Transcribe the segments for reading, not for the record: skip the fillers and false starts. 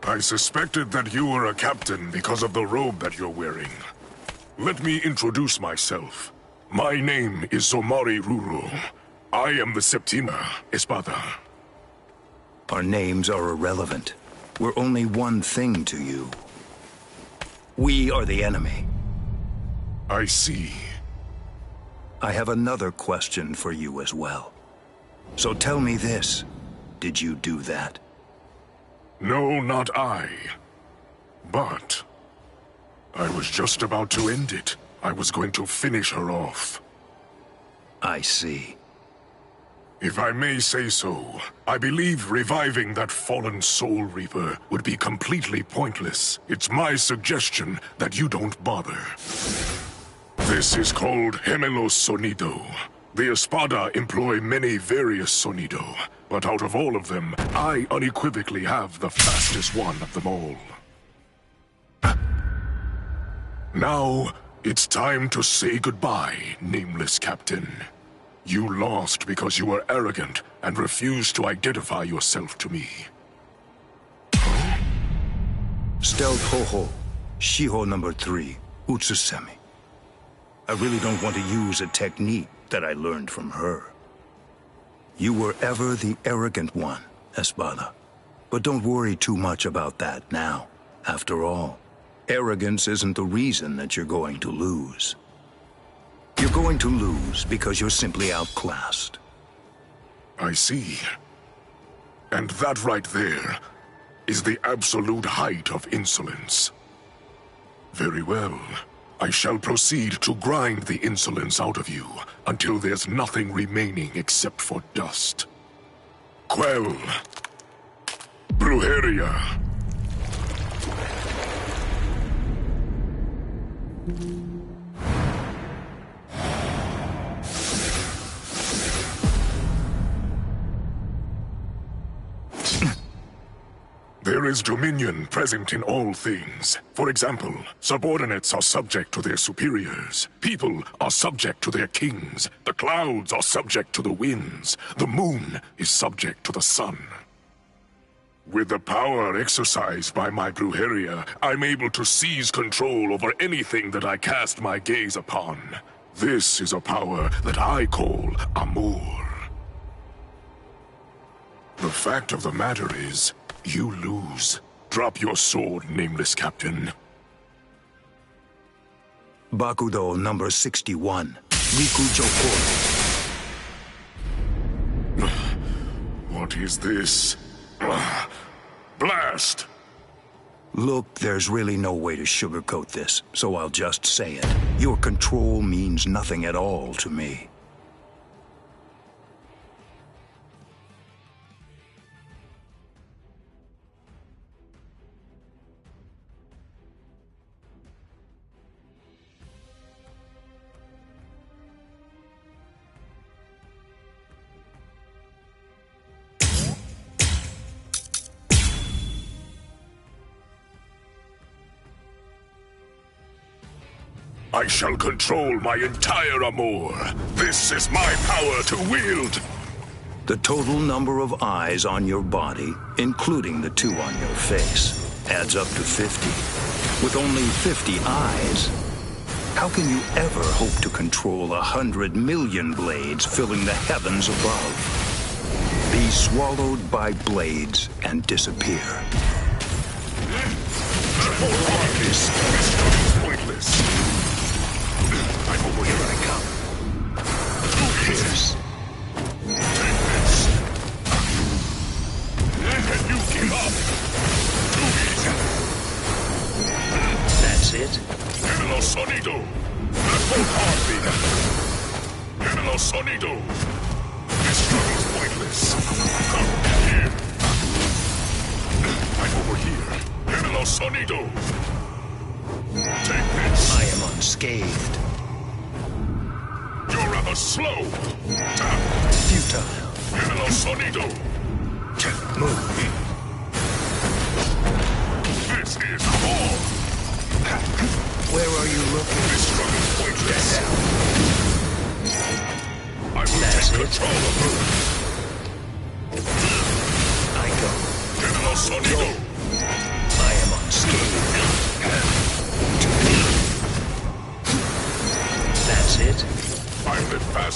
I suspected that you were a captain because of the robe that you're wearing. Let me introduce myself. My name is Zomari Ruru. I am the Septima Espada. Our names are irrelevant. We're only one thing to you. We are the enemy. I see. I have another question for you as well. So tell me this. Did you do that? No, not I. But I was just about to end it. I was going to finish her off. I see. If I may say so, I believe reviving that fallen Soul Reaper would be completely pointless. It's my suggestion that you don't bother. This is called Gemelo Sonido. The Espada employ many various Sonido, but out of all of them, I unequivocally have the fastest one of them all. Now, it's time to say goodbye, nameless captain. You lost because you were arrogant and refused to identify yourself to me. Stealth Hoho, Shiho number 3, Utsusemi. I really don't want to use a technique that I learned from her. You were ever the arrogant one, Espada. But don't worry too much about that now. After all, arrogance isn't the reason that you're going to lose. You're going to lose because you're simply outclassed. I see. And that right there is the absolute height of insolence. Very well. I shall proceed to grind the insolence out of you until there's nothing remaining except for dust. Quell. Brujeria. There is dominion present in all things. For example, subordinates are subject to their superiors. People are subject to their kings. The clouds are subject to the winds. The moon is subject to the sun. With the power exercised by my Brujeria, I'm able to seize control over anything that I cast my gaze upon. This is a power that I call Amour. The fact of the matter is, you lose. Drop your sword, nameless captain. Bakudo number 61, Riku Jokoro. What is this? Blast! Look, there's really no way to sugarcoat this, so I'll just say it. Your control means nothing at all to me. I shall control my entire Amour. This is my power to wield. The total number of eyes on your body, including the 2 on your face, adds up to 50. With only 50 eyes, how can you ever hope to control 100 million blades filling the heavens above? Be swallowed by blades and disappear. This is pointless. I'm over here I come. Who cares? Take this. Can you give up? Too easy. That's it? Gemelo Sonido. That won't harm me. Gemelo Sonido. This struggle's pointless. Come here. I'm over here. Gemelo Sonido. Take this. I am unscathed. You're rather slow. Futile. Gemelo Sonido. Move. This is all. Where are you looking? This struggle's pointless. I will That's take it. control of her. I go. Gemelo Sonido.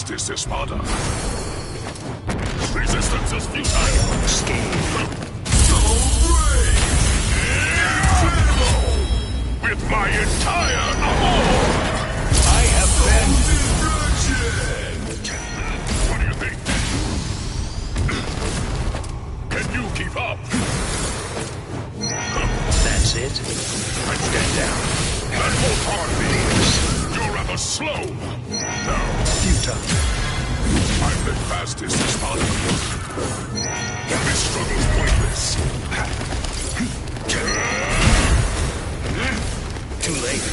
fastest espada. Resistance is futile. Escape. With my entire amor! I have been... What do you think? Can you keep up? That's it. I stand down. That won't harm me. You're rather slow. No. Futile. I'm the fastest espada. This struggle's pointless. Too late.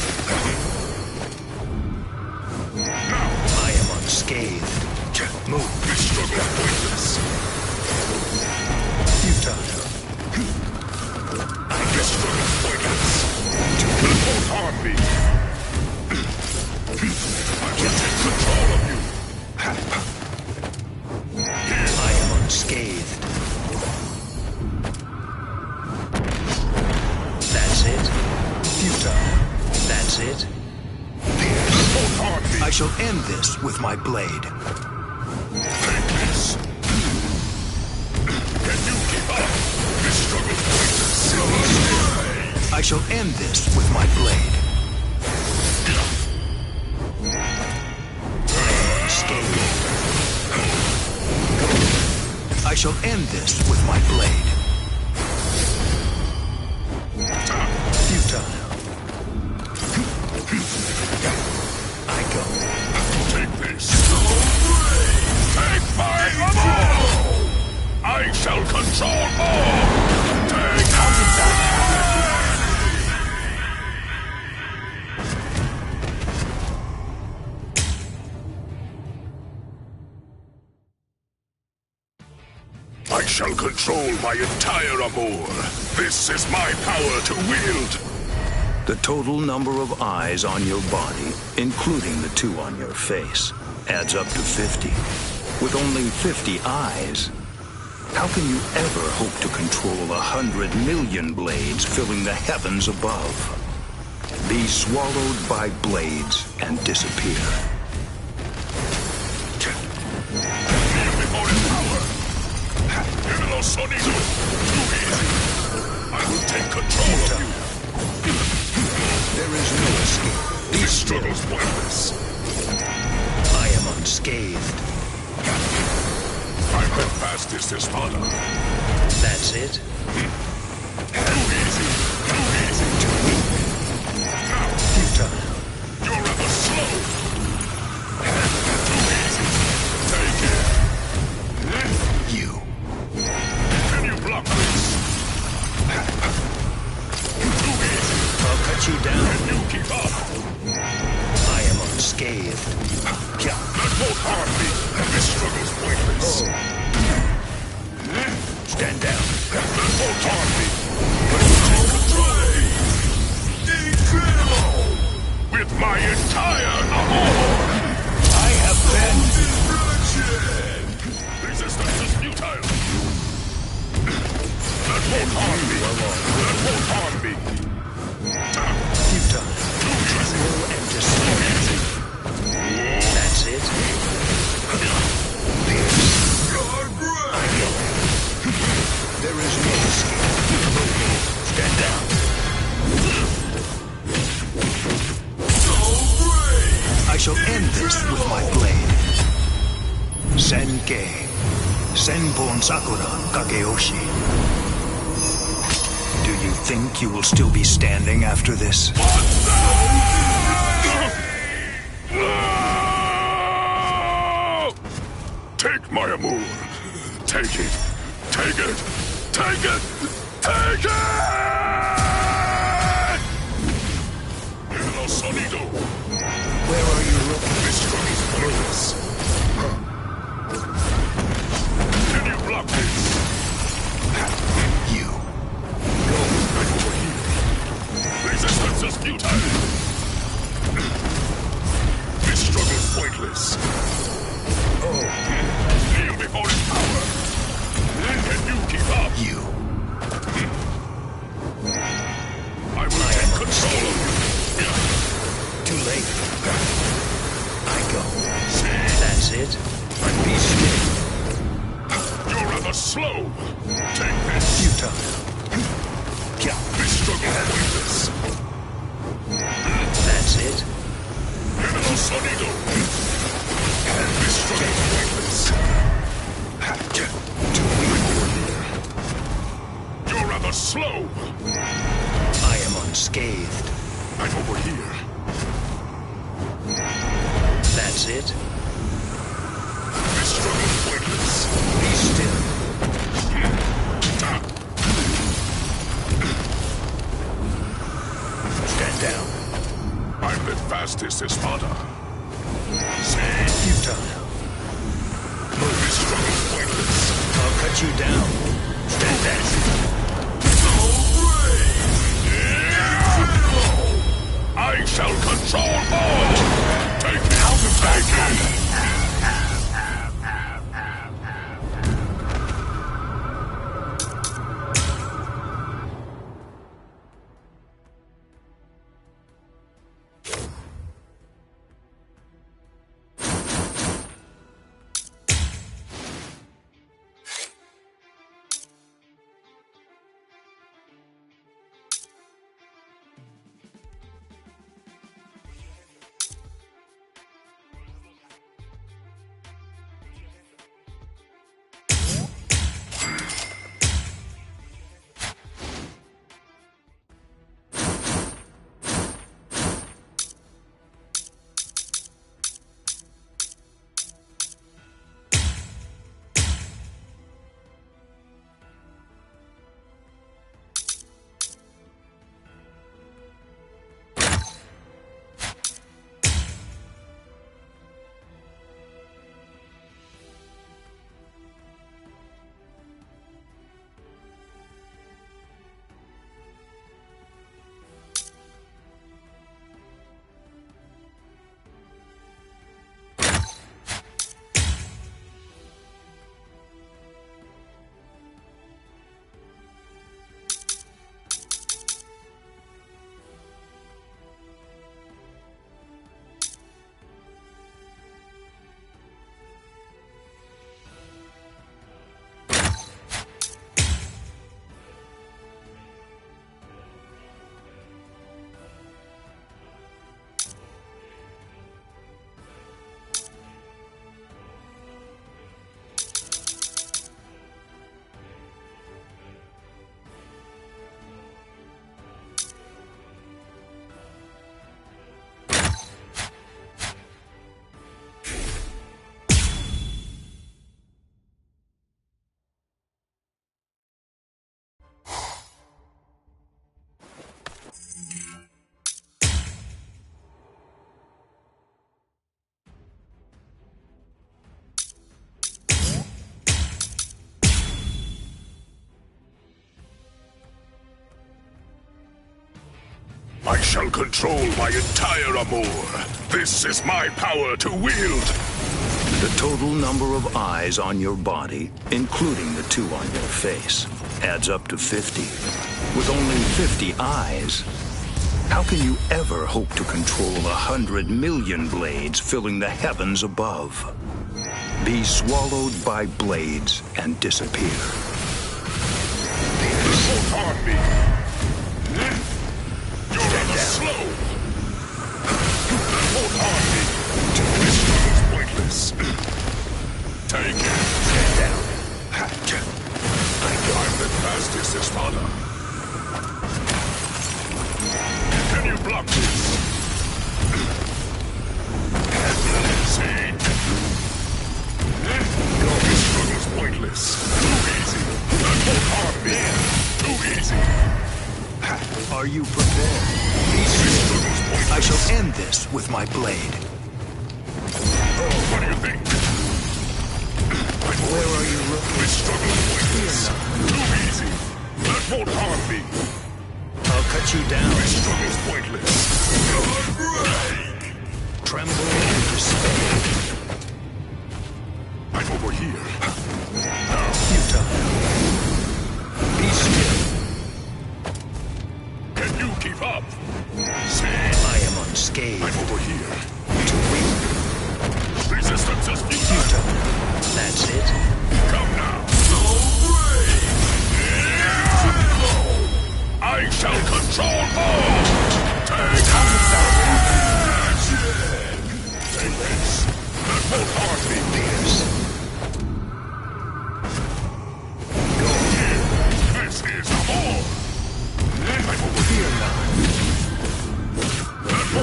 Now, I am unscathed. Move. this struggle's pointless. Futile. This struggle's pointless. That won't harm me. I will take control of you. I am unscathed. That's it. Futile. That's it. That won't harm me. I shall end this with my blade. Take this. Can you keep up? This struggle's pointless. I shall end this with my blade. Escape. I shall end this with my blade. Futile. I go. Take this. Take my amor! I shall control all! Take How did that happen? I shall control my entire amor. This is my power to wield. The total number of eyes on your body, including the 2 on your face, adds up to 50. With only 50 eyes, how can you ever hope to control 100 million blades filling the heavens above? Be swallowed by blades and disappear. Feel before his power. Los sonido. Too easy. I will take control of you. There is no escape. This struggle's pointless. I am unscathed. I'm the fastest espada. That's it. Too easy. Too easy. Too weak. Now, Futile. you're rather slow. Too easy. Take it. You. Can you block this? Too easy. I'll cut you down. Can you keep up? I am unscathed. That won't harm me. This struggle's pointless. Stand down. That won't harm me. I will take control. Incredible! With my entire amor! I have been... Resistance is futile. That won't harm me. That won't harm me. Futile. Control and despair. That's it. There is no escape. Stand down. I shall end this with my blade. Senkei. Senpon Sakura Kageyoshi. Do you think you will still be standing after this? Take my amor. Take it. Take it. Take it. Take it! Los sonido. Where are you looking? This struggle's pointless. Can you block this? You. Go right over here. Resistance is futile. This struggle's pointless. Kneel before his power. Can you keep up? You. I will take control of you. Too late. I go. See? That's it. slow. Take this. Futile. This struggle is pointless. That's it. Enemy sonido. This struggle is pointless. You're rather slow. I am unscathed. I'm over here. That's it. This struggle is pointless. Be still. Stand down. I'm the fastest, Espada. Say, Futile. this struggle is pointless. I'll cut you down. Stand down. I shall control all! Take it! Take it! I shall control my entire amour. This is my power to wield. The total number of eyes on your body, including the 2 on your face, adds up to 50. With only 50 eyes, how can you ever hope to control 100 million blades filling the heavens above? Be swallowed by blades and disappear. Won't harm me. You're rather slow. Won't harm me. This struggle's pointless. Take it. Stand down. I'm the fastest, Espada. Can you block this? See? This struggle's pointless. Too easy. That won't harm me. Too easy. Are you prepared? I shall end this with my blade. What do you think? Where are you looking? This struggle is pointless. Too easy. That won't harm me. I'll cut you down. This struggle's pointless. Tremble in despair. I'm over here. Futile. Be still. Can you keep up? See? I am unscathed. I'm over here. Too weak. Resistance is futile. Futile. That's it. Come now.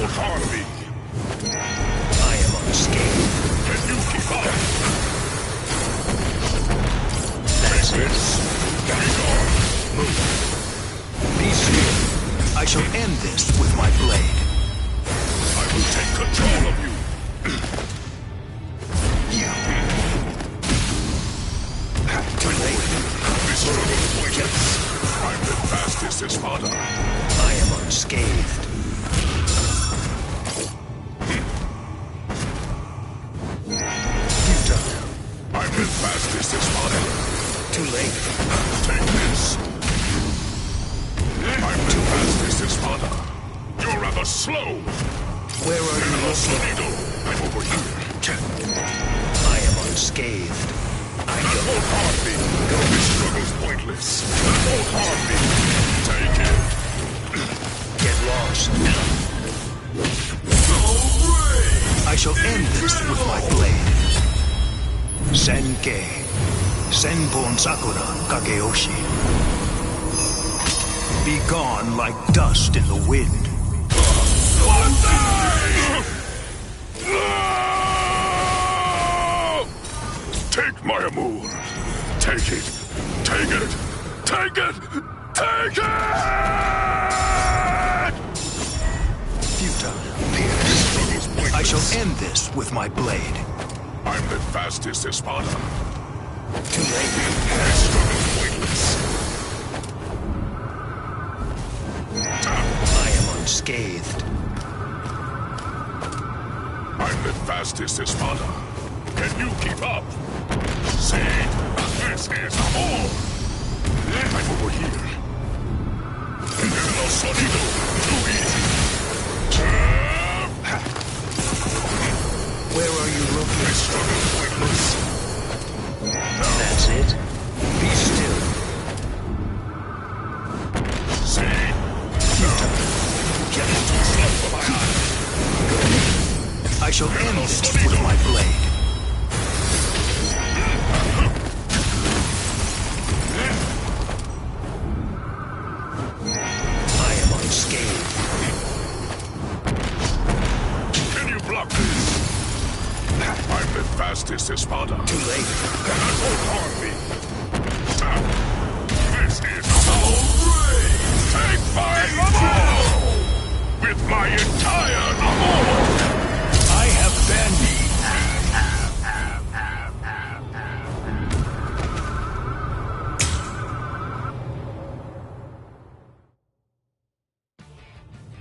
won't harm me. I am unscathed. Can you keep up? That's it. Be gone. Move. Be still. I shall end this with my blade. I will take control of you. Too late. This struggle is pointless. I'm the fastest, Espada. I am unscathed. Futile. I'm the fastest, Espada. Too late. Take this. I'm the fastest, Espada. You're rather slow. Where are you looking? Sonido. I'm over here. I am unscathed. That won't harm me. This struggle's pointless. That won't harm me. Take it. Get lost. I shall end this with my blade. Senkei. Senpon Sakura Kageyoshi. Be gone like dust in the wind. Take my amour. Take it. Take it. Take it. Take it! Futile. Pierce. I shall end this with my blade. I'm the fastest, Espada. Too late. This struggle's pointless. I am unscathed. I'm the fastest, Espada. Can you keep up? See? This is all. I'm over here. No sonido. Too easy. Where are you looking? This struggle's pointless. That's it. Be still. See? Get Too slow for my eye. I shall end this with my blade. I am unscathed. Can you block this? I'm the fastest, Espada. Too late. That won't harm me. This is all right. Take my amour! With my entire amour! I have been.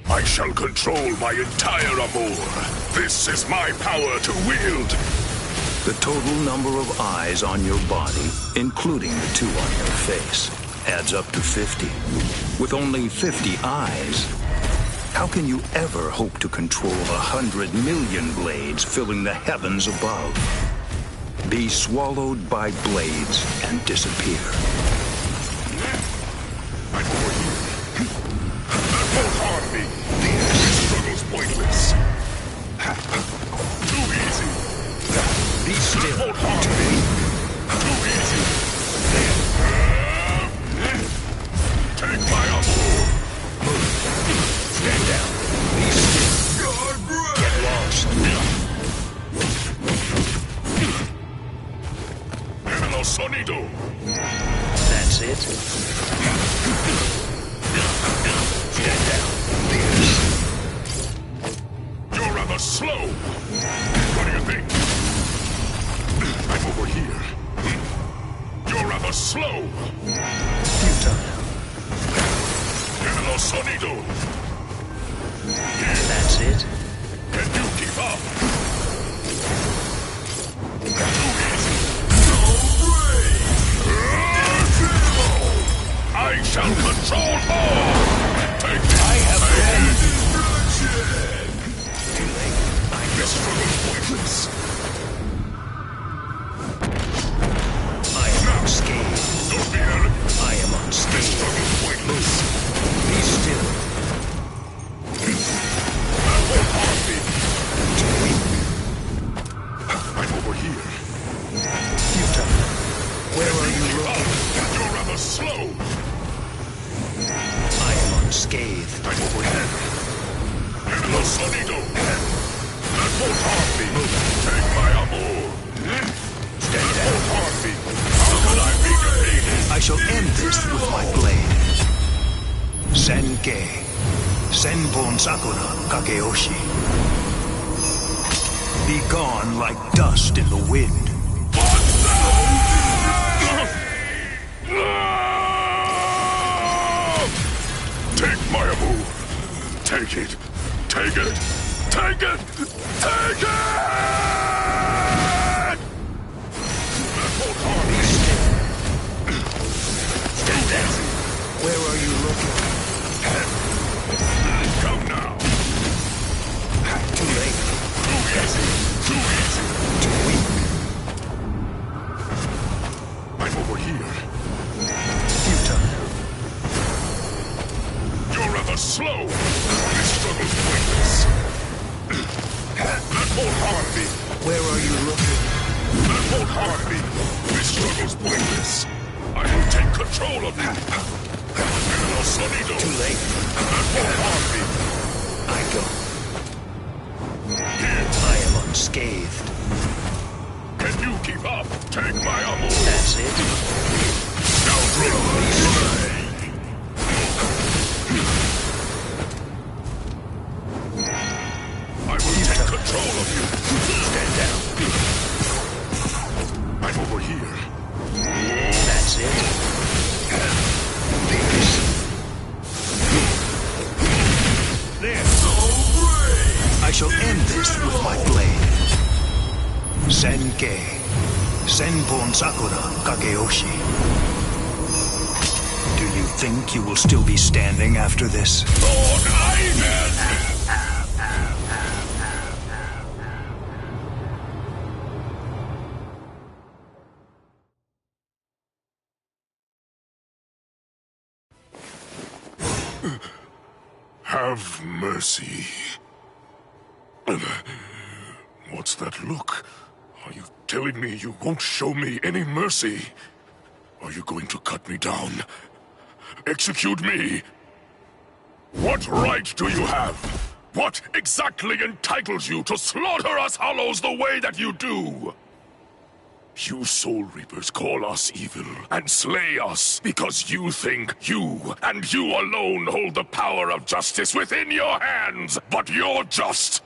I shall control my entire amour. This is my power to wield. The total number of eyes on your body, including the 2 on your face, adds up to 50. With only 50 eyes, how can you ever hope to control 100 million blades filling the heavens above? Be swallowed by blades and disappear. I'm over here. That won't harm me. This struggle's pointless. Too easy. Be That still. won't harm me. Too easy. Take my amour. Stand down. Be still. Get lost. No sonido. That's it. Stand down. You're rather slow. What do you think? I'm over here. You're rather slow. Futile. No sonido. That's it. Can you keep up? Too easy. I shall control all. Take this. I have been. Too late. This struggle's pointless. I am unscathed. Don't be arrogant. I am This unscathed. struggle's pointless. Be still. sonido! That won't harm me! Take my amor! Stand That down. won't harm me! How can I be defeated? I shall end this with my blade. Senkei. Senpon Sakura Kageyoshi. Be gone like dust in the wind. Take my amor! Take it! Take it! Take it! Take it! That won't harm me! Stand down. Where are you looking? Come now! Too late. Too easy! Too easy! Too weak. I'm over here. Futile. You're rather slow. This struggle's pointless. That won't harm me. Where are you looking? That won't harm me. This struggle's pointless. I will take control of you. El Sonido. Too late. That won't harm me. I go. Here. I am unscathed. Can you keep up? Take my amor. That's it. Scoundrel. I will take control of you. Stand down. I'm over here. That's it. This. There. So brave. I shall end this with my blade. Senkei. Senpon Sakura Kageyoshi. Do you think you will still be standing after this? Lord Aiden! Have mercy. What's that look? Are you telling me you won't show me any mercy? Are you going to cut me down? Execute me? What right do you have? What exactly entitles you to slaughter us Hollows the way that you do? You Soul Reapers call us evil and slay us because you think you and you alone hold the power of justice within your hands, but you're just...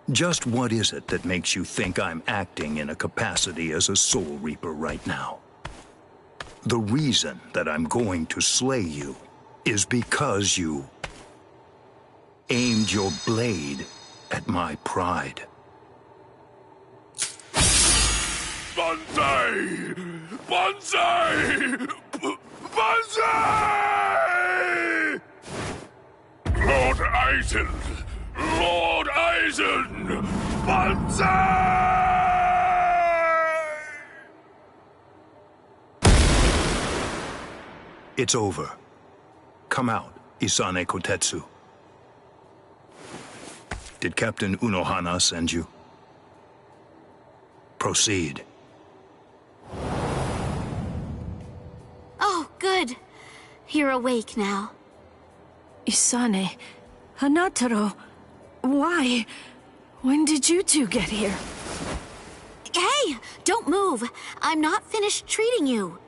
Just what is it that makes you think I'm acting in a capacity as a Soul Reaper right now? The reason that I'm going to slay you is because you aimed your blade at my pride. Banzai! Banzai! Banzai! Lord Eisen! Lord Eisen! Banzai! It's over. Come out, Isane Kotetsu. Did Captain Unohana send you? Proceed. Oh, good. You're awake now. Isane, Hanataro, why? When did you two get here? Hey, don't move. I'm not finished treating you.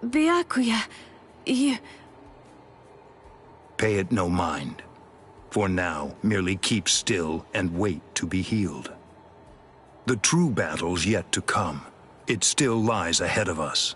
Byakuya, you... Pay it no mind. For now, merely keep still and wait to be healed. The true battle's yet to come. It still lies ahead of us.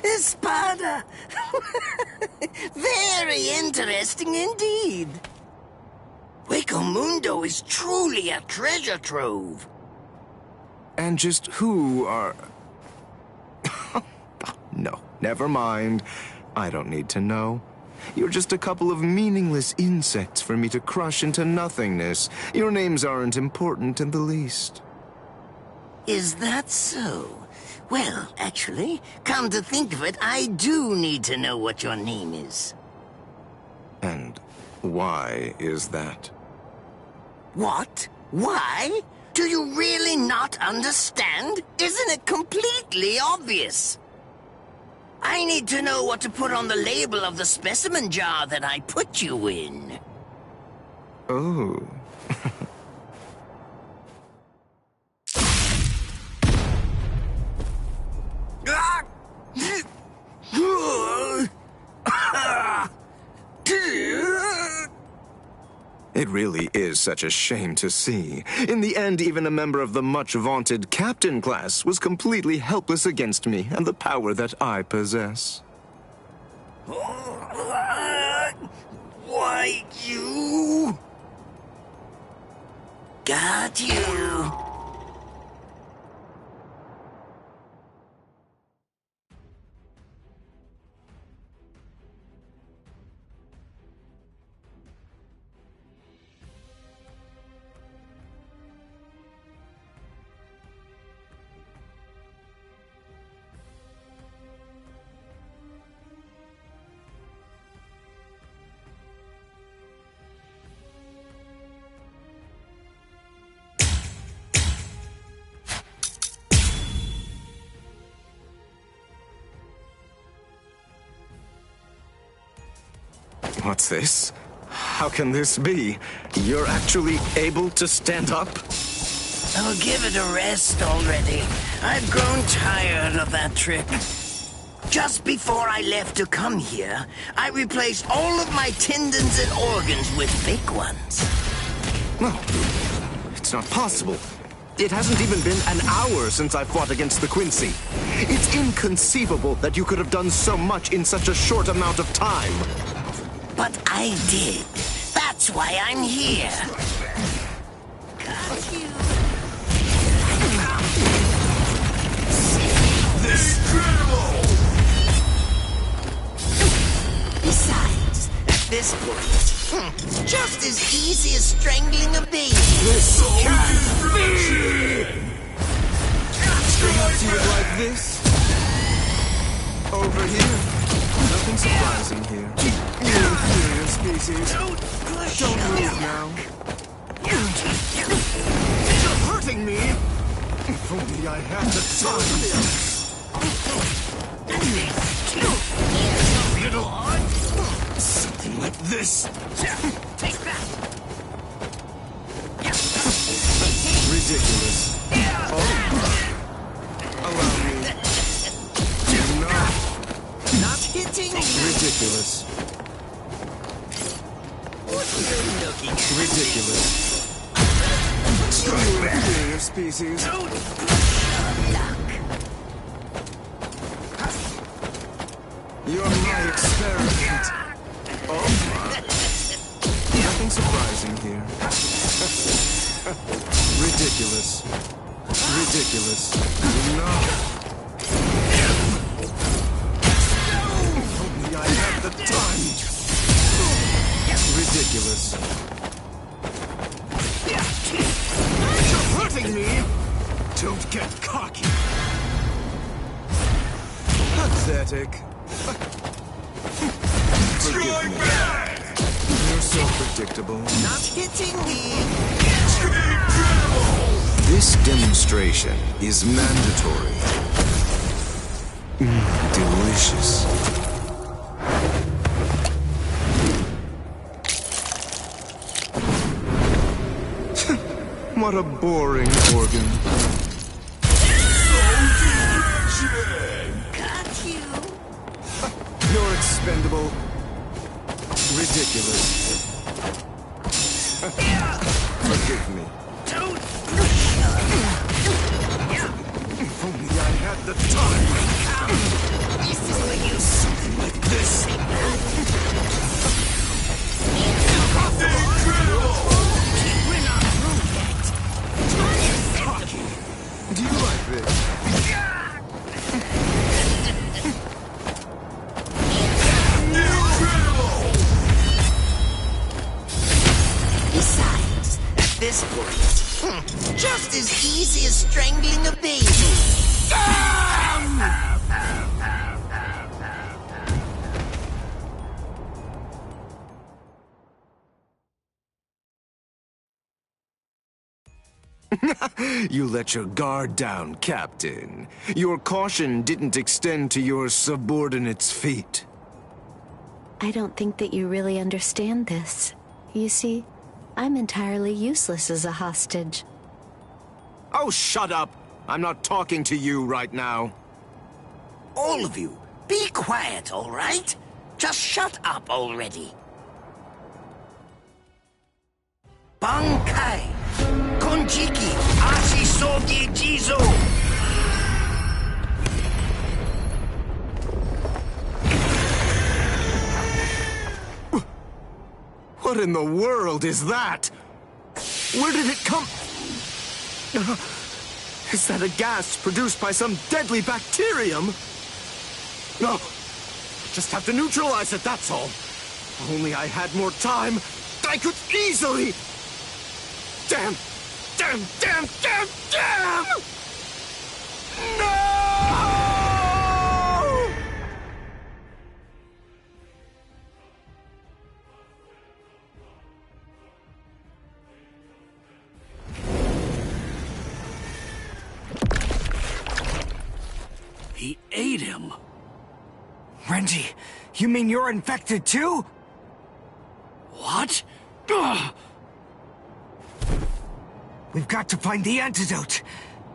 Espada! Very interesting indeed. Hueco Mundo is truly a treasure trove. And just who are... No, never mind. I don't need to know. You're just a couple of meaningless insects for me to crush into nothingness. Your names aren't important in the least. Is that so? Well, actually, come to think of it, I do need to know what your name is. And why is that? What? Why? Do you really not understand? Isn't it completely obvious? I need to know what to put on the label of the specimen jar that I put you in. Oh. It really is such a shame to see. In the end, even a member of the much-vaunted captain class was completely helpless against me and the power that I possess. Why, you... Got you. What's this? How can this be? You're actually able to stand up? Oh, give it a rest already. I've grown tired of that trick. Just before I left to come here, I replaced all of my tendons and organs with fake ones. No, it's not possible. It hasn't even been an hour since I fought against the Quincy. It's inconceivable that you could have done so much in such a short amount of time. But I did. That's why I'm here. Got you. This criminal! Besides, at this point, it's just as easy as strangling a baby. So destruction! Perhaps you would like this? Over here. Nothing surprising here. You inferior species. Don't move now. You're hurting me! If only I had the time. Something like this. Take that. Ridiculous. Oh. Allow me. No. Not hitting me. Ridiculous. What are you looking at? Ridiculous. You inferior species. You're my experiment. Oh. Nothing surprising here. Ridiculous. Ridiculous. No. If only I had the time. Ridiculous. You're hurting me! Don't get cocky. Pathetic. Forgive me. You're so predictable. Not hitting me. This demonstration is mandatory. Delicious. What a boring organ. Got you. You're expendable. Ridiculous. Forgive me. Don't. If only I had the time. easy as strangling a baby. You let your guard down, Captain. Your caution didn't extend to your subordinate's feet. I don't think that you really understand this. You see, I'm entirely useless as a hostage. Oh, shut up! I'm not talking to you right now. All of you, be quiet, all right? Just shut up already. Bankai! Konjiki! Ashisogi Jizo! What in the world is that? Where did it come? Is that a gas produced by some deadly bacterium? No. Just have to neutralize it, that's all. If only I had more time, I could easily... Damn! Damn! Damn! Damn! Damn! No! He ate him. Renji, you mean you're infected too? What? Ugh. We've got to find the antidote.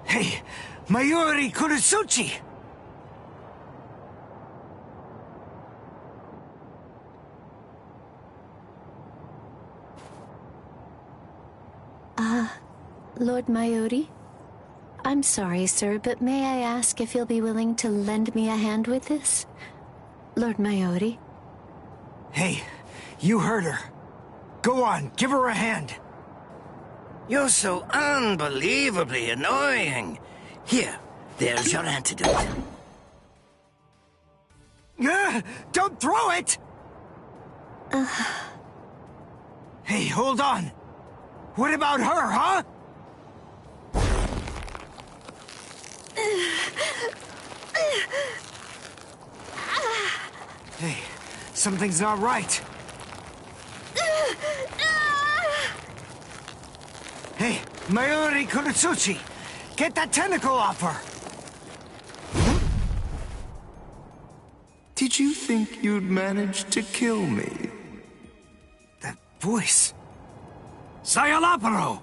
Hey, Mayuri Kurosuchi! Lord Mayuri? I'm sorry, sir, but may I ask if you'll be willing to lend me a hand with this? Lord Mayuri? Hey, you heard her. Go on, give her a hand. You're so unbelievably annoying. Here, there's your antidote. Don't throw it! Hey, hold on. What about her, huh? Hey, something's not right. Hey, Mayuri Kurosuchi, get that tentacle off her! Did you think you'd manage to kill me? That voice... Sayalaparo!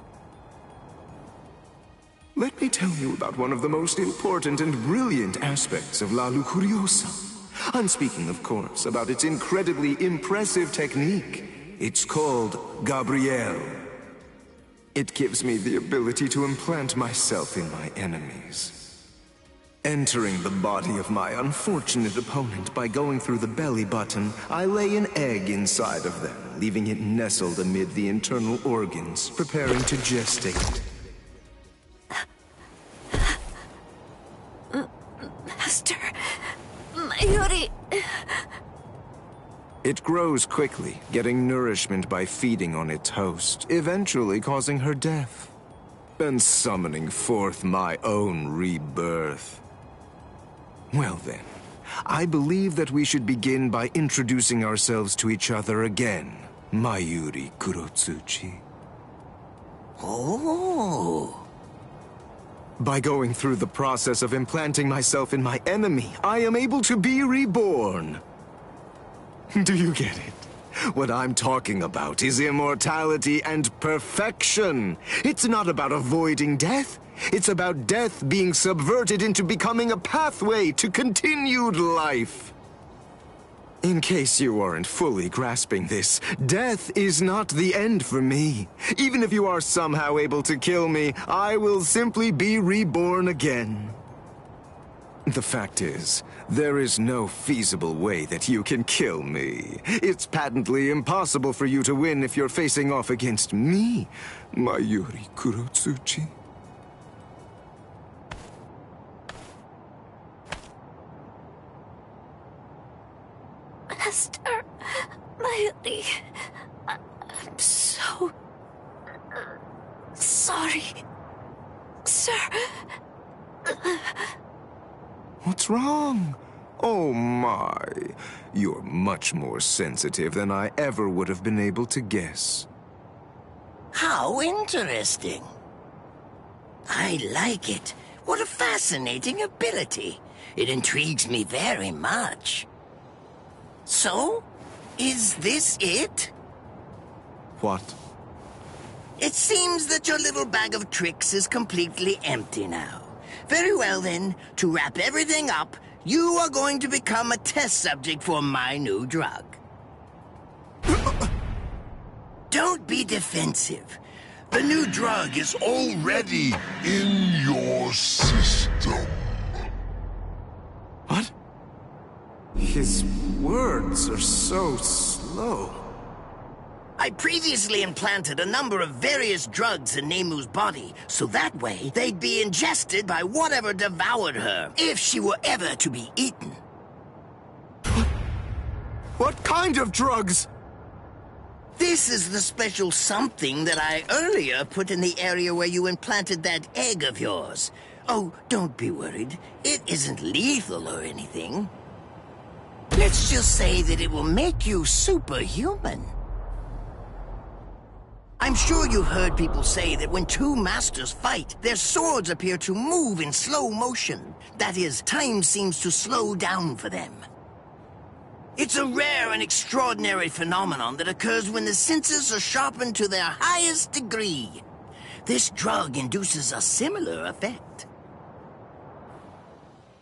Let me tell you about one of the most important and brilliant aspects of La Lucuriosa. I'm speaking, of course, about its incredibly impressive technique. It's called Gabrielle. It gives me the ability to implant myself in my enemies. Entering the body of my unfortunate opponent by going through the belly button, I lay an egg inside of them, leaving it nestled amid the internal organs, preparing to gestate. Master... Mayuri... It grows quickly, getting nourishment by feeding on its host, eventually causing her death, and summoning forth my own rebirth. Well then, I believe that we should begin by introducing ourselves to each other again, Mayuri Kurosuchi. Oh... By going through the process of implanting myself in my enemy, I am able to be reborn. Do you get it? What I'm talking about is immortality and perfection. It's not about avoiding death. It's about death being subverted into becoming a pathway to continued life. In case you aren't fully grasping this, death is not the end for me. Even if you are somehow able to kill me, I will simply be reborn again. The fact is, there is no feasible way that you can kill me. It's patently impossible for you to win if you're facing off against me, Mayuri Kurosuchi. Master... Mayuri... I'm so... sorry. Sir... What's wrong? Oh my. You're much more sensitive than I ever would have been able to guess. How interesting. I like it. What a fascinating ability. It intrigues me very much. So, is this it? What? It seems that your little bag of tricks is completely empty now. Very well then, to wrap everything up, you are going to become a test subject for my new drug. Don't be defensive. The new drug is already In your system. What? His words are so slow. I previously implanted a number of various drugs in Nemu's body, so that way they'd be ingested by whatever devoured her, if she were ever to be eaten. What kind of drugs? This is the special something that I earlier put in the area where you implanted that egg of yours. Oh, don't be worried. It isn't lethal or anything. Let's just say that it will make you superhuman. I'm sure you've heard people say that when two masters fight, their swords appear to move in slow motion. That is, time seems to slow down for them. It's a rare and extraordinary phenomenon that occurs when the senses are sharpened to their highest degree. This drug induces a similar effect.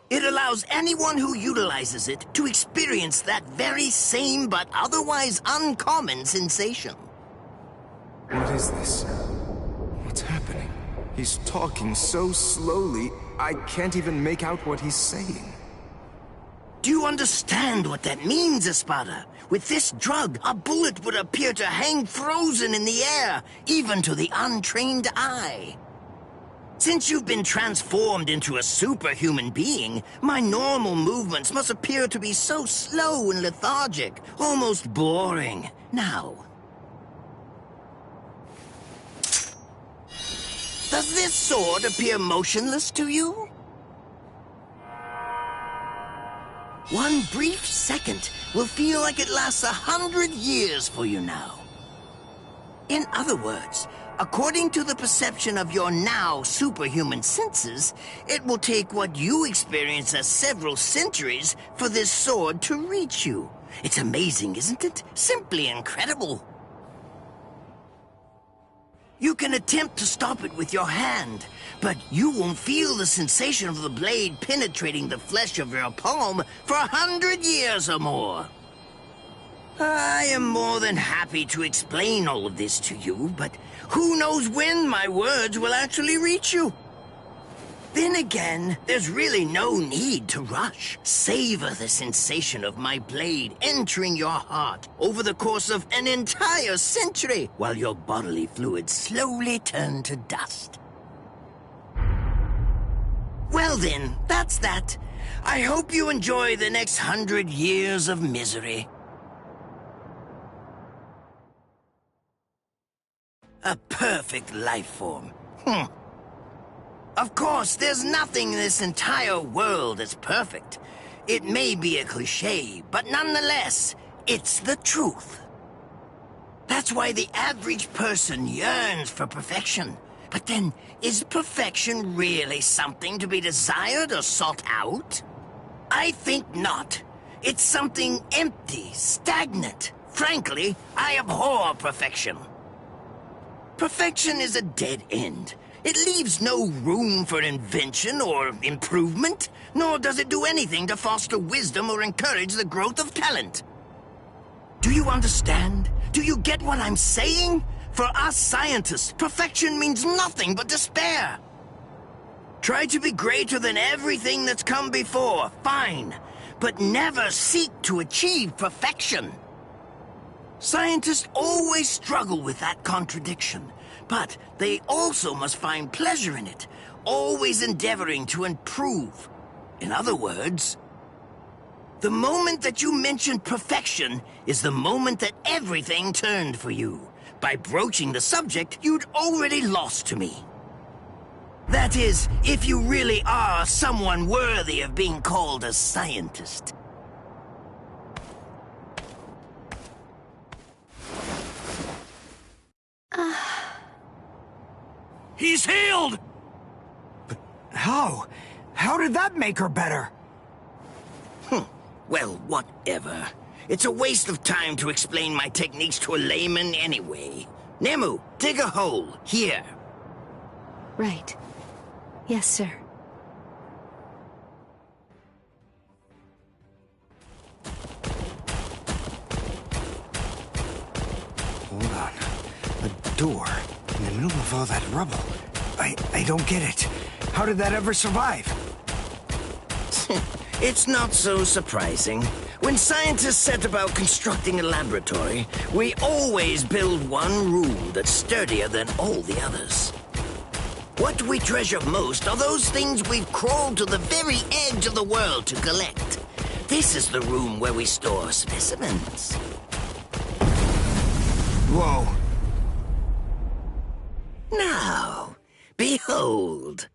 It allows anyone who utilizes it to experience that very same but otherwise uncommon sensation. What is this? What's happening? He's talking so slowly, I can't even make out what he's saying. Do you understand what that means, Espada? With this drug, a bullet would appear to hang frozen in the air, even to the untrained eye. Since you've been transformed into a superhuman being, my normal movements must appear to be so slow and lethargic, almost boring. Now, does this sword appear motionless to you? One brief second will feel like it lasts 100 years for you now. In other words, according to the perception of your now superhuman senses, it will take what you experience as several centuries for this sword to reach you. It's amazing, isn't it? Simply incredible. You can attempt to stop it with your hand, but you won't feel the sensation of the blade penetrating the flesh of your palm for 100 years or more. I am more than happy to explain all of this to you, but who knows when my words will actually reach you? Then again, there's really no need to rush. Savor the sensation of my blade entering your heart over the course of an entire century, while your bodily fluids slowly turn to dust. Well then, that's that. I hope you enjoy the next 100 years of misery. A perfect life form. Of course, there's nothing in this entire world that's perfect. It may be a cliché, but nonetheless, it's the truth. That's why the average person yearns for perfection. But then, is perfection really something to be desired or sought out? I think not. It's something empty, stagnant. Frankly, I abhor perfection. Perfection is a dead end. It leaves no room for invention or improvement, nor does it do anything to foster wisdom or encourage the growth of talent. Do you understand? Do you get what I'm saying? For us scientists, perfection means nothing but despair. Try to be greater than everything that's come before, fine, but never seek to achieve perfection. Scientists always struggle with that contradiction, but they also must find pleasure in it, always endeavoring to improve. In other words, the moment that you mentioned perfection is the moment that everything turned for you. By broaching the subject, you'd already lost to me. That is, if you really are someone worthy of being called a scientist. He's healed! But how? How did that make her better? Well, whatever. It's a waste of time to explain my techniques to a layman anyway. Nemu, dig a hole, here. Right. Yes, sir. Hold on. A door in the middle of all that rubble. I don't get it. How did that ever survive? It's not so surprising. When scientists set about constructing a laboratory, we always build one room that's sturdier than all the others. What we treasure most are those things we've crawled to the very edge of the world to collect. This is the room where we store specimens. Whoa. Now, behold.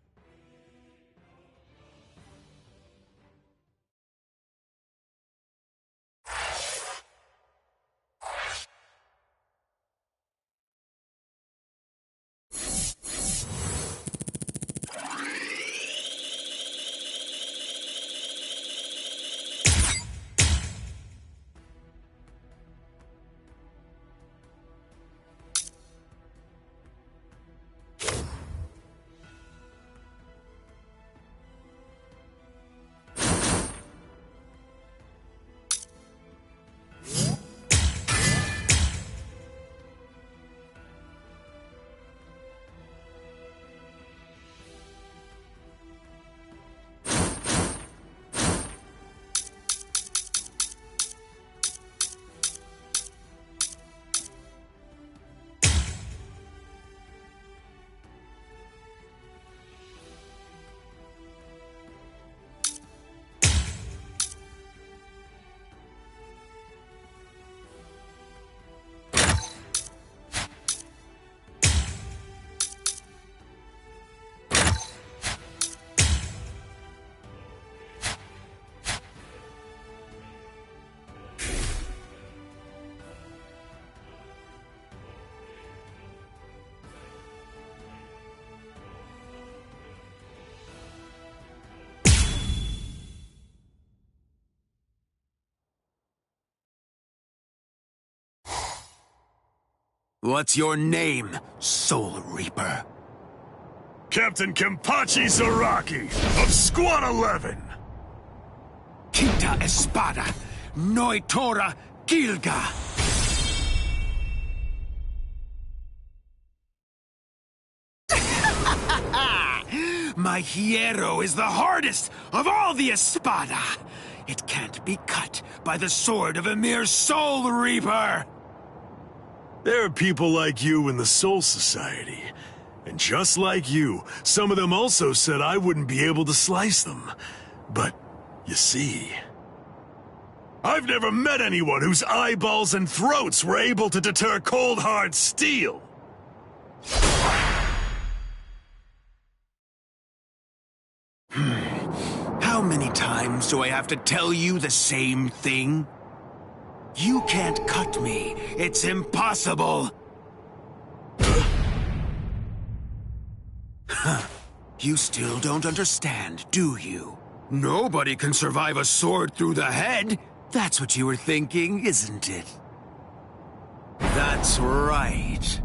What's your name, Soul Reaper? Captain Kenpachi Zaraki of Squad 11. Quinta Espada, Noitora Gilga. My hierro is the hardest of all the Espada. It can't be cut by the sword of a mere Soul Reaper. There are people like you in the Soul Society. And just like you, some of them also said I wouldn't be able to slice them. But, you see... I've never met anyone whose eyeballs and throats were able to deter cold hard steel. How many times do I have to tell you the same thing? You can't cut me. It's impossible. You still don't understand, do you? Nobody can survive a sword through the head. That's what you were thinking, isn't it? That's right.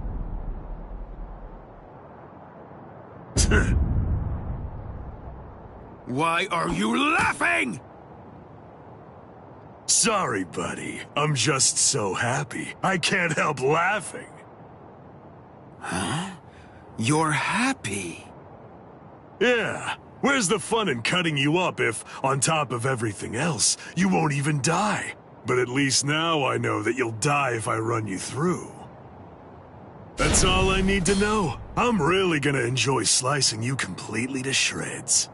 Why are you laughing? Sorry, buddy. I'm just so happy. I can't help laughing. Huh? You're happy? Yeah. Where's the fun in cutting you up if, on top of everything else, you won't even die? But at least now I know that you'll die if I run you through. That's all I need to know. I'm really gonna enjoy slicing you completely to shreds.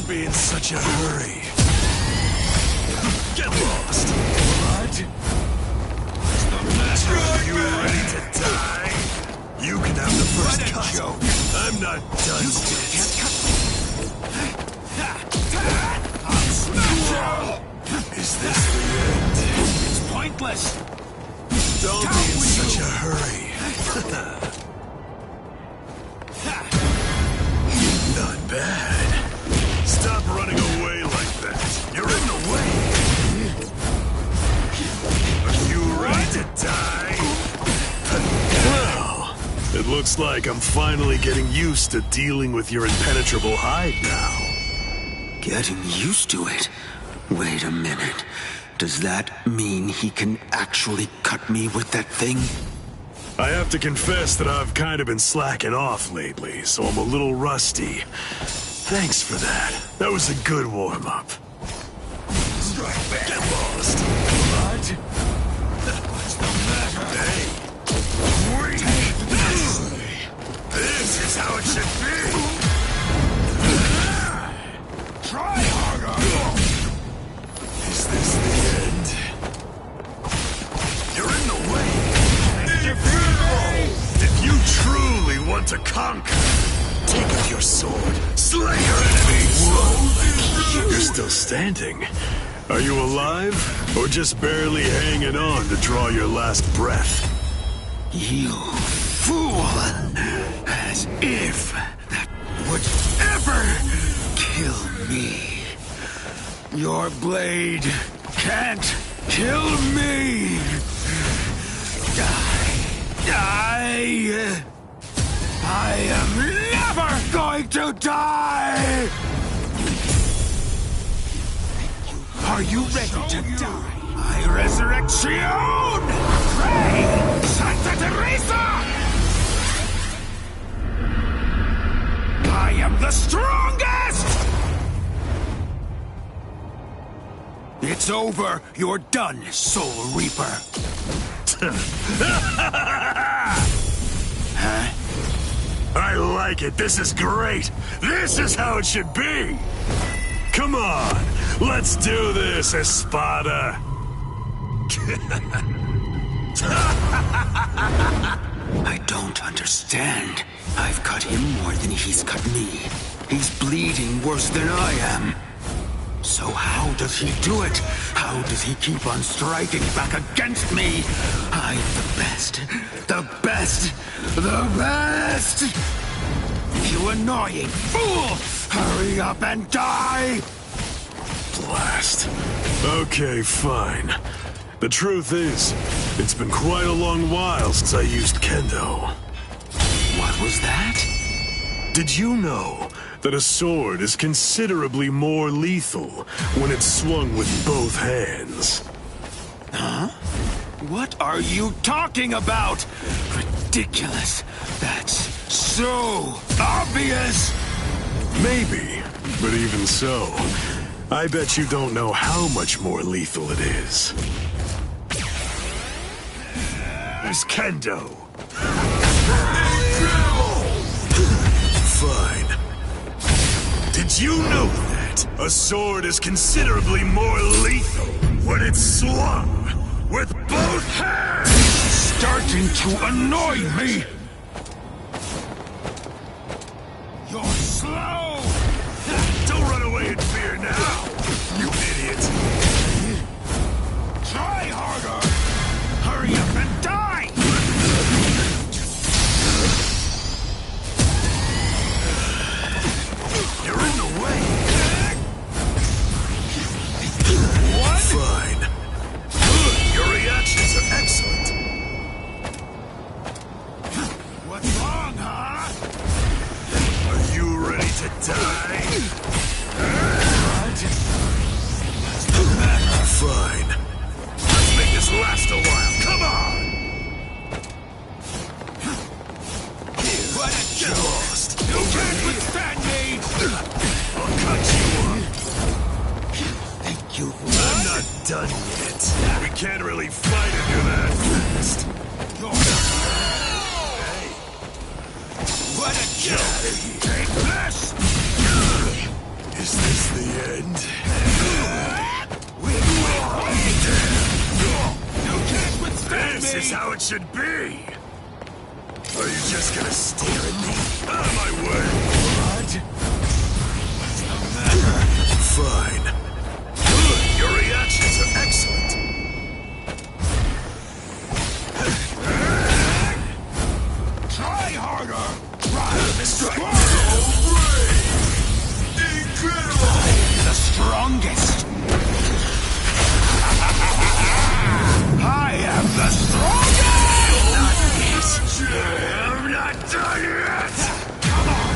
Don't be in such a hurry. Get lost. What? What's the matter? Are you ready to die? You can have the first cut. Joke. I'm not done yet. Is this the end? It's pointless. Don't be in such a hurry. Not bad. Stop running away like that. You're in the way. Are you ready to die? Well, it looks like I'm finally getting used to dealing with your impenetrable hide now. Getting used to it? Wait a minute. Does that mean he can actually cut me with that thing? I have to confess that I've kind of been slacking off lately, so I'm a little rusty. Thanks for that. That was a good warm-up. Strike back. Get lost. What? What's the matter? Hey. Wait. This is how it should be. Try harder. Is this the end? You're in the way. If you truly want to conquer, take up your sword, slay your enemies. Whoa. You're still standing. Are you alive, or just barely hanging on to draw your last breath? You fool! As if that would ever kill me. Your blade can't kill me! I am never going to die! Are you ready to die? I resurrection! Pray, Santa Teresa! I am the strongest! It's over. You're done, Soul Reaper. Huh? I like it. This is great. This is how it should be. Come on. Let's do this, Espada. I don't understand. I've cut him more than he's cut me. He's bleeding worse than I am. So how does he do it? How does he keep on striking back against me? I'm the best. The best. The best! You annoying fool! Hurry up and die! Blast. Okay, fine. The truth is, it's been quite a long while since I used Kendo. What was that? Did you know that a sword is considerably more lethal when it's swung with both hands? Huh? What are you talking about? Ridiculous. That's so obvious. Maybe, but even so, I bet you don't know how much more lethal it is. There's Kendo. Fine. Did you know that a sword is considerably more lethal when it's swung with both hands? Starting to annoy me. You're slow. Don't run away in fear now, you idiot. Try harder. Hurry up and die. You're in the way. What? Fine. Good. Your reactions are excellent. What's wrong, huh? Are you ready to die? What? What's the matter? Fine. Let's make this last a while. Come on! What a Get joke. lost. You can't withstand me. I'll cut you up. Thank you. I'm not done yet. We can't really fight if you're that fast. What a joke. Take this. it should be. Are you just gonna stare at me? Out of my way! What? What's the matter? Fine. Good, your reactions are excellent. Try harder! Try Strike! Incredible! The strongest! I am the strongest! I'm not done yet! Come on!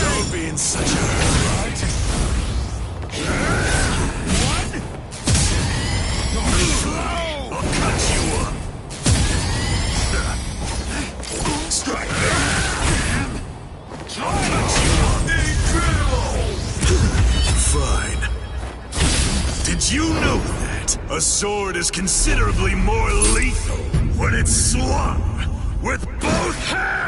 Don't be in such a hurry. One! I'll cut you up! Strike! I'll cut you up! Incredible! Fine. Did you know that a sword is considerably more lethal when it's swung with both hands?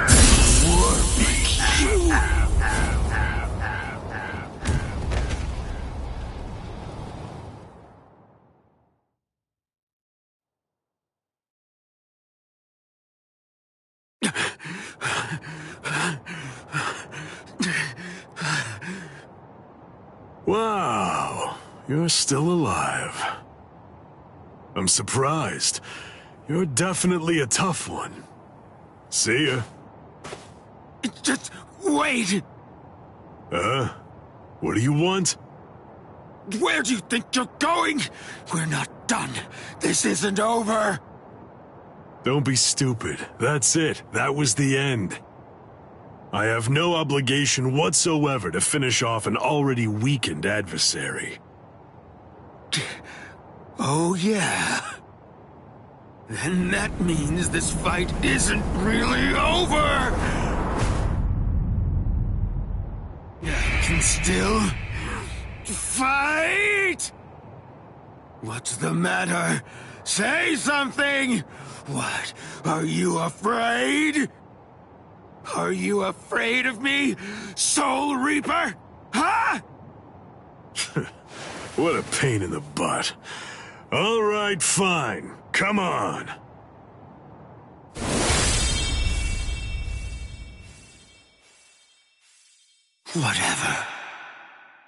Wow, you're still alive. I'm surprised. You're definitely a tough one. See ya. Just wait! What do you want? Where do you think you're going? We're not done. This isn't over. Don't be stupid. That's it. That was the end. I have no obligation whatsoever to finish off an already weakened adversary. Oh, yeah. Then that means this fight isn't really over! I can still fight! What's the matter? Say something! What? Are you afraid? Are you afraid of me, Soul Reaper? Huh? What a pain in the butt. All right, fine. Come on. Whatever.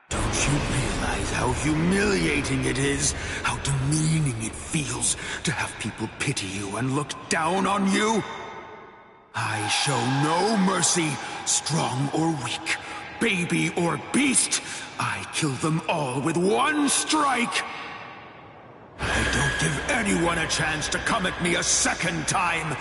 Don't you realize how humiliating it is, how demeaning it feels to have people pity you and look down on you? I show no mercy, strong or weak, baby or beast. I kill them all with one strike. I don't give anyone a chance to come at me a second time.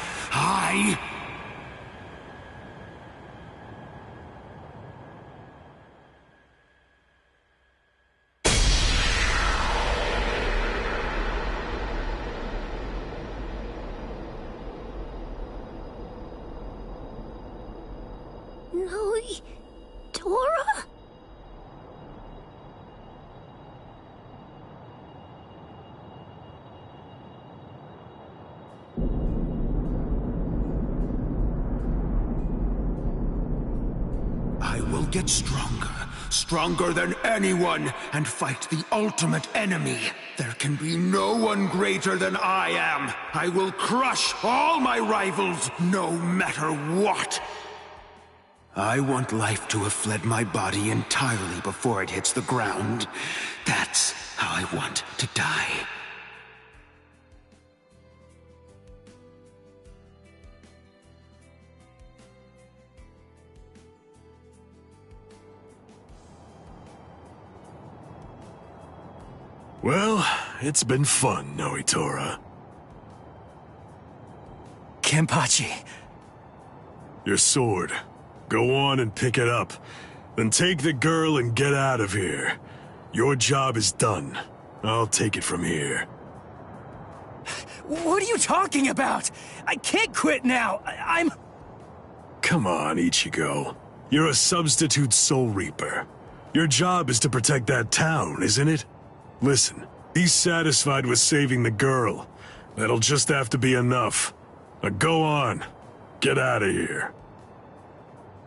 No, Dora? I will get stronger, stronger than anyone, and fight the ultimate enemy. There can be no one greater than I am. I will crush all my rivals, no matter what. I want life to have fled my body entirely before it hits the ground. That's how I want to die. Well, it's been fun, Noitora. Kenpachi. Your sword. Go on and pick it up. Then take the girl and get out of here. Your job is done. I'll take it from here. What are you talking about? I can't quit now. I'm... Come on, Ichigo. You're a substitute Soul Reaper. Your job is to protect that town, isn't it? Listen, be satisfied with saving the girl. That'll just have to be enough. Now go on. Get out of here.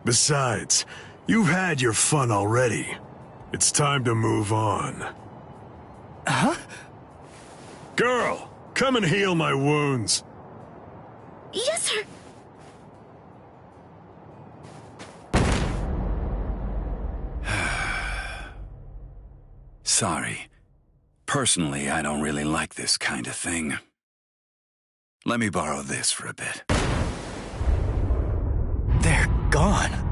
Besides, you've had your fun already. It's time to move on. Huh? Girl, come and heal my wounds. miss her. Sorry. Personally, I don't really like this kind of thing. Let me borrow this for a bit. They're gone.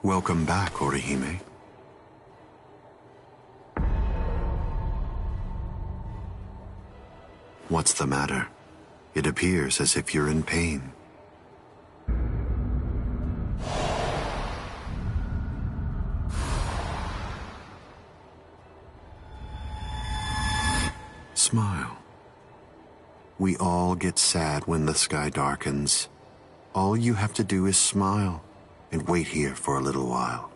Welcome back, Orihime. What's the matter? It appears as if you're in pain. Smile. We all get sad when the sky darkens. All you have to do is smile and wait here for a little while.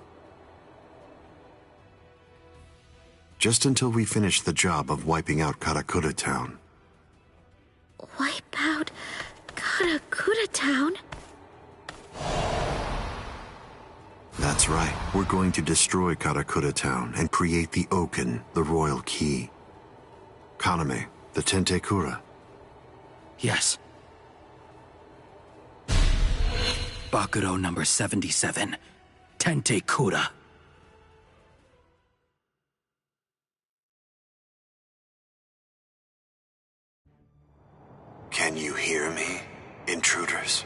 Just until we finish the job of wiping out Karakura Town. Wipe out Karakura Town? That's right. We're going to destroy Karakura Town and create the Oaken, the Royal Key. Kaname, the Tentekura. Yes. Bakuro number 77. Tentekura. Can you hear me, intruders?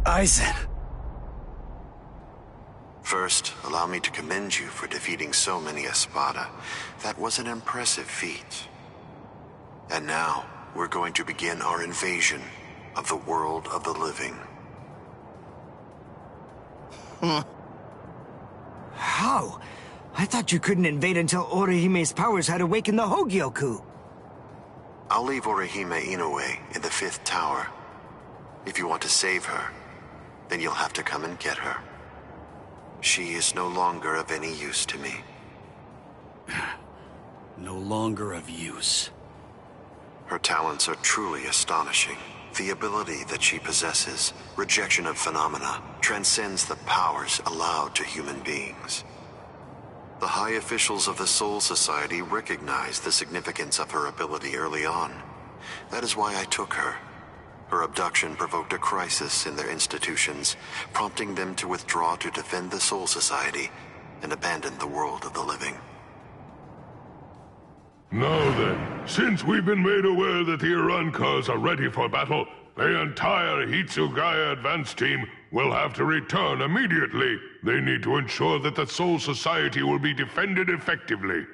Aizen. First, allow me to commend you for defeating so many Espada. That was an impressive feat. And now, we're going to begin our invasion of the world of the living. How? I thought you couldn't invade until Orihime's powers had awakened the Hogyoku. I'll leave Orihime Inoue in the 5th tower. If you want to save her, then you'll have to come and get her. She is no longer of any use to me. No longer of use. Her talents are truly astonishing. The ability that she possesses, rejection of phenomena, transcends the powers allowed to human beings. The high officials of the Soul Society recognized the significance of her ability early on. That is why I took her. Her abduction provoked a crisis in their institutions, prompting them to withdraw to defend the Soul Society and abandon the world of the living. Now then, since we've been made aware that the Irankas are ready for battle, the entire Hitsugaya advance team will have to return immediately. They need to ensure that the Soul Society will be defended effectively.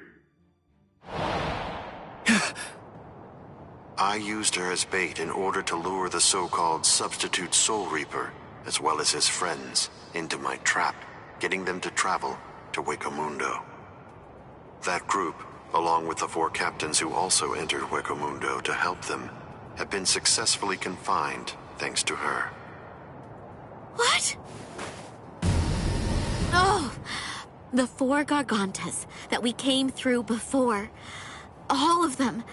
I used her as bait in order to lure the so-called substitute Soul Reaper, as well as his friends, into my trap, getting them to travel to Hueco That group, along with the 4 captains who also entered Hueco to help them, have been successfully confined thanks to her. What? Oh, the 4 Gargantas that we came through before. All of them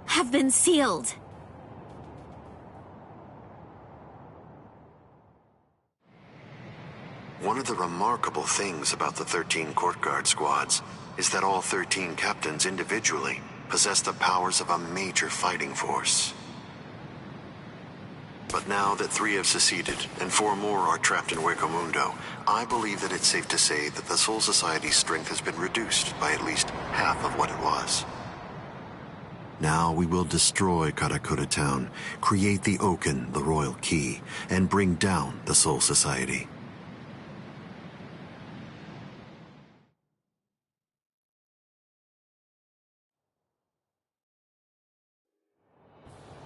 have been sealed. One of the remarkable things about the 13 court guard squads is that all 13 captains individually possess the powers of a major fighting force. But now that 3 have seceded and 4 more are trapped in Hueco Mundo, I believe that it's safe to say that the Soul Society's strength has been reduced by at least half of what it was. Now we will destroy Karakura Town, create the Oaken, the Royal Key, and bring down the Soul Society.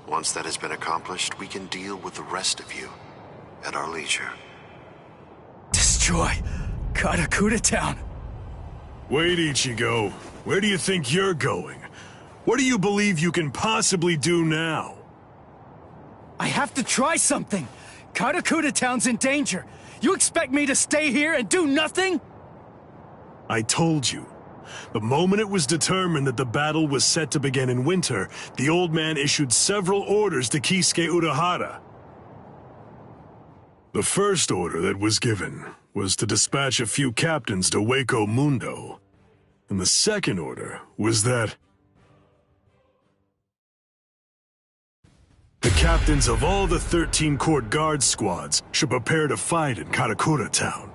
Once that has been accomplished, we can deal with the rest of you at our leisure. Destroy Karakura Town! Wait, Ichigo. Where do you think you're going? What do you believe you can possibly do now? I have to try something! Karakura Town's in danger! You expect me to stay here and do nothing? I told you. The moment it was determined that the battle was set to begin in winter, the old man issued several orders to Kisuke Urahara. The first order that was given was to dispatch a few captains to Hueco Mundo. And the second order was that the captains of all the 13 court guard squads should prepare to fight in Karakura Town.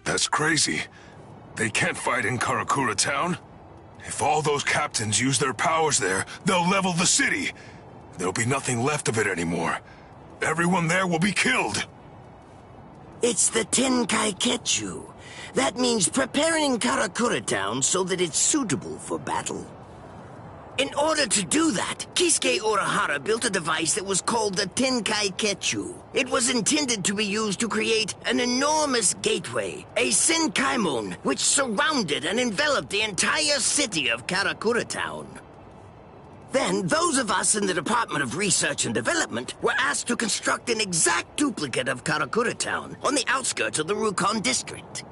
That's crazy. They can't fight in Karakura Town. If all those captains use their powers there, they'll level the city. There'll be nothing left of it anymore. Everyone there will be killed. It's the Tenkai-Ketchu. That means preparing Karakura Town so that it's suitable for battle. In order to do that, Kisuke Urahara built a device that was called the Tenkai-Ketchu. It was intended to be used to create an enormous gateway, a Senkaimon, which surrounded and enveloped the entire city of Karakura Town. Then, those of us in the Department of Research and Development were asked to construct an exact duplicate of Karakura Town on the outskirts of the Rukon district.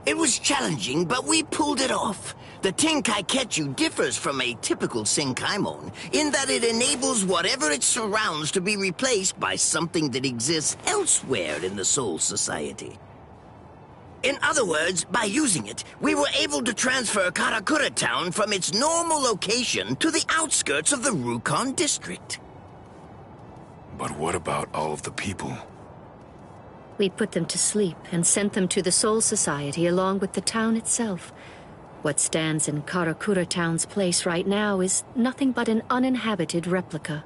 It was challenging, but we pulled it off. The Tenkai-Ketchu differs from a typical Senkaimon in that it enables whatever it surrounds to be replaced by something that exists elsewhere in the Soul Society. In other words, by using it, we were able to transfer Karakura Town from its normal location to the outskirts of the Rukon district. But what about all of the people? We put them to sleep and sent them to the Soul Society along with the town itself. What stands in Karakura Town's place right now is nothing but an uninhabited replica.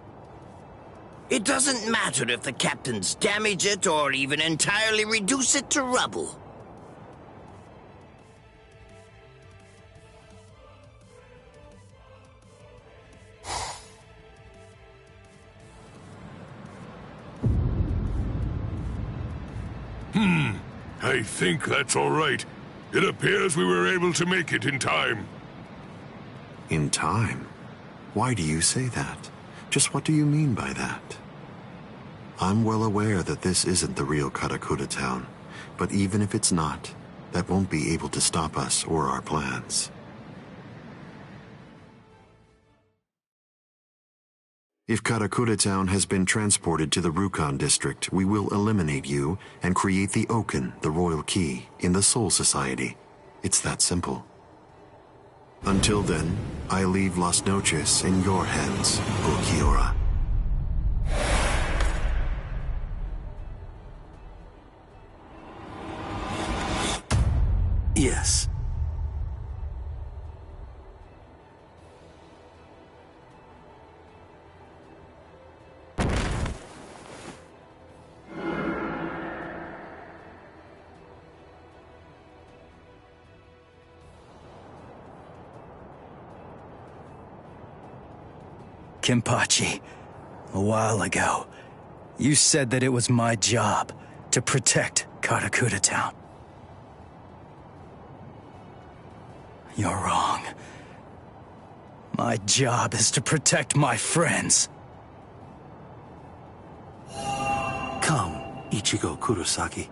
It doesn't matter if the captains damage it or even entirely reduce it to rubble. I think that's all right. It appears we were able to make it in time. In time? Why do you say that? Just what do you mean by that? I'm well aware that this isn't the real Karakura Town, but even if it's not, that won't be able to stop us or our plans. If Karakura Town has been transported to the Rukon district, we will eliminate you and create the Oaken, the Royal Key, in the Soul Society. It's that simple. Until then, I leave Las Noches in your hands, Ulquiorra. Yes. Kenpachi, a while ago, you said that it was my job to protect Karakura Town. You're wrong. My job is to protect my friends. Come, Ichigo Kurosaki.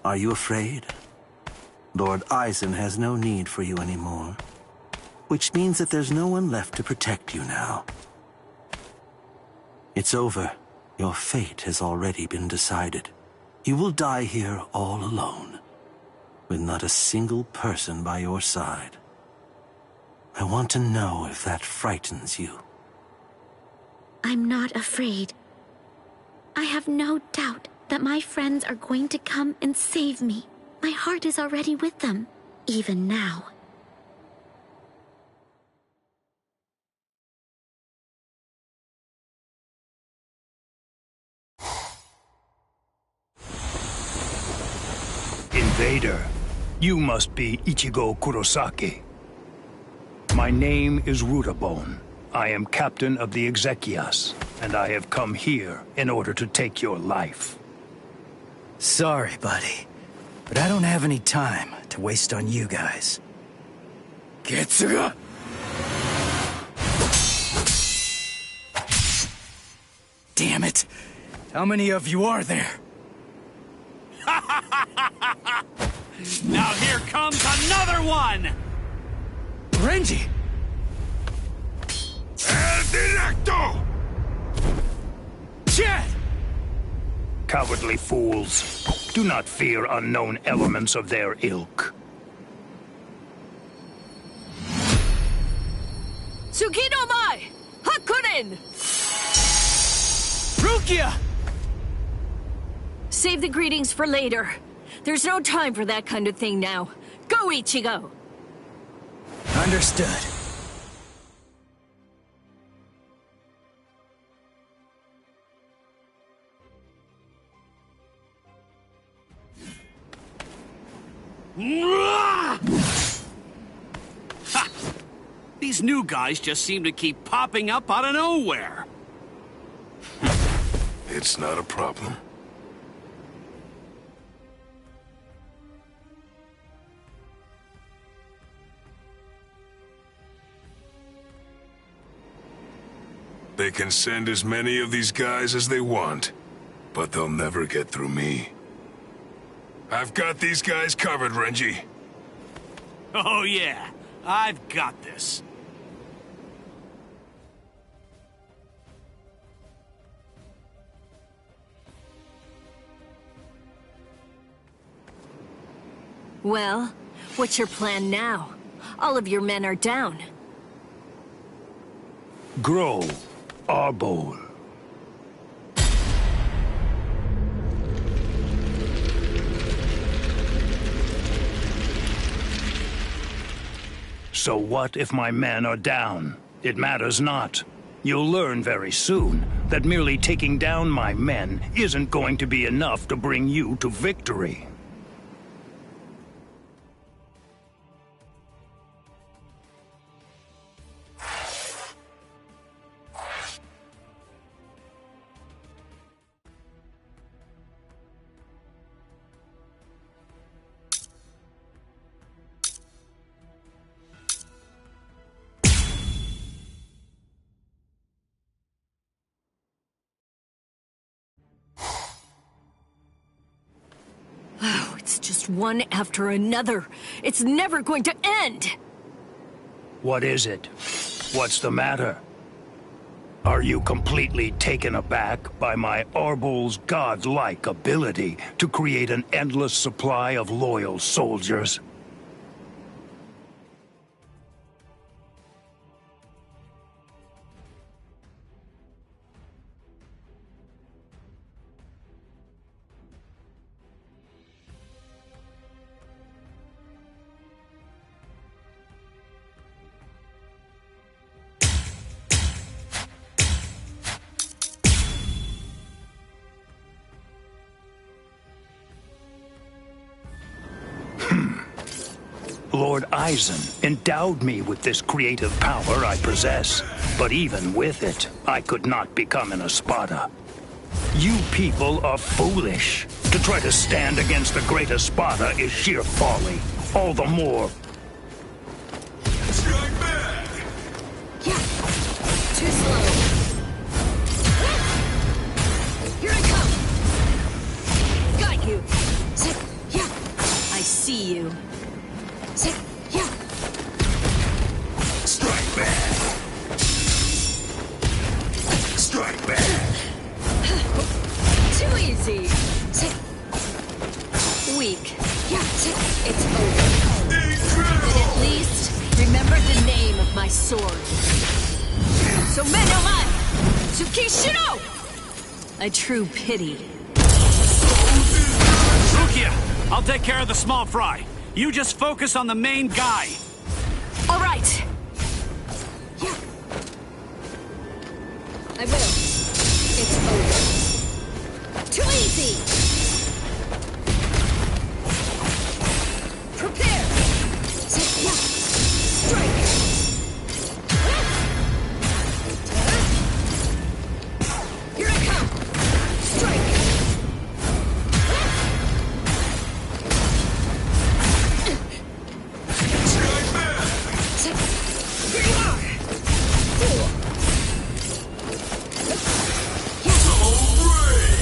Are you afraid? Lord Eisen has no need for you anymore, which means that there's no one left to protect you now. It's over. Your fate has already been decided. You will die here all alone, with not a single person by your side. I want to know if that frightens you. I'm not afraid. I have no doubt that my friends are going to come and save me. My heart is already with them, even now. Invader, you must be Ichigo Kurosaki. My name is Rutabone. I am captain of the Exekias, and I have come here in order to take your life. Sorry, buddy, but I don't have any time to waste on you guys. Getsuga! Damn it! How many of you are there? Now here comes another one! Renji! El Directo! Jet! Cowardly fools. Do not fear unknown elements of their ilk. Tsukino Mai! Hakunin! Rukia! Save the greetings for later. There's no time for that kind of thing now. Go, Ichigo! Understood. Ha! These new guys just seem to keep popping up out of nowhere. It's not a problem. They can send as many of these guys as they want, but they'll never get through me. I've got these guys covered, Renji. Oh yeah, I've got this. Well, what's your plan now? All of your men are down. Grow, Arbol. So what if my men are down? It matters not. You'll learn very soon that merely taking down my men isn't going to be enough to bring you to victory. Oh, it's just one after another. It's never going to end! What is it? What's the matter? Are you completely taken aback by my Arbol's godlike ability to create an endless supply of loyal soldiers? Lord Eisen endowed me with this creative power I possess, but even with it, I could not become an Espada. You people are foolish. To try to stand against the great Espada is sheer folly. All the more. Strike back! Yeah. Too slow. Here I come! Got you! Yeah. see you. Strike back! Strike back! Too easy. Weak. It's over. But at least, remember the name of my sword. So Menoman! Tsukishiro! A true pity. Rukia, I'll take care of the small fry. You just focus on the main guy. All right. I will. It's over. Too easy! Prepare! Strike! Here I come! Strike! Here you are!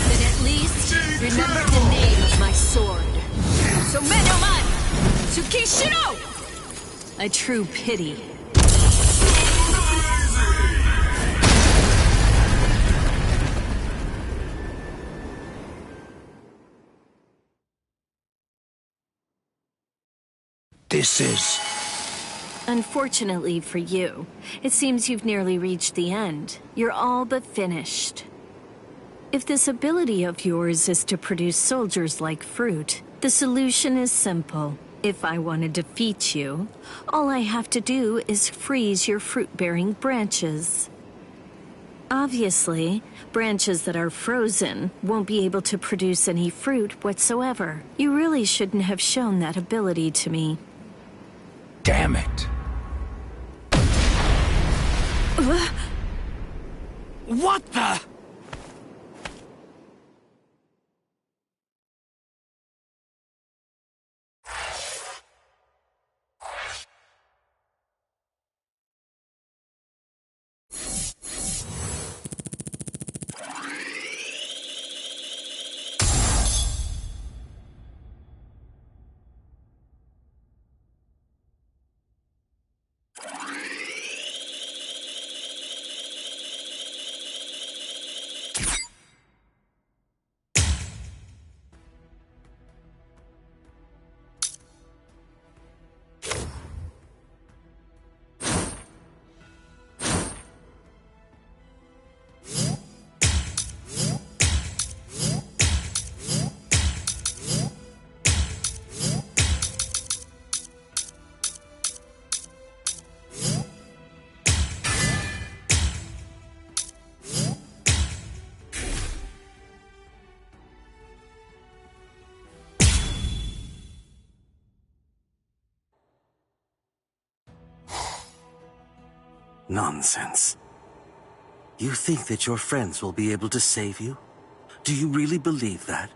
Then at least, remember the name of my sword. So Menoman! Tsukishiro! A true pity. This is... Unfortunately for you, it seems you've nearly reached the end. You're all but finished. If this ability of yours is to produce soldiers like fruit, the solution is simple. If I want to defeat you, all I have to do is freeze your fruit-bearing branches. Obviously, branches that are frozen won't be able to produce any fruit whatsoever. You really shouldn't have shown that ability to me. Damn it. What the? Nonsense. You think that your friends will be able to save you? Do you really believe that?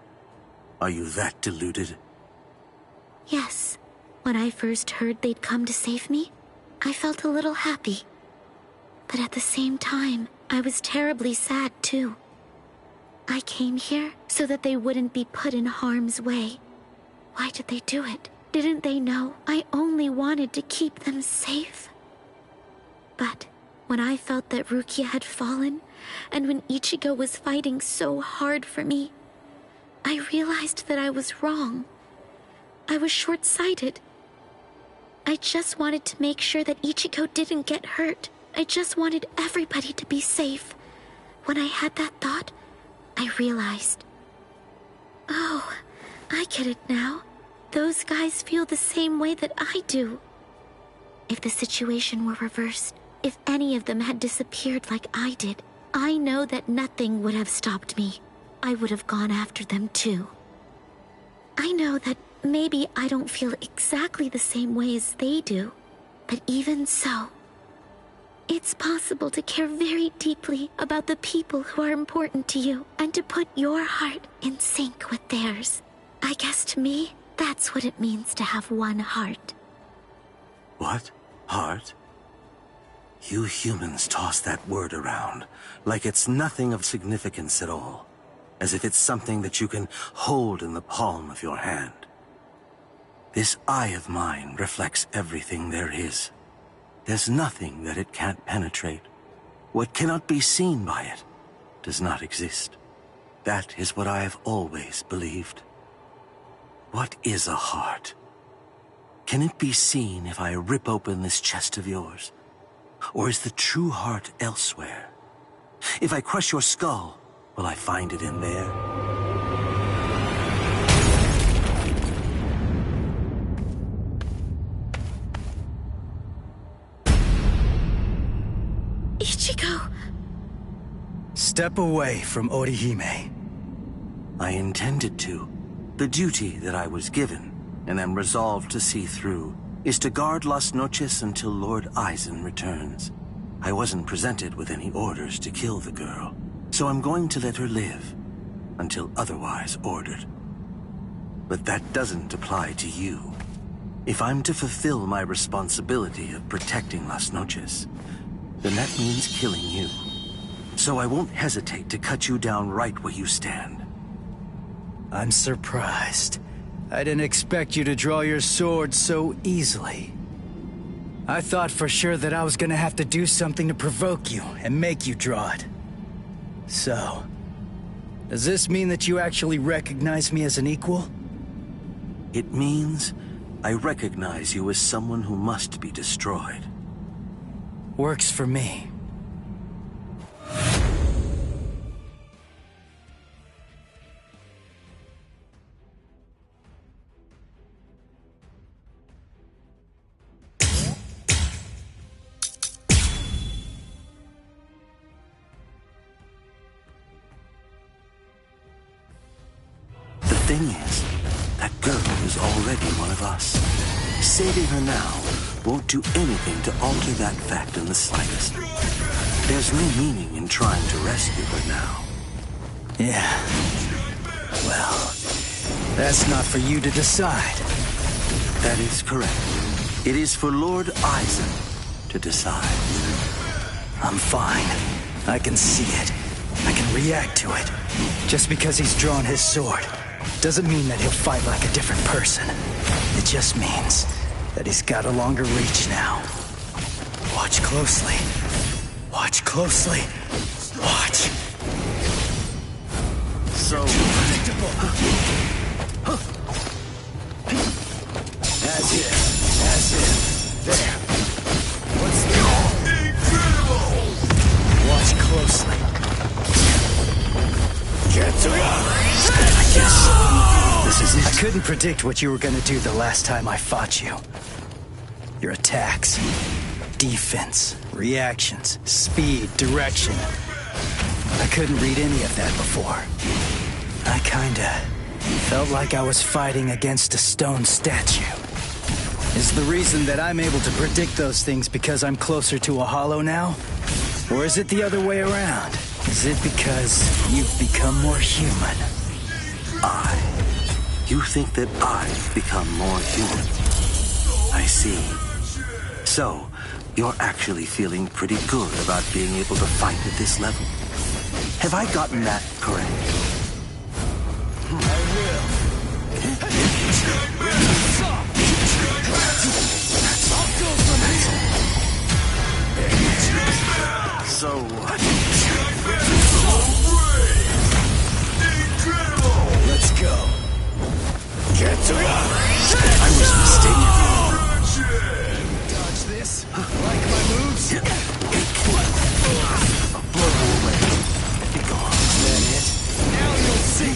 Are you that deluded? Yes. When I first heard they'd come to save me, I felt a little happy. But at the same time, I was terribly sad too. I came here so that they wouldn't be put in harm's way. Why did they do it? Didn't they know I only wanted to keep them safe? But when I felt that Rukia had fallen, and when Ichigo was fighting so hard for me, I realized that I was wrong. I was short-sighted. I just wanted to make sure that Ichigo didn't get hurt. I just wanted everybody to be safe. When I had that thought, I realized. Oh, I get it now. Those guys feel the same way that I do. If the situation were reversed, if any of them had disappeared like I did, I know that nothing would have stopped me. I would have gone after them too. I know that maybe I don't feel exactly the same way as they do, but even so, it's possible to care very deeply about the people who are important to you and to put your heart in sync with theirs. I guess to me, that's what it means to have one heart. What? Heart? You humans toss that word around like it's nothing of significance at all, as if it's something that you can hold in the palm of your hand. This eye of mine reflects everything there is. There's nothing that it can't penetrate. What cannot be seen by it does not exist. That is what I have always believed. What is a heart? Can it be seen if I rip open this chest of yours? Or is the true heart elsewhere? If I crush your skull, will I find it in there? Ichigo! Step away from Orihime. I intended to. The duty that I was given, and am resolved to see through, is to guard Las Noches until Lord Aizen returns. I wasn't presented with any orders to kill the girl, so I'm going to let her live, until otherwise ordered. But that doesn't apply to you. If I'm to fulfill my responsibility of protecting Las Noches, then that means killing you. So I won't hesitate to cut you down right where you stand. I'm surprised. I didn't expect you to draw your sword so easily. I thought for sure that I was gonna have to do something to provoke you and make you draw it. So, does this mean that you actually recognize me as an equal? It means I recognize you as someone who must be destroyed. Works for me. The thing is, that girl is already one of us. Saving her now won't do anything to alter that fact in the slightest. There's no meaning in trying to rescue her now. Yeah. Well, that's not for you to decide. That is correct. It is for Lord Aizen to decide. I'm fine. I can see it. I can react to it. Just because he's drawn his sword doesn't mean that he'll fight like a different person. It just means that he's got a longer reach now. Watch closely. Watch closely. Watch. So predictable. That's it. That's it. There. What's the... Incredible! Watch closely. I guess this is it. I couldn't predict what you were gonna do the last time I fought you. Your attacks, defense, reactions, speed, direction. I couldn't read any of that before. I kinda felt like I was fighting against a stone statue. Is the reason that I'm able to predict those things because I'm closer to a hollow now? Or is it the other way around? Is it because you've become more human? You think that I've become more human? I see. So, you're actually feeling pretty good about being able to fight at this level. Have I gotten that correct? I will. So what? Let's go. I was mistaken. Dodge this. Like my moves? I'll blow you away. Be gone. Is that it? Now you'll see.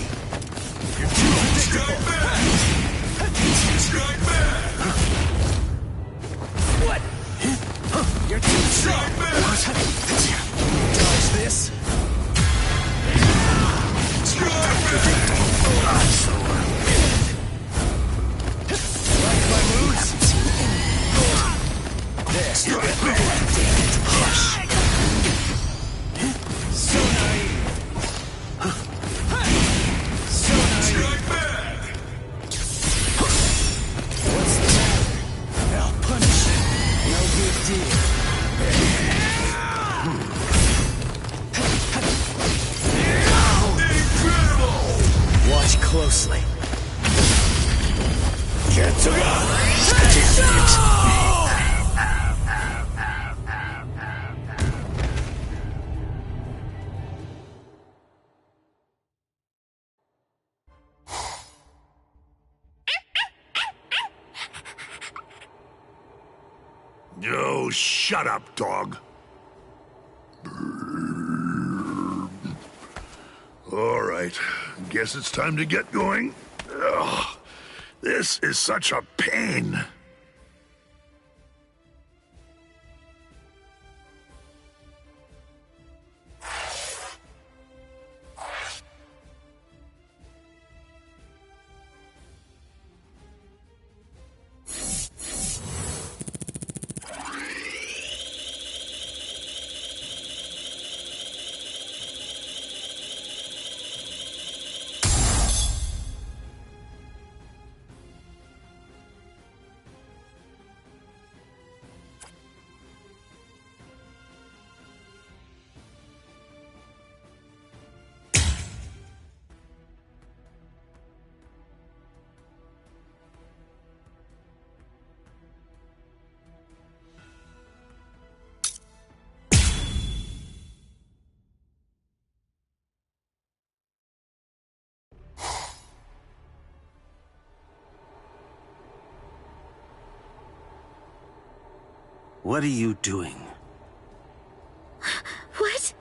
You're too predictable. What? You're too strong. Dodge this. Predictable. I'm so like my moves? There. Hush. So naive. So naive. What's the matter? I'll punish you. No big deal. Watch closely. Get to go! Oh, shut up, dog. All right, guess it's time to get going. Ugh, this is such a pain. What are you doing? What?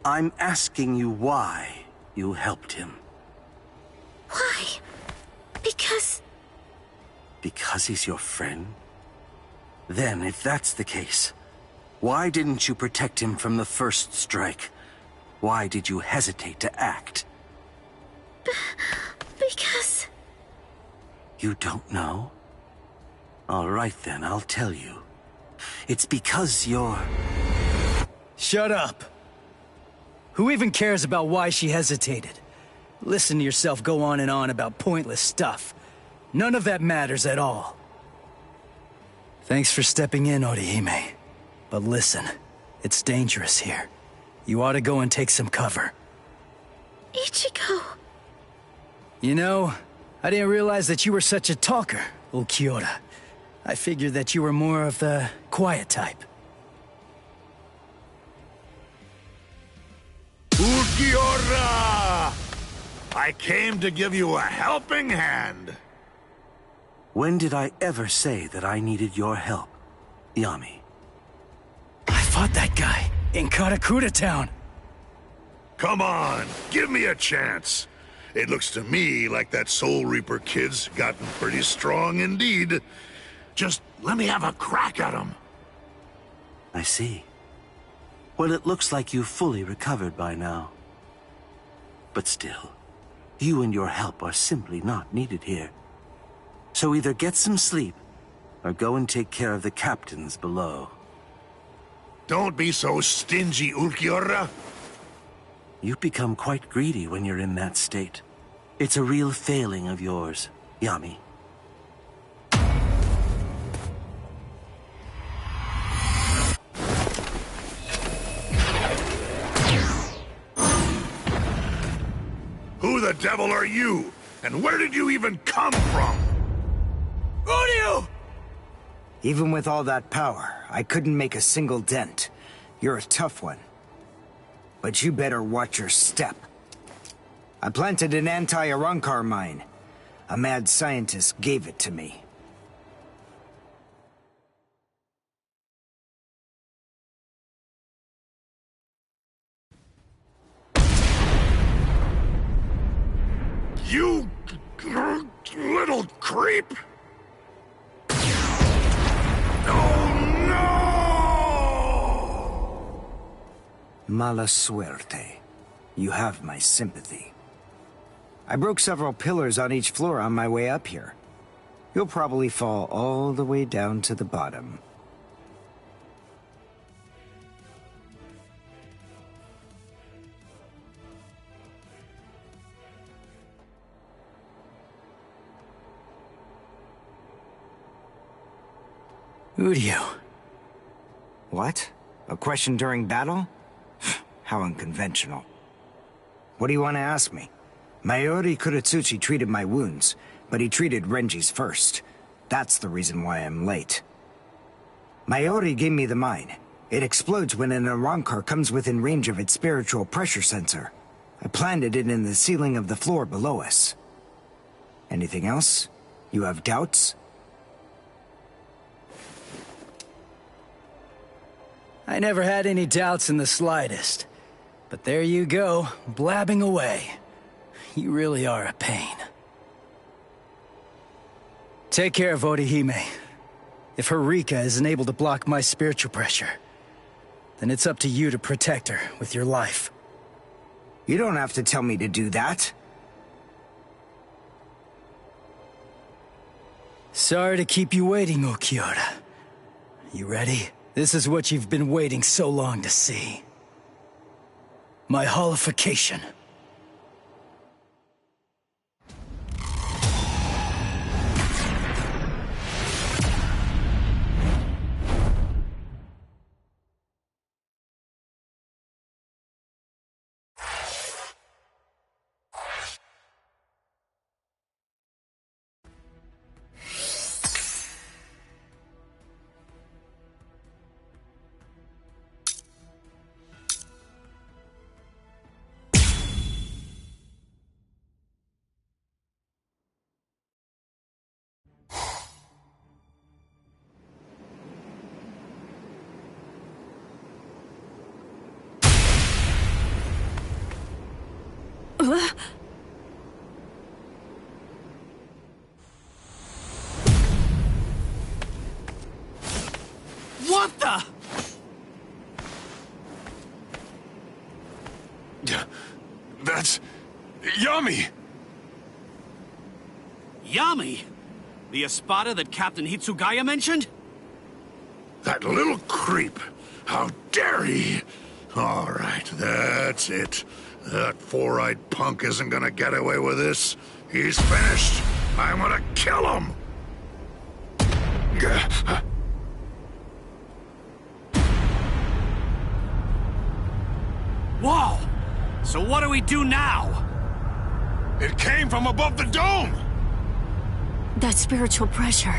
I'm asking you why you helped him. Why? Because... Because he's your friend? Then, if that's the case, why didn't you protect him from the first strike? Why did you hesitate to act? Because... You don't know? All right then, I'll tell you. It's because you're... Shut up! Who even cares about why she hesitated? Listen to yourself go on and on about pointless stuff. None of that matters at all. Thanks for stepping in, Orihime. But listen, it's dangerous here. You ought to go and take some cover. Ichigo... You know, I didn't realize that you were such a talker, Ulquiorra. I figured that you were more of the quiet type. Ulquiorra! I came to give you a helping hand. When did I ever say that I needed your help, Yami? I fought that guy in Karakura Town. Come on, give me a chance. It looks to me like that Soul Reaper kid's gotten pretty strong indeed. Just let me have a crack at him. I see. Well, it looks like you've fully recovered by now. But still, you and your help are simply not needed here. So either get some sleep, or go and take care of the captains below. Don't be so stingy, Ulquiorra. You become quite greedy when you're in that state. It's a real failing of yours, Yami. Who the devil are you? And where did you even come from? Uryu! Even with all that power, I couldn't make a single dent. You're a tough one. But you better watch your step. I planted an anti-Arankar mine. A mad scientist gave it to me. You little creep! Oh no! Mala suerte. You have my sympathy. I broke several pillars on each floor on my way up here. You'll probably fall all the way down to the bottom. Uryu. What? A question during battle? How unconventional. What do you want to ask me? Mayuri Kuratsuchi treated my wounds, but he treated Renji's first. That's the reason why I'm late. Mayuri gave me the mine. It explodes when an Arankar comes within range of its spiritual pressure sensor. I planted it in the ceiling of the floor below us. Anything else? You have doubts? I never had any doubts in the slightest. But there you go, blabbing away. You really are a pain. Take care of Orihime. If Harika isn't able to block my spiritual pressure, then it's up to you to protect her with your life. You don't have to tell me to do that. Sorry to keep you waiting, Okiura. You ready? This is what you've been waiting so long to see. My holification. What the? That's... Yami! Yami? The Espada that Captain Hitsugaya mentioned? That little creep! How dare he! All right, that's it. That four-eyed punk isn't gonna get away with this. He's finished. I'm gonna kill him! Whoa! So what do we do now? It came from above the dome! That spiritual pressure.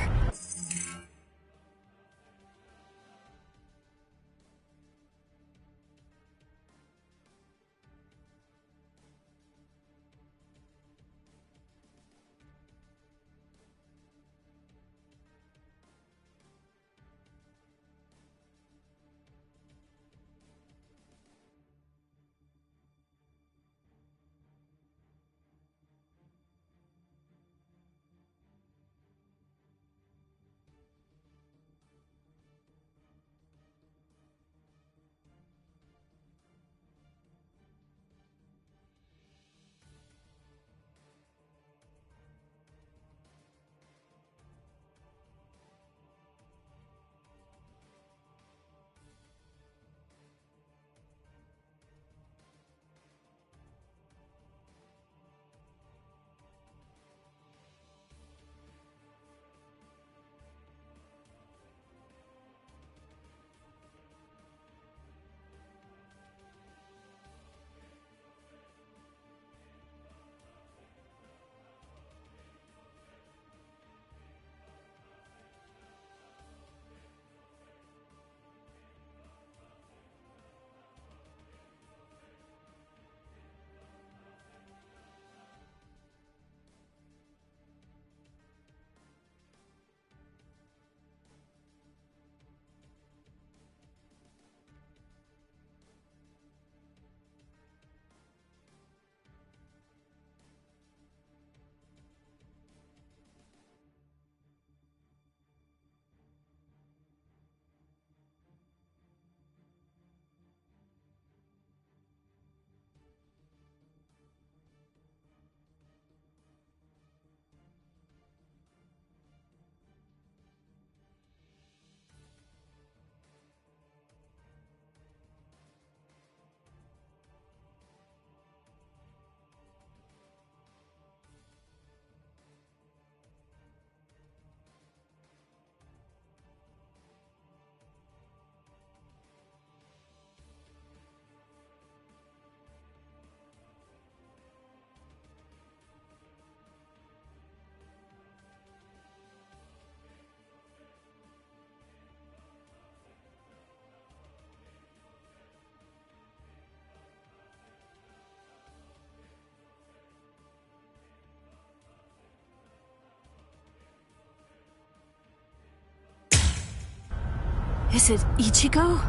Is it Ichigo?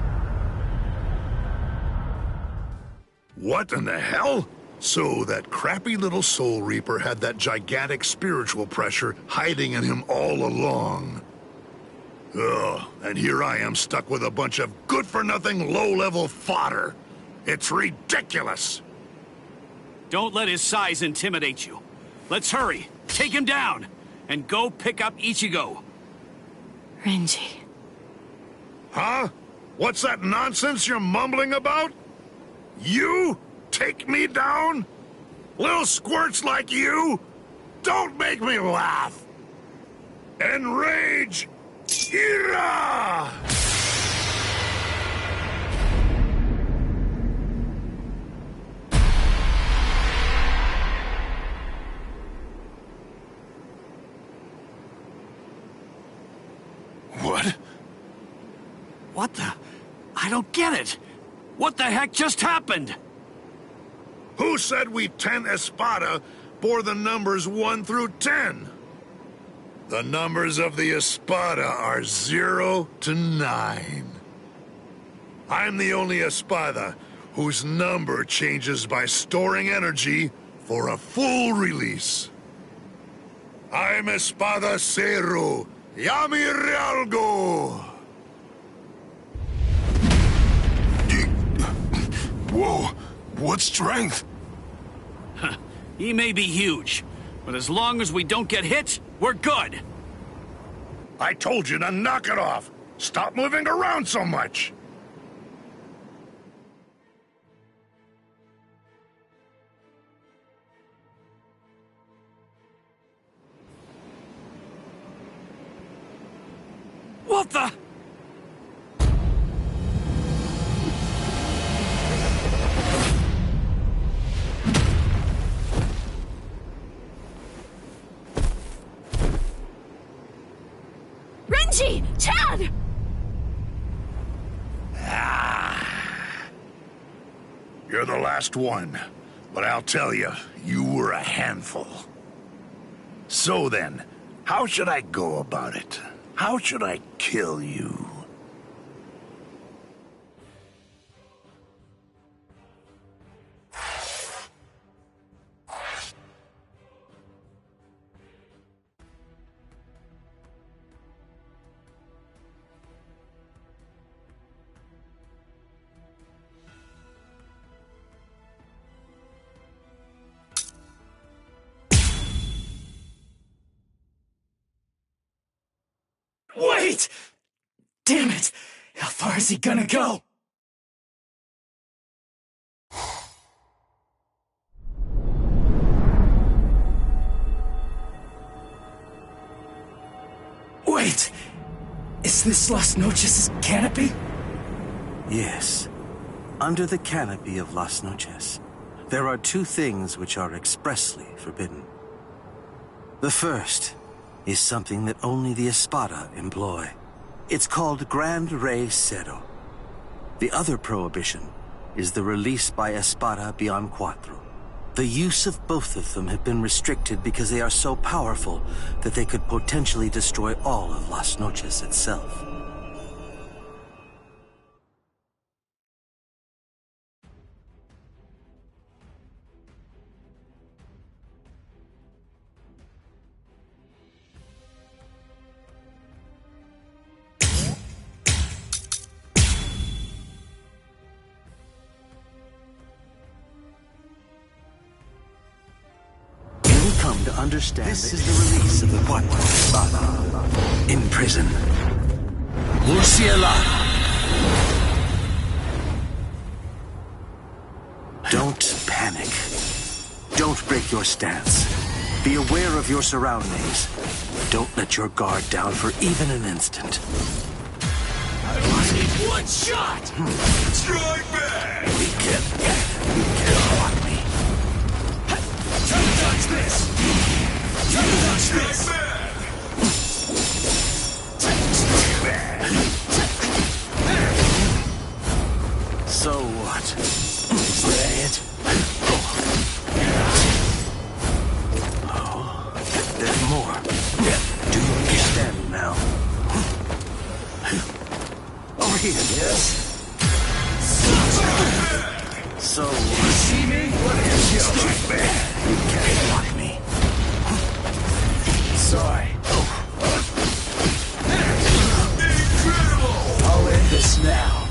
What in the hell? So that crappy little Soul Reaper had that gigantic spiritual pressure hiding in him all along. Ugh, and here I am stuck with a bunch of good-for-nothing, low-level fodder. It's ridiculous! Don't let his size intimidate you. Let's hurry, take him down, and go pick up Ichigo. Renji. Huh? What's that nonsense you're mumbling about? You? Take me down? Little squirts like you? Don't make me laugh! Enrage! Ira! What? What the? I don't get it. What the heck just happened? Who said we 10 Espada bore the numbers 1 through 10? The numbers of the Espada are 0 to 9. I'm the only Espada whose number changes by storing energy for a full release. I'm Espada Zero, Yami Realgo! Whoa, what strength? He may be huge, but as long as we don't get hit, we're good. I told you to knock it off! Stop moving around so much! What the? Renji! Chad! You're the last one, but I'll tell you, you were a handful. So then, how should I go about it? How should I kill you? Wait! Damn it! How far is he gonna go? Wait! Is this Las Noches' canopy? Yes. Under the canopy of Las Noches, there are 2 things which are expressly forbidden. The first is something that only the Espada employ. It's called Grand Rey Cero. The other prohibition is the release by Espada Beyond Cuatro. The use of both of them have been restricted because they are so powerful that they could potentially destroy all of Las Noches itself. Come to understand this is the release of the Cuatro Espada. In prison. Murcielago. Don't panic. Don't break your stance. Be aware of your surroundings. Don't let your guard down for even an instant. I only need one shot! Strike back! You can't block me. Try to touch this! Try to touch this! So what? Is that it? Oh, there's more. Do you understand now? Over here. Yes? So, see me? What is your You can't block me. Sorry. I'll end this now.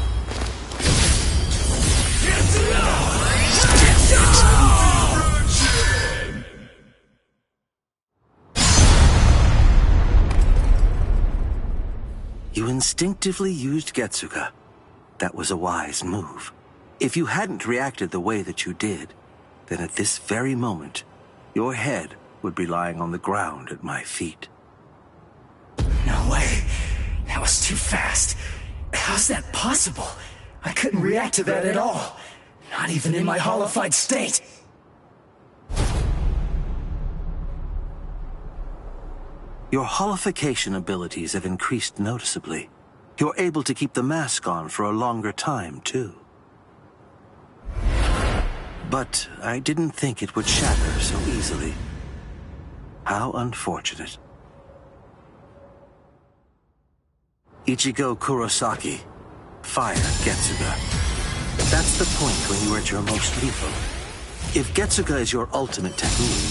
You instinctively used Getsuga. That was a wise move. If you hadn't reacted the way that you did, then at this very moment, your head would be lying on the ground at my feet. No way. That was too fast. How's that possible? I couldn't react to that at all. Not even in my hollified state. Your holification abilities have increased noticeably. You're able to keep the mask on for a longer time, too. But I didn't think it would shatter so easily. How unfortunate. Ichigo Kurosaki, fire Getsuga. That's the point when you are at your most lethal. If Getsuga is your ultimate technique,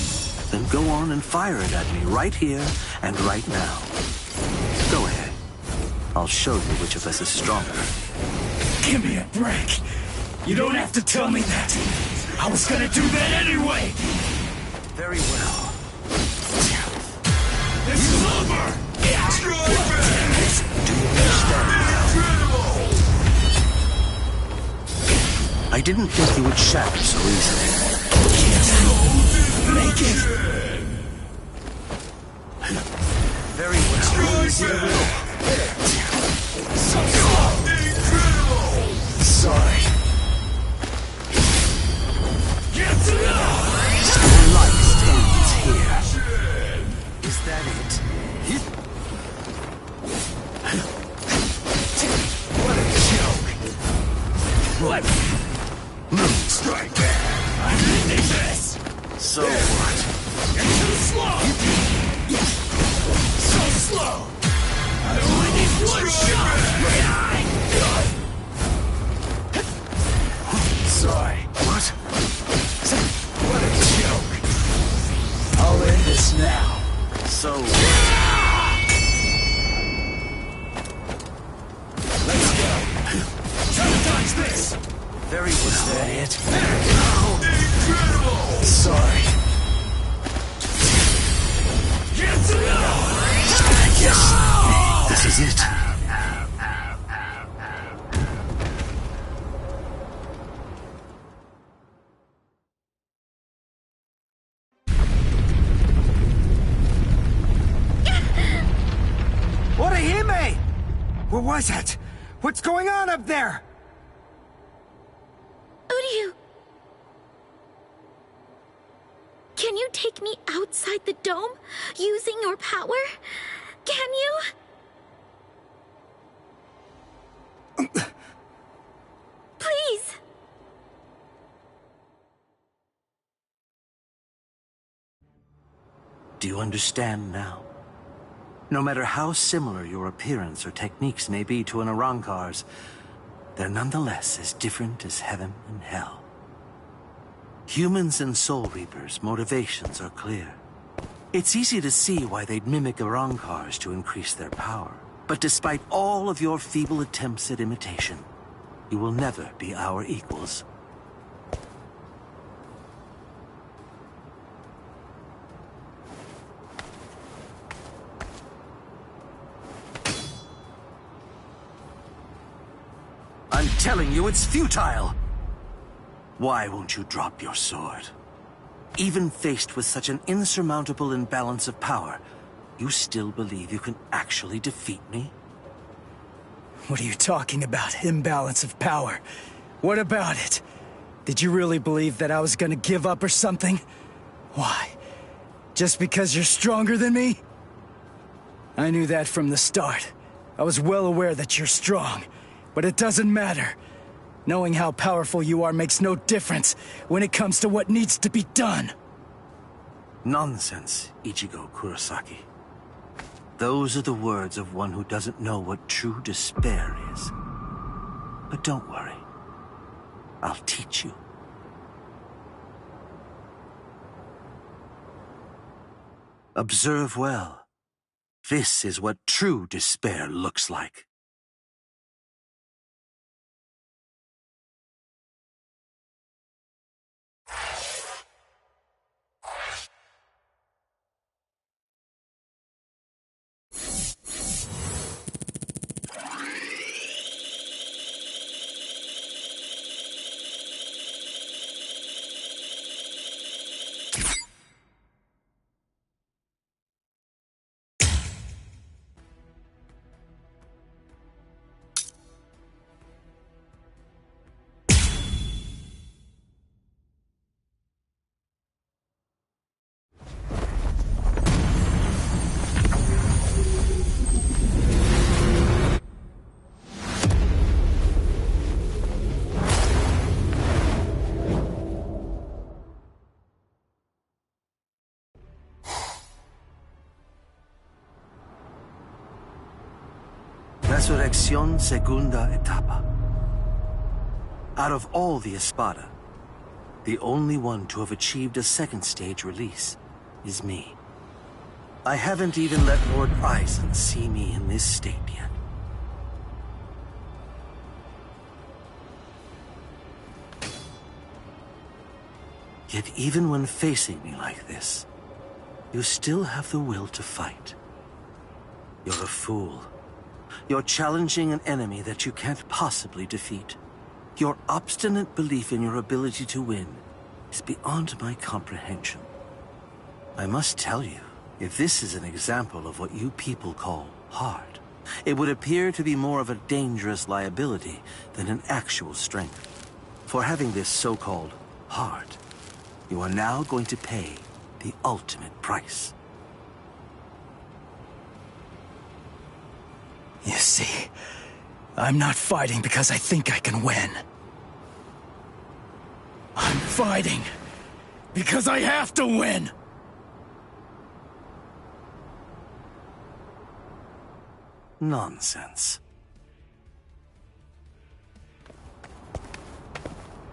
then go on and fire it at me right here and right now. Go ahead. I'll show you which of us is stronger. Give me a break. You don't have to tell me that. I was gonna do that anyway. Very well. This is over. Do you understand now? I didn't think you would shatter so easily. Make it. Very well. Sorry. Your life ends here. Is that it? What a joke. What? Strike back. I'm ending this. So what? You're too slow. So slow. I only need one shot. Sorry. What? What a joke. I'll end this now. So let's go. Try to dodge this. Very well. Is that it? Incredible! Sorry. This is it. What a hime! What was that? What's going on up there? Uryu! Can you take me outside the dome, using your power? Can you? Please! Do you understand now? No matter how similar your appearance or techniques may be to an Arrancar's, they're nonetheless as different as heaven and hell. Humans and Soul Reapers' motivations are clear. It's easy to see why they'd mimic Arrancars to increase their power. But despite all of your feeble attempts at imitation, you will never be our equals. I'm telling you, it's futile! Why won't you drop your sword? Even faced with such an insurmountable imbalance of power, you still believe you can actually defeat me? What are you talking about, imbalance of power? What about it? Did you really believe that I was gonna give up or something? Why? Just because you're stronger than me? I knew that from the start. I was well aware that you're strong, but it doesn't matter. Knowing how powerful you are makes no difference when it comes to what needs to be done. Nonsense, Ichigo Kurosaki. Those are the words of one who doesn't know what true despair is. But don't worry. I'll teach you. Observe well. This is what true despair looks like. Resurrección Segunda Etapa. Out of all the Espada, the only one to have achieved a second stage release is me. I haven't even let Lord Eisen see me in this state yet. Yet even when facing me like this, you still have the will to fight. You're a fool. You're challenging an enemy that you can't possibly defeat. Your obstinate belief in your ability to win is beyond my comprehension. I must tell you, if this is an example of what you people call hard, it would appear to be more of a dangerous liability than an actual strength. For having this so-called hard, you are now going to pay the ultimate price. You see, I'm not fighting because I think I can win. I'm fighting because I have to win! Nonsense.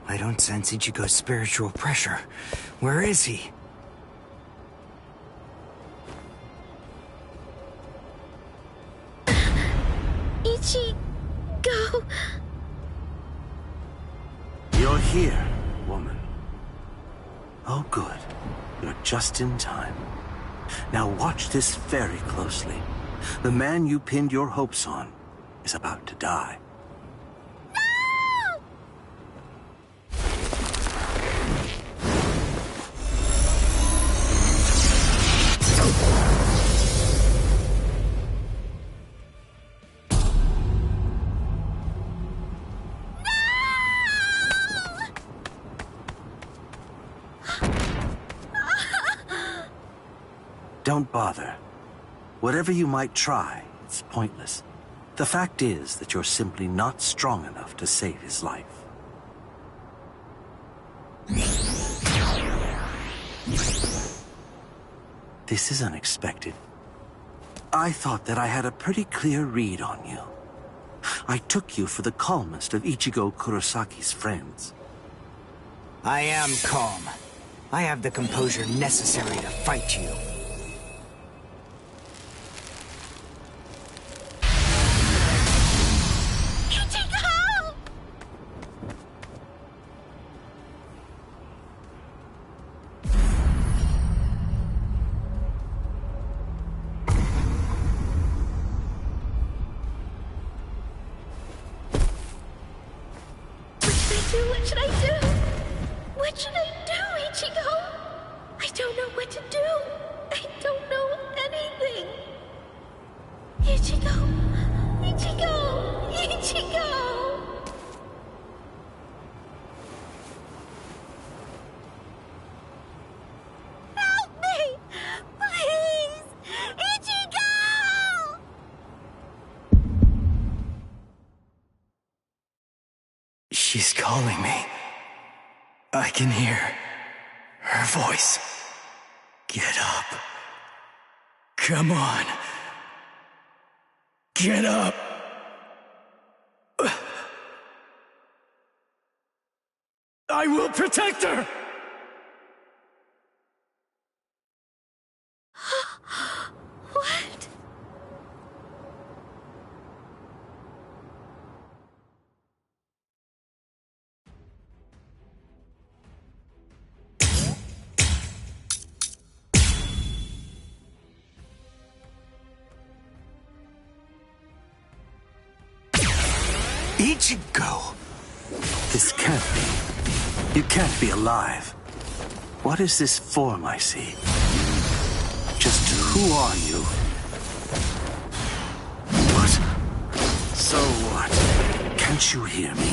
I don't sense Ichigo's spiritual pressure. Where is he? Ichigo... You're here, woman. Oh, good. You're just in time. Now watch this very closely. The man you pinned your hopes on is about to die. Don't bother. Whatever you might try, it's pointless. The fact is that you're simply not strong enough to save his life. This is unexpected. I thought that I had a pretty clear read on you. I took you for the calmest of Ichigo Kurosaki's friends. I am calm. I have the composure necessary to fight you. What should I do? What should I do, Ichigo? I don't know what to do. I don't know anything. Ichigo! Ichigo! Ichigo! Help me! Please! Ichigo! She's calling me. I can hear her voice. Get up. Come on. Get up. I will protect her! Ichigo! This can't be. You can't be alive. What is this form I see? Just who are you? What? So what? Can't you hear me?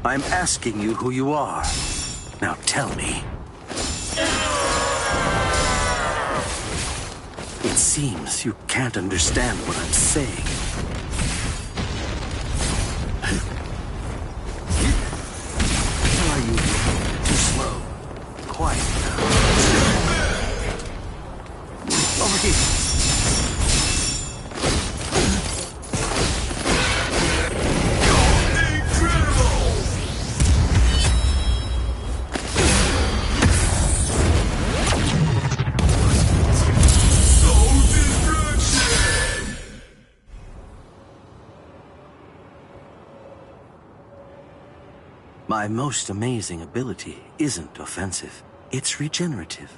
I'm asking you who you are. Now tell me. It seems you can't understand what I'm saying. Are you too slow? Quiet now. Over here. My most amazing ability isn't offensive. It's regenerative.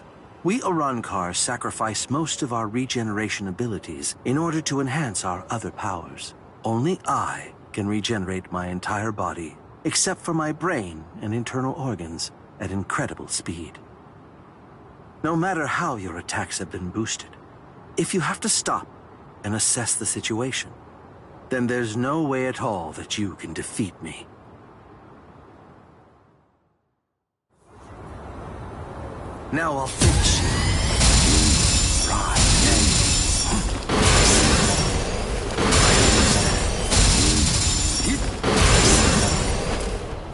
We Arankar sacrifice most of our regeneration abilities in order to enhance our other powers. Only I can regenerate my entire body, except for my brain and internal organs, at incredible speed. No matter how your attacks have been boosted, if you have to stop and assess the situation, then there's no way at all that you can defeat me. Now I'll finish you. Right.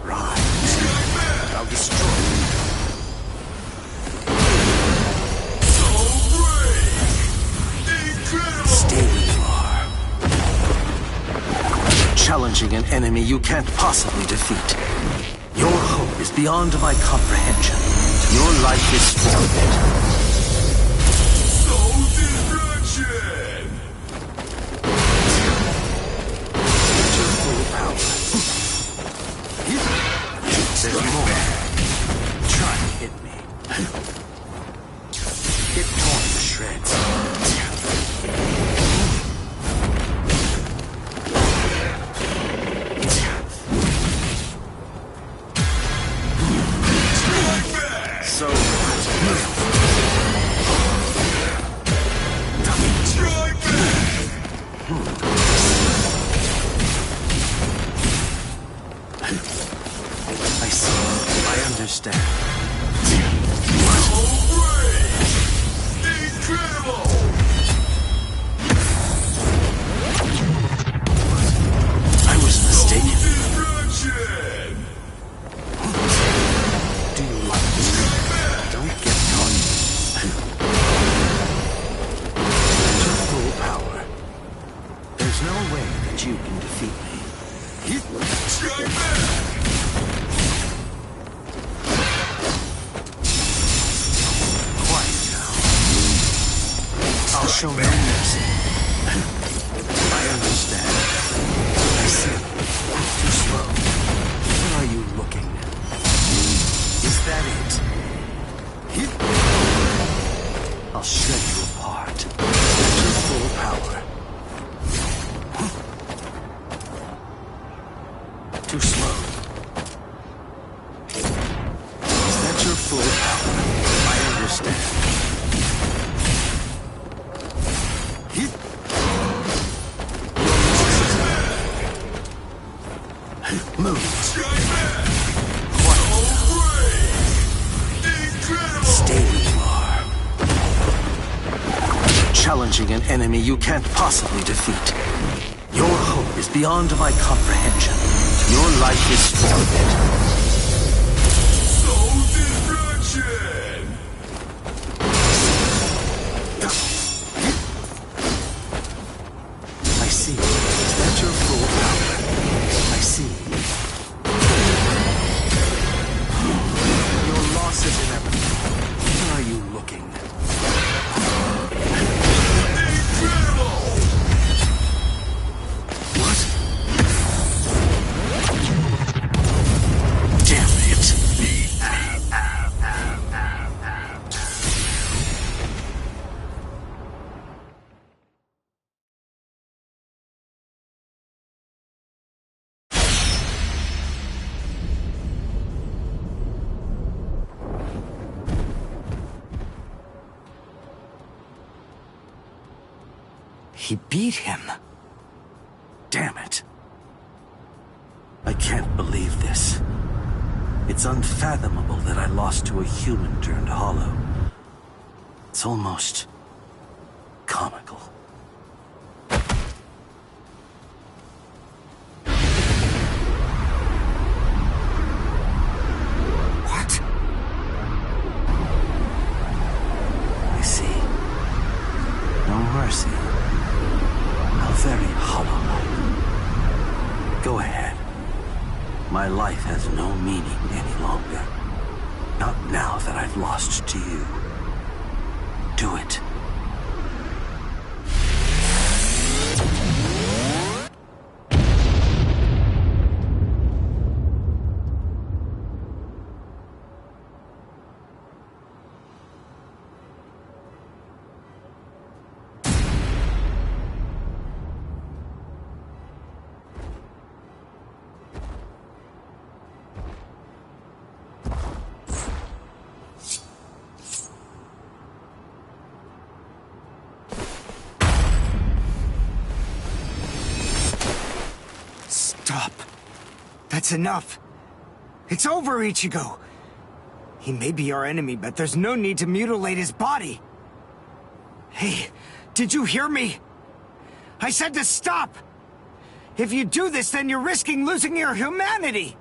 Right. I'll destroy you. So brave! Incredible! Stay where you are. Challenging an enemy you can't possibly defeat. Your hope is beyond my comprehension. Your life is forfeit. Soul destruction! To full power. There's more. Try to hit me. Get torn to shreds. So I see. I understand. Incredible! I was mistaken. Do you love me? Don't get caught. To full power. There's no way that you can defeat me. Strike back! Quiet now. I'll show no mercy. I understand. I see. Too slow. Where are you looking? Is that it? I'll shred you apart. To full power. Too slow. Is that your full power? I understand. Move. Stay where you are. Challenging an enemy you can't possibly defeat. Your hope is beyond my comprehension. Your life is forfeit. Soul destruction! I see. Is that your full power? I see. Your loss is inevitable. Where are you looking? Incredible! What? Damn it! He beat him. Damn it. I can't believe this. It's unfathomable that I lost to a human turned hollow. It's almost comical. What? I see. No mercy. How very hollow-like. Go ahead. My life has no meaning any longer. Not now that I've lost to you. Do it. Stop. That's enough. It's over, Ichigo. He may be our enemy, but there's no need to mutilate his body. Hey, did you hear me? I said to stop! If you do this, then you're risking losing your humanity!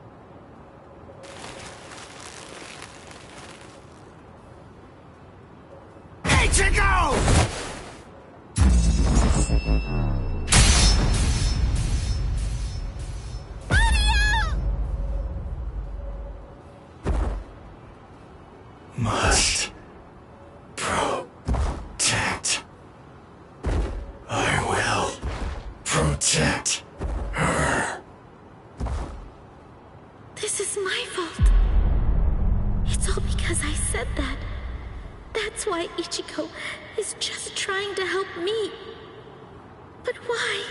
Ichigo! Must protect. I will protect her. This is my fault. It's all because I said that. That's why Ichigo is just trying to help me. But why?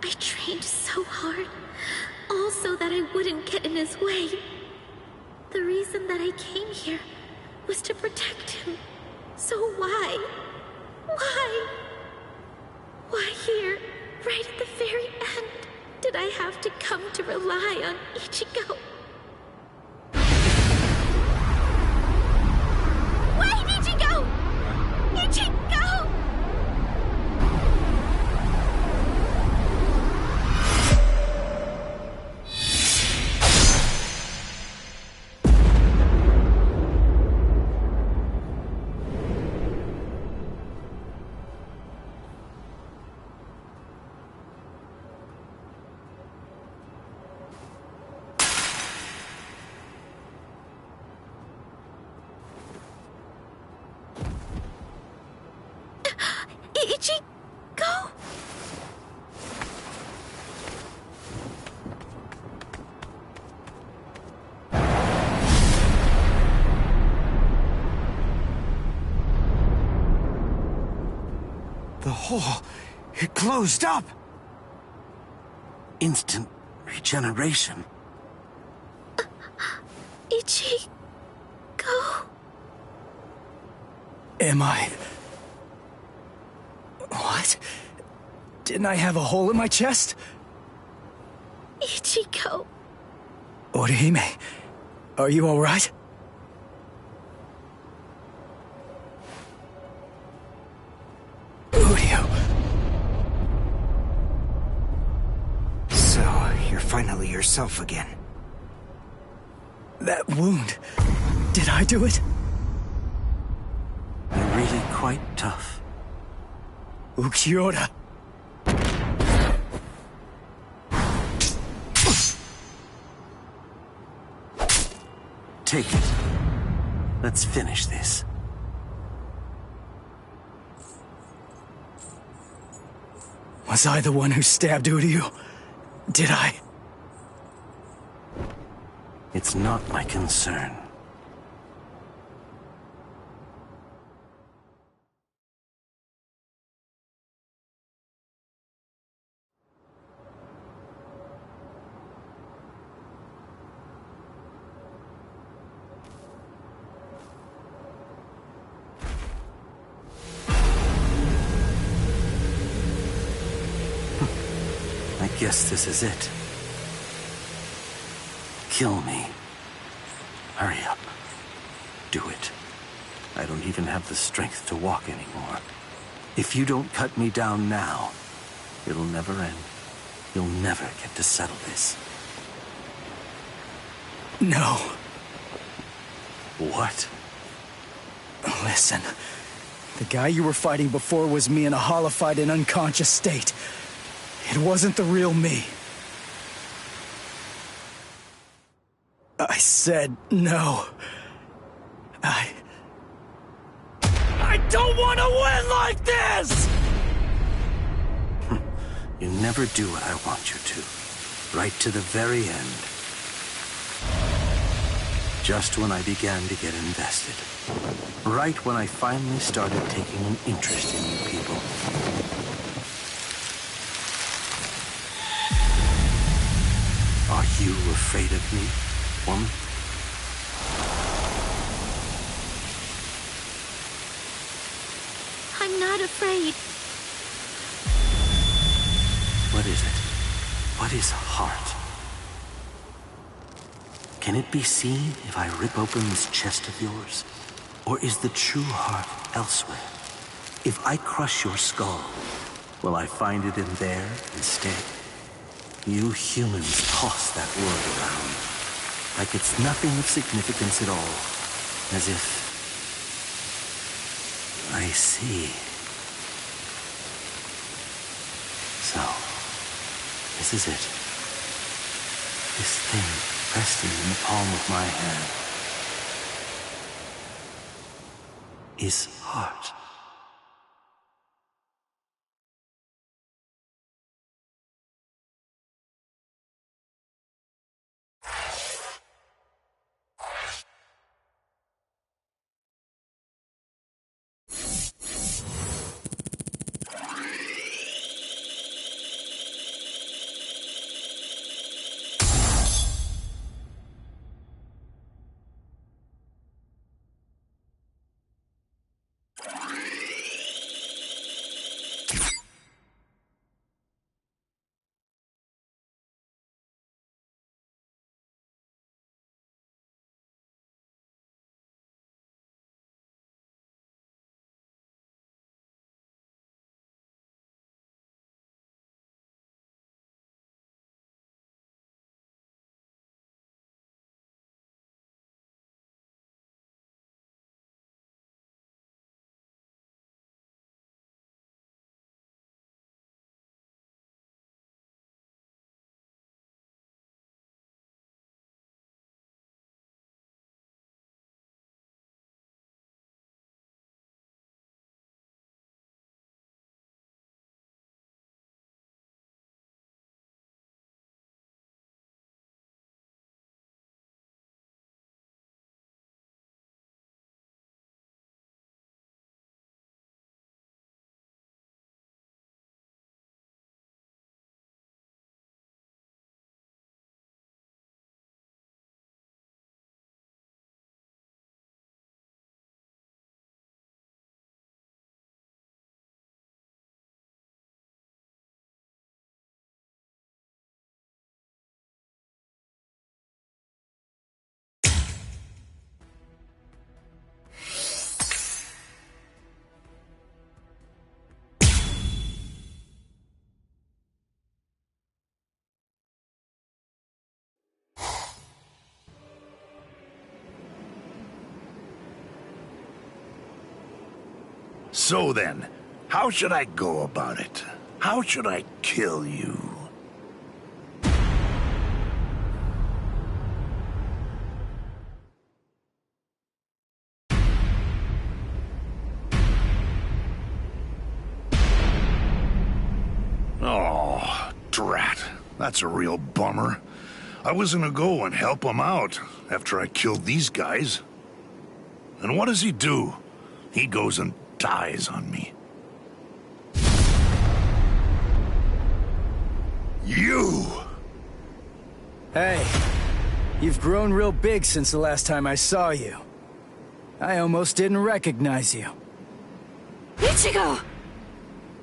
I trained so hard, all so that I wouldn't get in his way. The reason that I came here was to protect him. So why? Why? Why here, right at the very end, did I have to come to rely on Ichigo? Wait, Ichigo! Ichigo! Ichigo? The hole, it closed up! Instant regeneration. Ichigo? Am I... What? Didn't I have a hole in my chest? Ichigo. Orihime, are you alright? Udio. So, you're finally yourself again. That wound... Did I do it? You're really quite tough. Ukiura. Take it. Let's finish this. Was I the one who stabbed Udio? Did I? It's not my concern. guess this is it. Kill me. Hurry up. Do it. I don't even have the strength to walk anymore. If you don't cut me down now, it'll never end. You'll never get to settle this. No. What? Listen. The guy you were fighting before was me in a hollified and unconscious state. It wasn't the real me. I said no. I don't want to win like this! You never do what I want you to. Right to the very end. Just when I began to get invested. Right when I finally started taking an interest in you people. Are you afraid of me, woman? I'm not afraid. What is it? What is heart? Can it be seen if I rip open this chest of yours? Or is the true heart elsewhere? If I crush your skull, will I find it in there instead? You humans toss that word around, like it's nothing of significance at all, as if... I see. So, this is it. This thing pressed in the palm of my hand is heart. So then, how should I go about it? How should I kill you? Oh, drat. That's a real bummer. I was gonna go and help him out after I killed these guys. And what does he do? He goes and dies on me. You! Hey, you've grown real big since the last time I saw you. I almost didn't recognize you. Ichigo!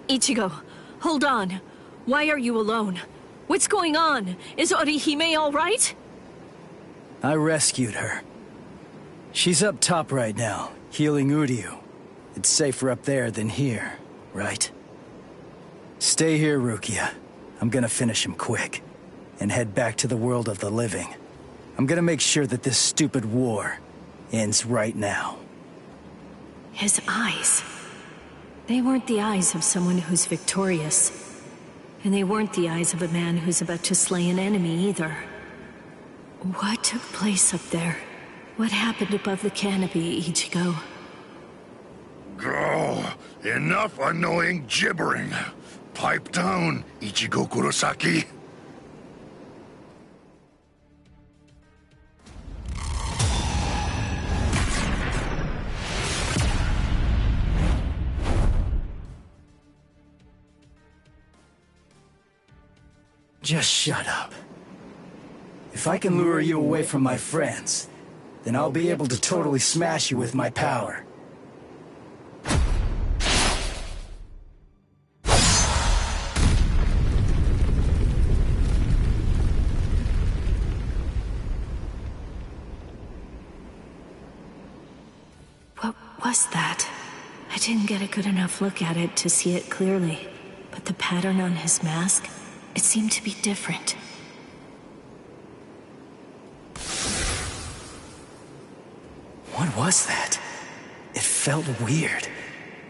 Ichigo, hold on. Why are you alone? What's going on? Is Orihime all right? I rescued her. She's up top right now, healing Uryu. It's safer up there than here, right? Stay here, Rukia. I'm gonna finish him quick, and head back to the world of the living. I'm gonna make sure that this stupid war ends right now. His eyes. They weren't the eyes of someone who's victorious. And they weren't the eyes of a man who's about to slay an enemy either. What took place up there? What happened above the canopy, Ichigo? Oh, enough annoying gibbering. Pipe down, Ichigo Kurosaki. Just shut up. If I can lure you away from my friends, then I'll be able to totally smash you with my power. What was that? I didn't get a good enough look at it to see it clearly, but the pattern on his mask, it seemed to be different. What was that? It felt weird.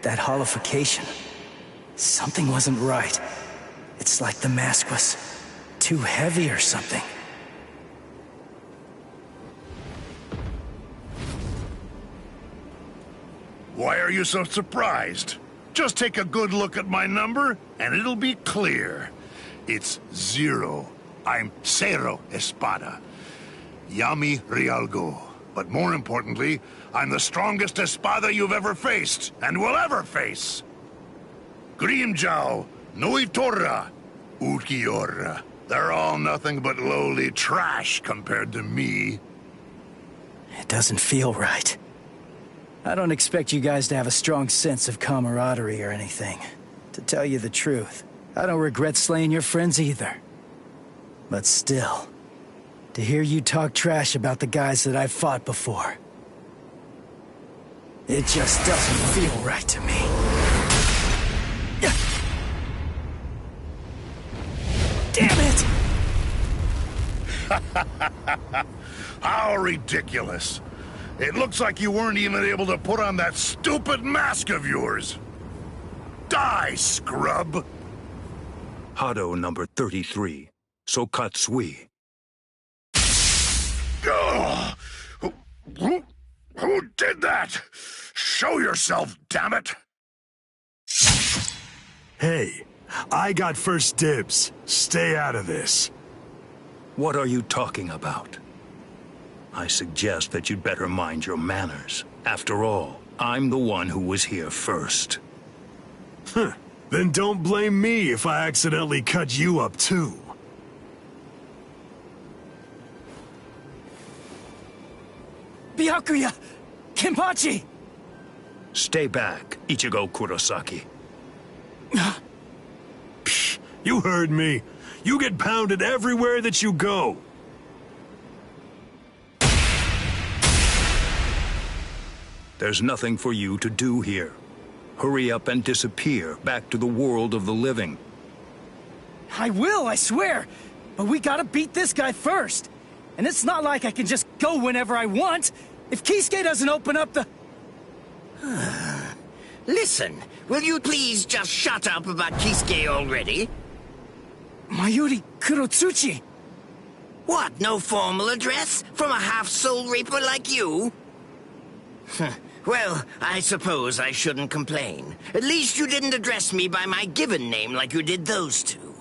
That holification. Something wasn't right. It's like the mask was too heavy or something. Why are you so surprised? Just take a good look at my number, and it'll be clear. It's 0. I'm Cero Espada. Yami Realgo. But more importantly, I'm the strongest Espada you've ever faced, and will ever face. Grimjao, Noitora, Ukiora. They're all nothing but lowly trash compared to me. It doesn't feel right. I don't expect you guys to have a strong sense of camaraderie or anything. To tell you the truth, I don't regret slaying your friends either. But still, to hear you talk trash about the guys that I've fought before, it just doesn't feel right to me. Damn it! How ridiculous. It looks like you weren't even able to put on that stupid mask of yours. Die, scrub! Hado number 33, Sokatsui. Who did that? Show yourself, damn it! Hey, I got first dibs. Stay out of this. What are you talking about? I suggest that you'd better mind your manners. After all, I'm the one who was here first. Huh. Then don't blame me if I accidentally cut you up too. Byakuya! Kenpachi! Stay back, Ichigo Kurosaki. Psh, you heard me. You get pounded everywhere that you go. There's nothing for you to do here. Hurry up and disappear back to the world of the living. I will, I swear! But we gotta beat this guy first! And it's not like I can just go whenever I want! If Kisuke doesn't open up the... Listen, will you please just shut up about Kisuke already? Mayuri Kurotsuchi! What, no formal address? From a half-soul reaper like you? Well, I suppose I shouldn't complain. At least you didn't address me by my given name like you did those two.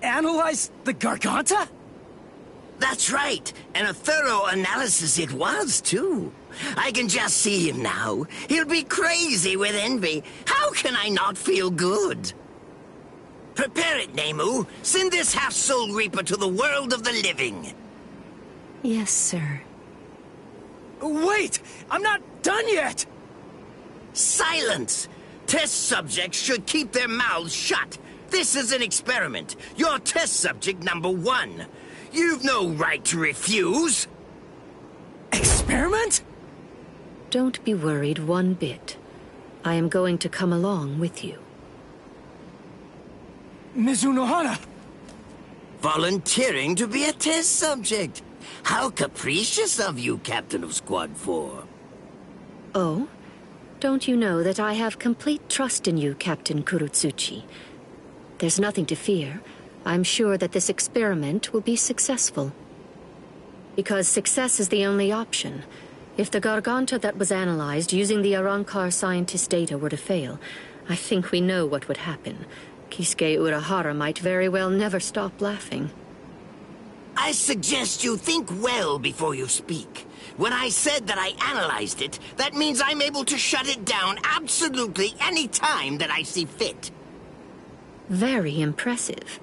Analyze the Garganta? That's right, and a thorough analysis it was, too. I can just see him now. He'll be crazy with envy. How can I not feel good? Prepare it, Nemu. Send this half-soul reaper to the world of the living. Yes, sir. Wait! I'm not done yet! Silence! Test subjects should keep their mouths shut. This is an experiment. You're test subject number 1. You've no right to refuse. Experiment? Don't be worried one bit. I am going to come along with you. Ms. Unohana! Volunteering to be a test subject. How capricious of you, Captain of Squad 4. Oh? Don't you know that I have complete trust in you, Captain Kurotsuchi? There's nothing to fear. I'm sure that this experiment will be successful. Because success is the only option. If the Garganta that was analyzed using the Arrancar scientist data were to fail, I think we know what would happen. Kisuke Urahara might very well never stop laughing. I suggest you think well before you speak. When I said that I analyzed it, that means I'm able to shut it down absolutely any time that I see fit. Very impressive.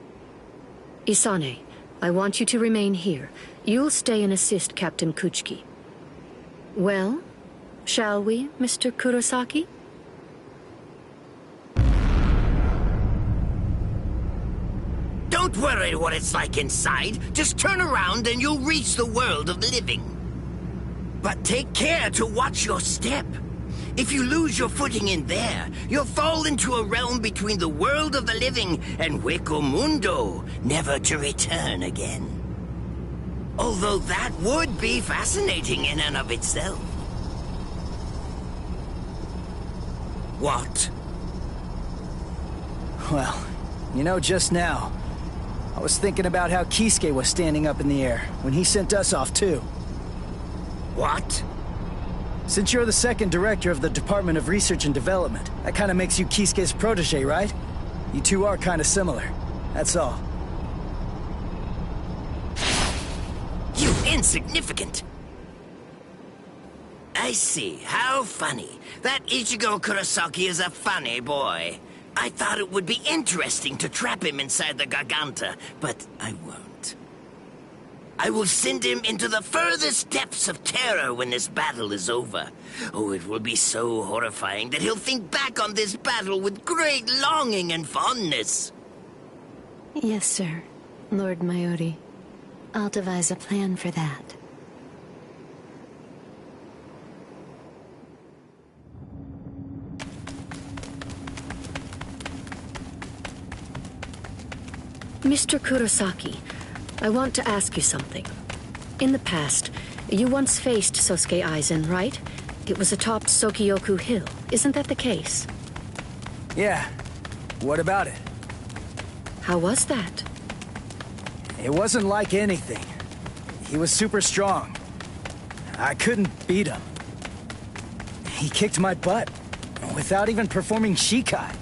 Isane, I want you to remain here. You'll stay and assist Captain Kuchiki. Well, shall we, Mr. Kurosaki? Don't worry what it's like inside. Just turn around and you'll reach the world of the living. But take care to watch your step. If you lose your footing in there, you'll fall into a realm between the world of the living and Hueco Mundo, never to return again. Although that would be fascinating in and of itself. What? Well, you know, just now, I was thinking about how Kisuke was standing up in the air when he sent us off too. What? Since you're the second director of the Department of Research and Development, that kind of makes you Kisuke's protege, right? You two are kind of similar. That's all. You insignificant! I see. How funny. That Ichigo Kurosaki is a funny boy. I thought it would be interesting to trap him inside the Garganta, but I won't. I will send him into the furthest depths of terror when this battle is over. Oh, it will be so horrifying that he'll think back on this battle with great longing and fondness. Yes, sir. Lord Mayuri. I'll devise a plan for that. Mr. Kurosaki, I want to ask you something. In the past, you once faced Sosuke Aizen, right? It was atop Sokyoku Hill. Isn't that the case? Yeah. What about it? How was that? It wasn't like anything. He was super strong. I couldn't beat him. He kicked my butt without even performing Shikai.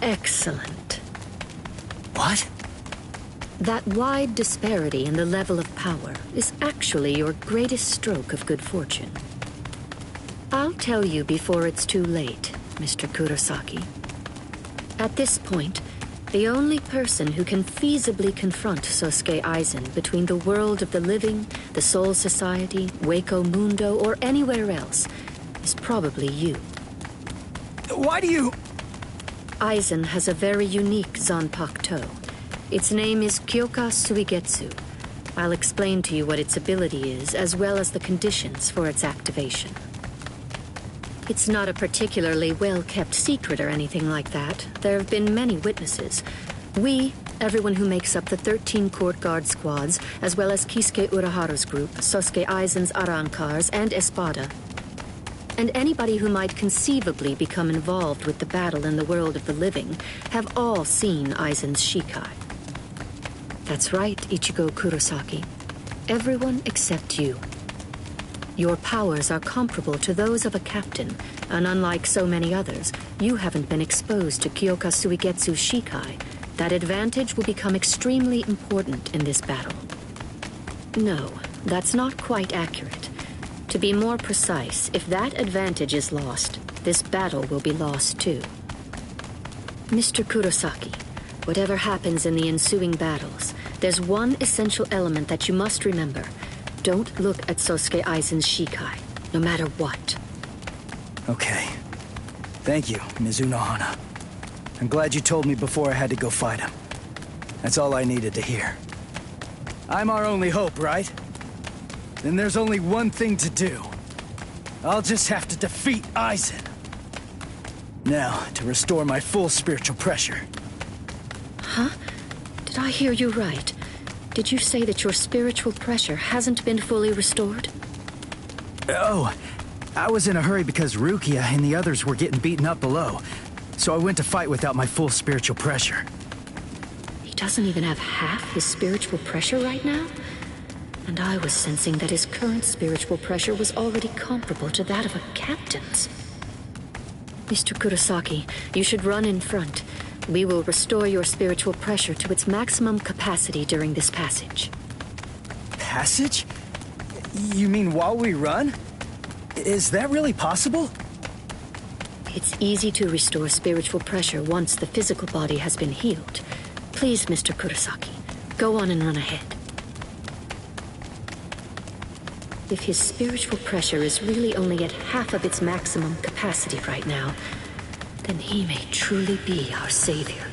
Excellent. What? That wide disparity in the level of power is actually your greatest stroke of good fortune. I'll tell you before it's too late, Mr. Kurosaki. At this point, the only person who can feasibly confront Sosuke Aizen between the world of the living, the Soul Society, Hueco Mundo, or anywhere else is probably you. Why do you... Aizen has a very unique Zanpakuto. Its name is Kyoka Suigetsu. I'll explain to you what its ability is, as well as the conditions for its activation. It's not a particularly well-kept secret or anything like that. There have been many witnesses. We, everyone who makes up the 13 court guard squads, as well as Kisuke Urahara's group, Sosuke Aizen's Arrancars, and Espada, and anybody who might conceivably become involved with the battle in the world of the living, have all seen Aizen's Shikai. That's right, Ichigo Kurosaki. Everyone except you. Your powers are comparable to those of a captain, and unlike so many others, you haven't been exposed to Kyoka Suigetsu's Shikai. That advantage will become extremely important in this battle. No, that's not quite accurate. To be more precise, if that advantage is lost, this battle will be lost too. Mr. Kurosaki, whatever happens in the ensuing battles, there's one essential element that you must remember. Don't look at Sosuke Aizen's Shikai, no matter what. Okay. Thank you, Mizuno Hana. I'm glad you told me before I had to go fight him. That's all I needed to hear. I'm our only hope, right? Then there's only one thing to do. I'll just have to defeat Aizen. Now, to restore my full spiritual pressure. Huh? Did I hear you right? Did you say that your spiritual pressure hasn't been fully restored? Oh, I was in a hurry because Rukia and the others were getting beaten up below. So I went to fight without my full spiritual pressure. He doesn't even have half his spiritual pressure right now? And I was sensing that his current spiritual pressure was already comparable to that of a captain's. Mr. Kurosaki, you should run in front. We will restore your spiritual pressure to its maximum capacity during this passage. Passage? You mean while we run? Is that really possible? It's easy to restore spiritual pressure once the physical body has been healed. Please, Mr. Kurosaki, go on and run ahead. If his spiritual pressure is really only at half of its maximum capacity right now, then he may truly be our savior.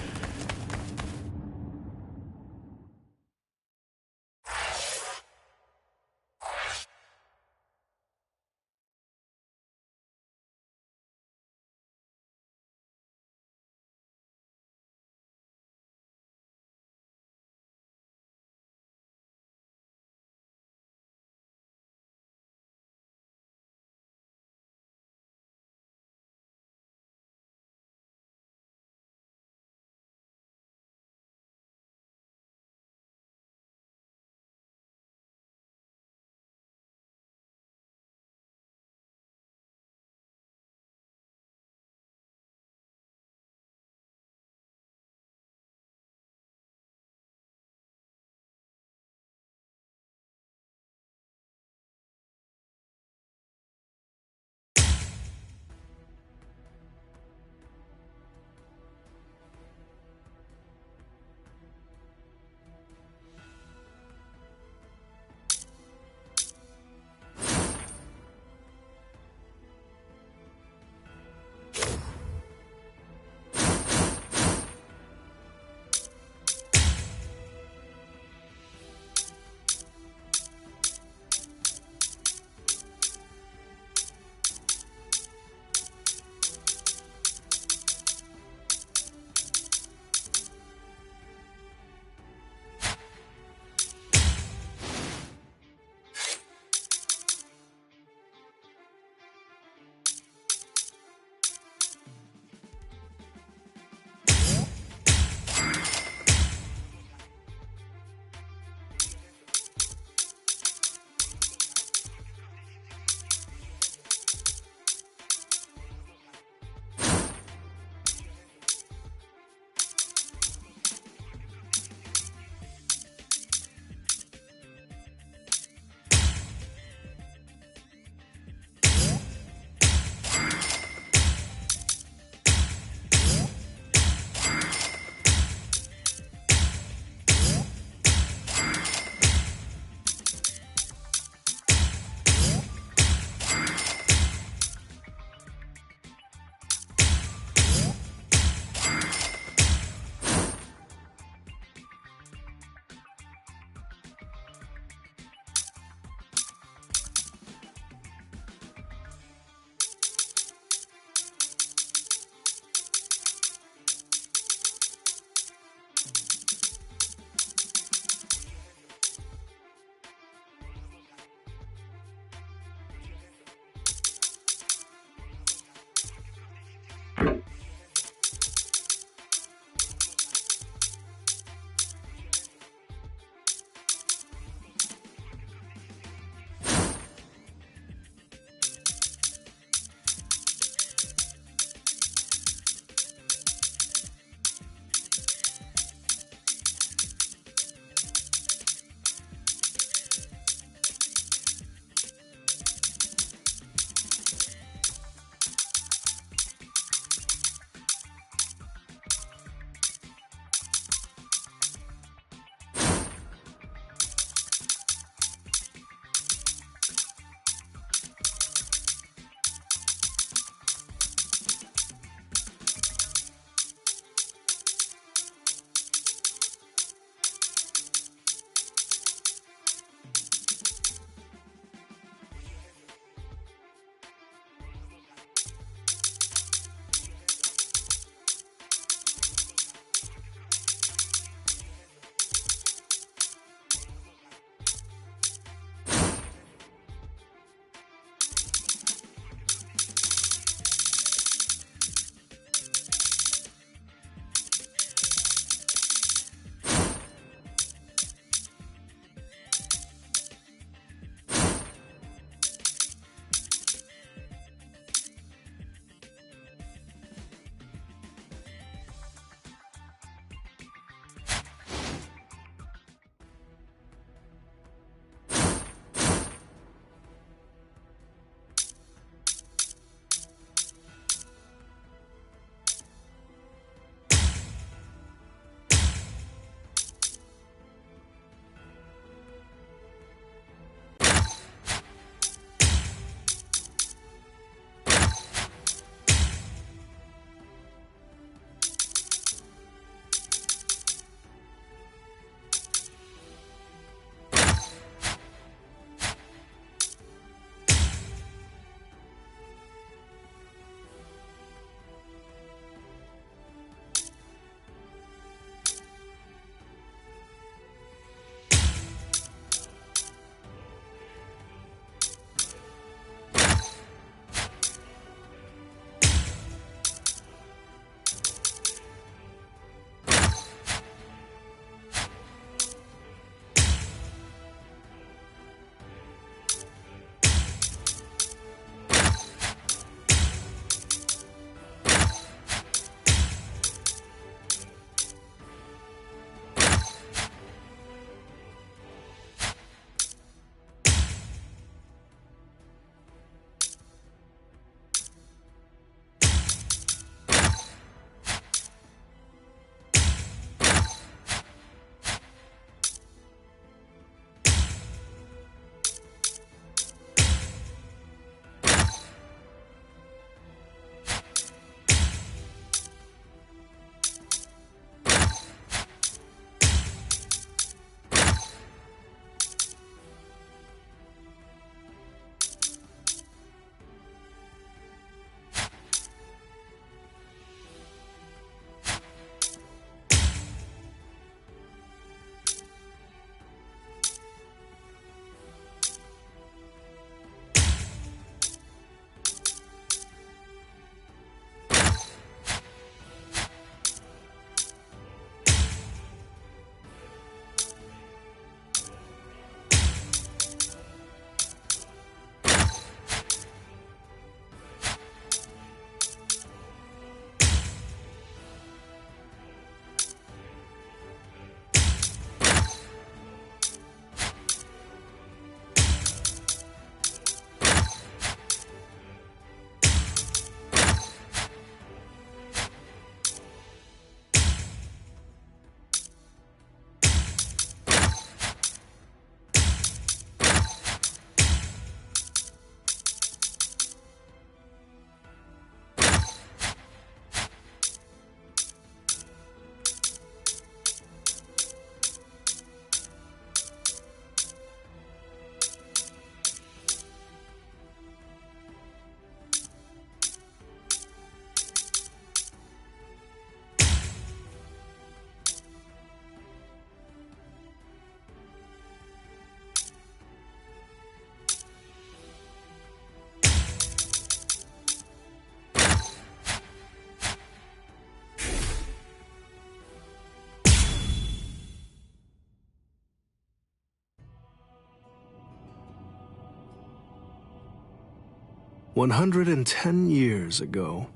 110 years ago.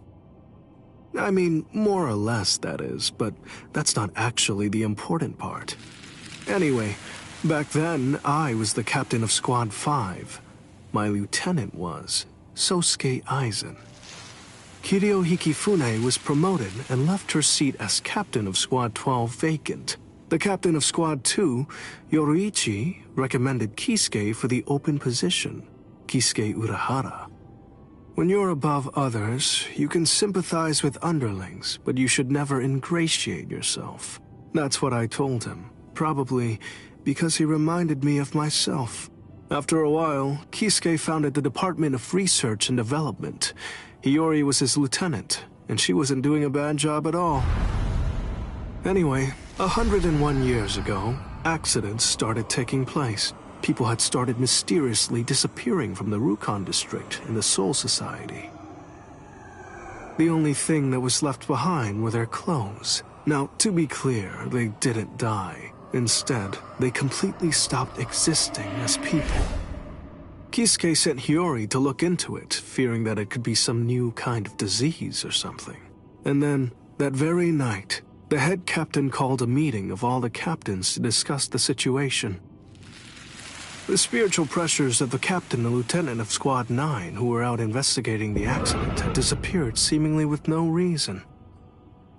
I mean, more or less, that is, but that's not actually the important part. Anyway, back then, I was the captain of Squad 5. My lieutenant was Sosuke Aizen. Kiryo Hikifune was promoted and left her seat as captain of Squad 12 vacant. The captain of Squad 2, Yoruichi, recommended Kisuke for the open position, Kisuke Urahara. When you're above others, you can sympathize with underlings, but you should never ingratiate yourself. That's what I told him, probably because he reminded me of myself. After a while, Kisuke founded the Department of Research and Development. Hiyori was his lieutenant, and she wasn't doing a bad job at all. Anyway, 101 years ago, accidents started taking place. People had started mysteriously disappearing from the Rukon district in the Soul Society. The only thing that was left behind were their clothes. Now, to be clear, they didn't die. Instead, they completely stopped existing as people. Kisuke sent Hiyori to look into it, fearing that it could be some new kind of disease or something. And then, that very night, the head captain called a meeting of all the captains to discuss the situation. The spiritual pressures of the captain and lieutenant of Squad 9 who were out investigating the accident had disappeared seemingly with no reason.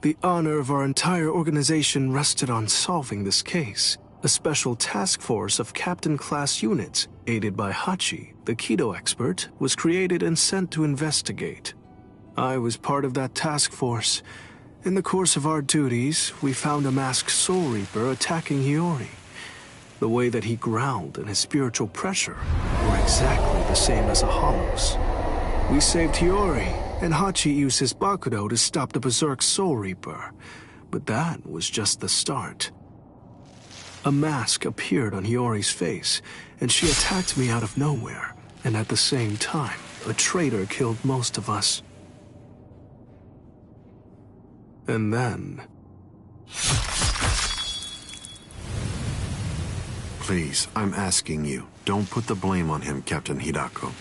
The honor of our entire organization rested on solving this case. A special task force of captain-class units, aided by Hachi, the Kido expert, was created and sent to investigate. I was part of that task force. In the course of our duties, we found a masked Soul Reaper attacking Hiyori. The way that he growled and his spiritual pressure were exactly the same as a Hollow's. We saved Hiyori, and Hachi used his Bakudo to stop the Berserk Soul Reaper. But that was just the start. A mask appeared on Hiyori's face, and she attacked me out of nowhere, and at the same time, a traitor killed most of us. And then... Please, I'm asking you, don't put the blame on him, Captain Hidako.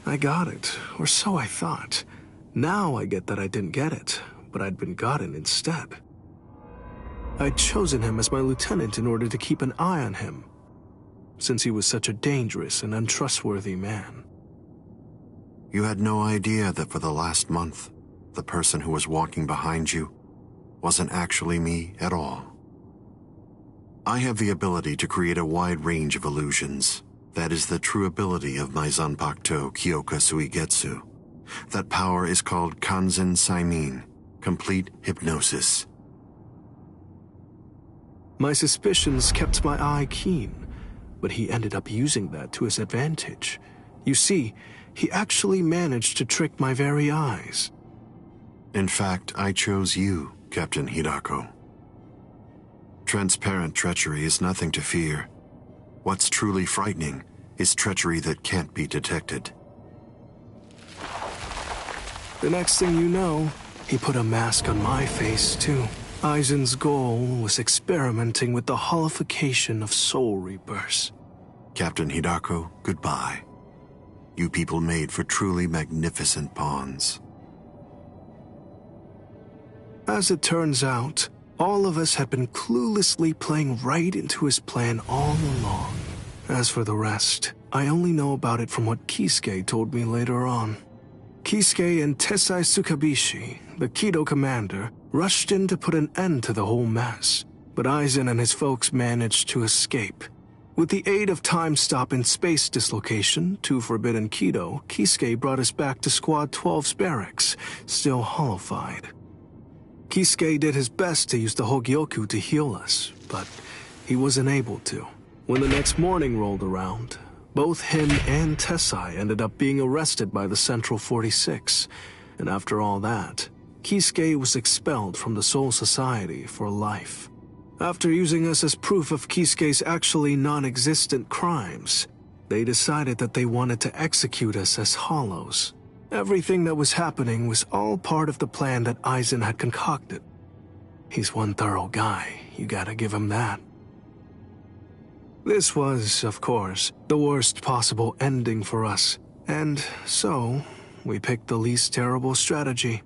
I got it, or so I thought. Now I get that I didn't get it, but I'd been gotten instead. I'd chosen him as my lieutenant in order to keep an eye on him, since he was such a dangerous and untrustworthy man. You had no idea that for the last month, the person who was walking behind you wasn't actually me at all. I have the ability to create a wide range of illusions. That is the true ability of my Zanpakuto Kyoka Suigetsu. That power is called Kanzen Saimin, complete hypnosis. My suspicions kept my eye keen, but he ended up using that to his advantage. You see, he actually managed to trick my very eyes. In fact, I chose you, Captain Hidako. Transparent treachery is nothing to fear. What's truly frightening is treachery that can't be detected. The next thing you know, he put a mask on my face, too. Aizen's goal was experimenting with the holification of Soul Reapers. Captain Hidako, goodbye. You people made for truly magnificent pawns. As it turns out, all of us had been cluelessly playing right into his plan all along. As for the rest, I only know about it from what Kisuke told me later on. Kisuke and Tessai Tsukabishi, the Kido commander, rushed in to put an end to the whole mess, but Aizen and his folks managed to escape. With the aid of time stop and space dislocation to Forbidden Kido, Kisuke brought us back to Squad 12's barracks, still hollowified. Kisuke did his best to use the Hogyoku to heal us, but he wasn't able to. When the next morning rolled around, both him and Tessai ended up being arrested by the Central 46, and after all that, Kisuke was expelled from the Soul Society for life. After using us as proof of Kisuke's actually non-existent crimes, they decided that they wanted to execute us as Hollows. Everything that was happening was all part of the plan that Aizen had concocted. He's one thorough guy, you gotta give him that. This was, of course, the worst possible ending for us, and so we picked the least terrible strategy.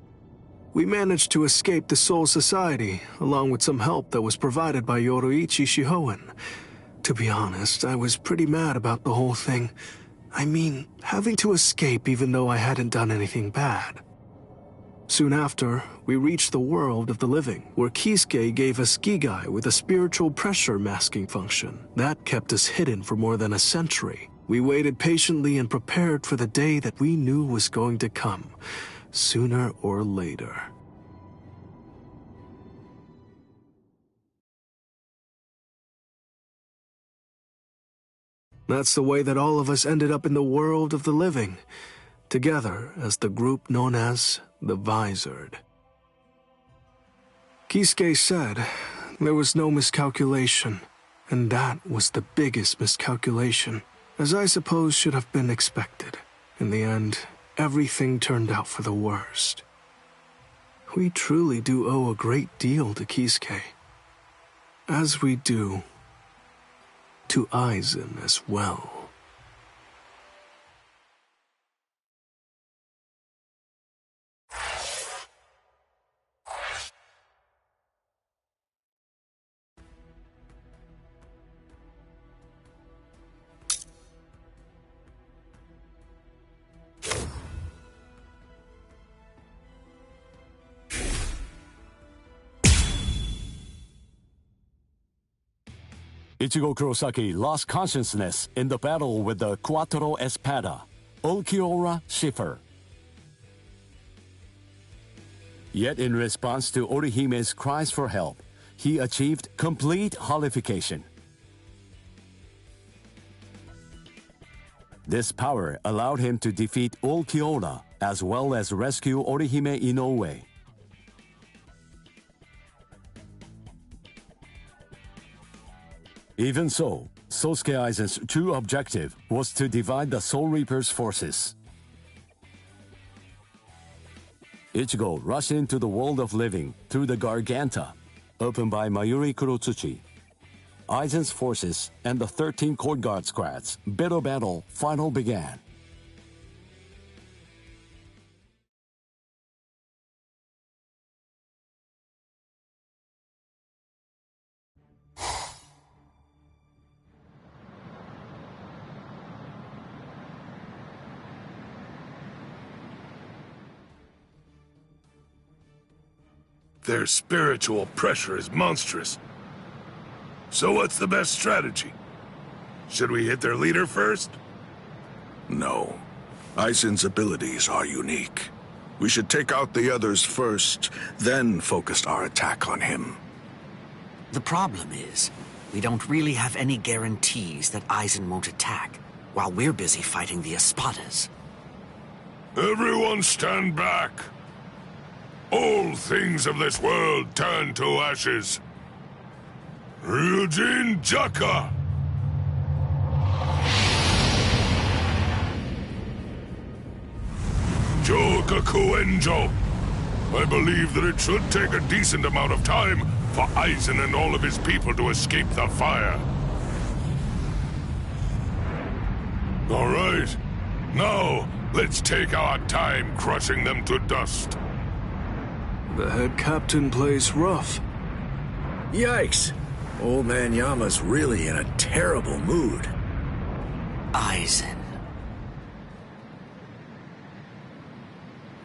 We managed to escape the Soul Society, along with some help that was provided by Yoruichi Shihoen. To be honest, I was pretty mad about the whole thing. I mean, having to escape even though I hadn't done anything bad. Soon after, we reached the world of the living, where Kisuke gave us Gigai with a spiritual pressure masking function. That kept us hidden for more than a century. We waited patiently and prepared for the day that we knew was going to come, sooner or later. That's the way that all of us ended up in the world of the living, together as the group known as the Visored. Kisuke said there was no miscalculation, and that was the biggest miscalculation, as I suppose should have been expected. In the end, everything turned out for the worst. We truly do owe a great deal to Kisuke, as we do to Aizen as well. Ichigo Kurosaki lost consciousness in the battle with the Quattro Espada, Ulquiorra Schiffer. Yet in response to Orihime's cries for help, he achieved complete holification. This power allowed him to defeat Ulquiorra as well as rescue Orihime Inoue. Even so, Sosuke Aizen's true objective was to divide the Soul Reaper's forces. Ichigo rushed into the world of living through the Garganta, opened by Mayuri Kurotsuchi. Aizen's forces and the 13 Court Guard squads' bitter battle finally began. Their spiritual pressure is monstrous. So what's the best strategy? Should we hit their leader first? No. Aizen's abilities are unique. We should take out the others first, then focus our attack on him. The problem is, we don't really have any guarantees that Aizen won't attack, while we're busy fighting the Espadas. Everyone stand back! All things of this world turn to ashes. Ryujin Jaka! Jogaku Enjo! I believe that it should take a decent amount of time for Aizen and all of his people to escape the fire. All right. Now, let's take our time crushing them to dust. The head captain plays rough. Yikes! Old man Yama's really in a terrible mood. Aizen.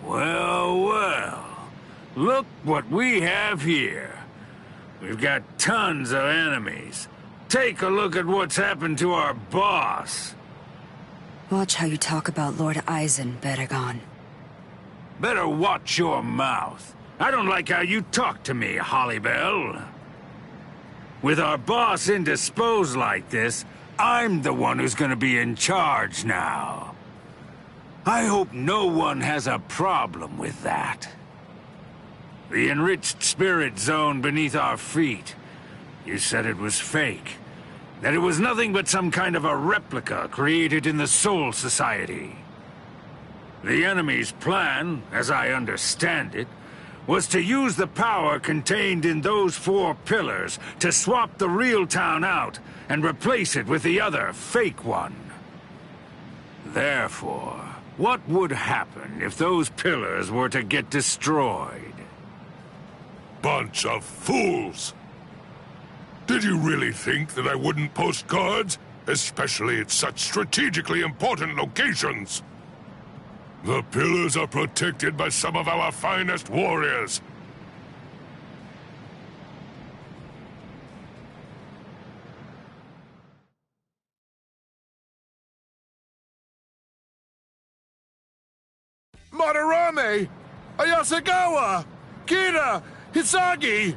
Well, well. Look what we have here. We've got tons of enemies. Take a look at what's happened to our boss. Watch how you talk about Lord Aizen, Beregon. Better watch your mouth. I don't like how you talk to me, Hollybell. With our boss indisposed like this, I'm the one who's gonna be in charge now. I hope no one has a problem with that. The enriched spirit zone beneath our feet. You said it was fake. That it was nothing but some kind of a replica created in the Soul Society. The enemy's plan, as I understand it, was to use the power contained in those 4 pillars to swap the real town out and replace it with the other, fake one. Therefore, what would happen if those pillars were to get destroyed? Bunch of fools! Did you really think that I wouldn't post guards? Especially at such strategically important locations? The pillars are protected by some of our finest warriors. Madarame! Ayasagawa! Kira! Hisagi!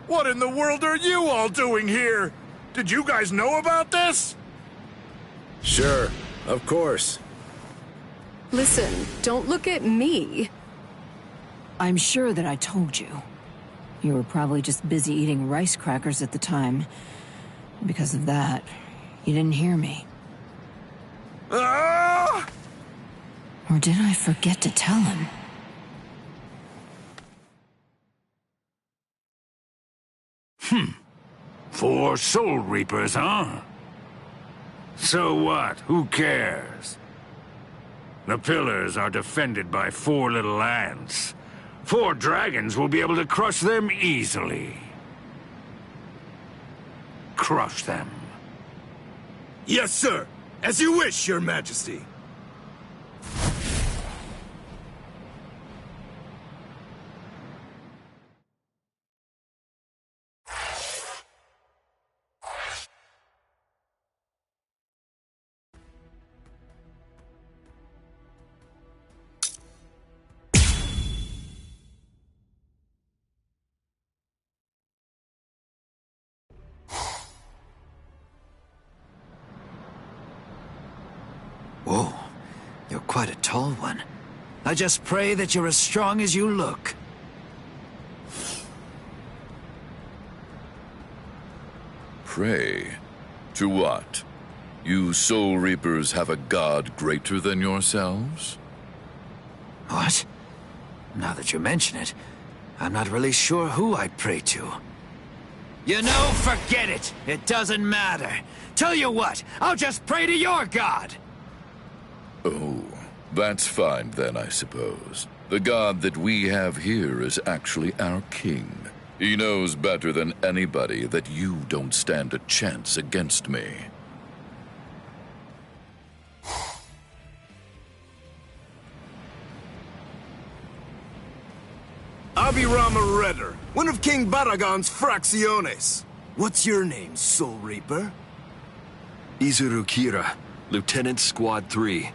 What in the world are you all doing here? Did you guys know about this? Sure, of course. Listen, don't look at me. I'm sure that I told you. You were probably just busy eating rice crackers at the time. Because of that, you didn't hear me. Ah! Or did I forget to tell him? Four Soul Reapers, huh? So what? Who cares? The pillars are defended by 4 little ants. 4 dragons will be able to crush them easily. Crush them. Yes, sir. As you wish, Your Majesty. Whoa, you're quite a tall one. I just pray that you're as strong as you look. Pray? To what? You Soul Reapers have a god greater than yourselves? What? Now that you mention it, I'm not really sure who I'd pray to. You know, forget it! It doesn't matter. Tell you what, I'll just pray to your god! Oh, that's fine then, I suppose. The god that we have here is actually our king. He knows better than anybody that you don't stand a chance against me. Abirama Redder, one of King Baragon's fracciones. What's your name, Soul Reaper? Izuru Kira, Lieutenant Squad 3.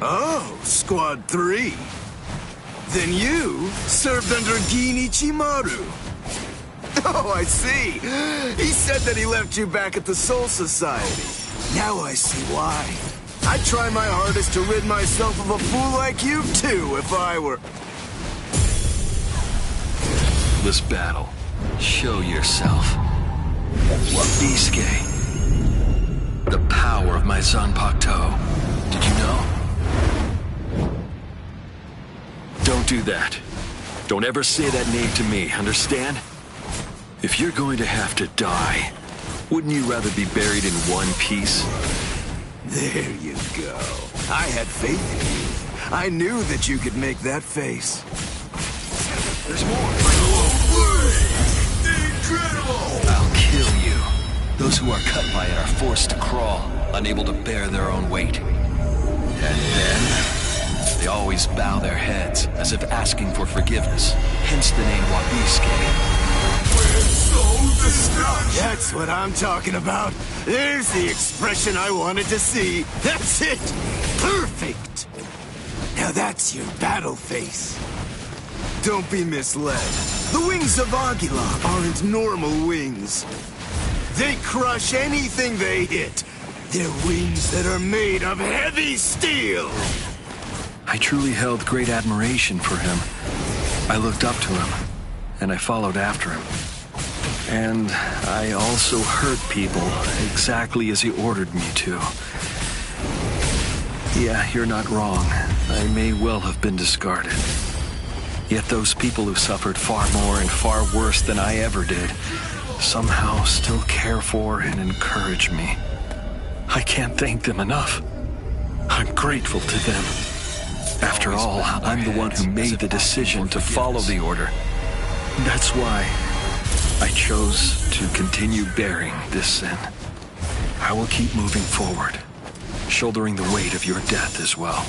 Oh, Squad 3. Then you served under Gin Ichimaru. Oh, I see. He said that he left you back at the Soul Society. Now I see why. I'd try my hardest to rid myself of a fool like you, too, if I were... This battle. Show yourself. Bisuke. The power of my Zanpakuto. Did you know? Don't do that. Don't ever say that name to me, understand? If you're going to have to die, wouldn't you rather be buried in one piece? There you go. I had faith in you. I knew that you could make that face. There's more. Incredible! I'll kill you. Those who are cut by it are forced to crawl, unable to bear their own weight. And then, They always bow their heads, as if asking for forgiveness. Hence the name Wabiske. That's what I'm talking about. There's the expression I wanted to see. That's it! Perfect! Now that's your battle face. Don't be misled. The wings of Aguila aren't normal wings. They crush anything they hit. They're wings that are made of heavy steel. I truly held great admiration for him. I looked up to him, and I followed after him. And I also hurt people exactly as he ordered me to. Yeah, you're not wrong. I may well have been discarded. Yet those people who suffered far more and far worse than I ever did somehow still care for and encourage me. I can't thank them enough. I'm grateful to them. After all, I'm the one who made the decision to follow the order. That's why I chose to continue bearing this sin. I will keep moving forward, shouldering the weight of your death as well.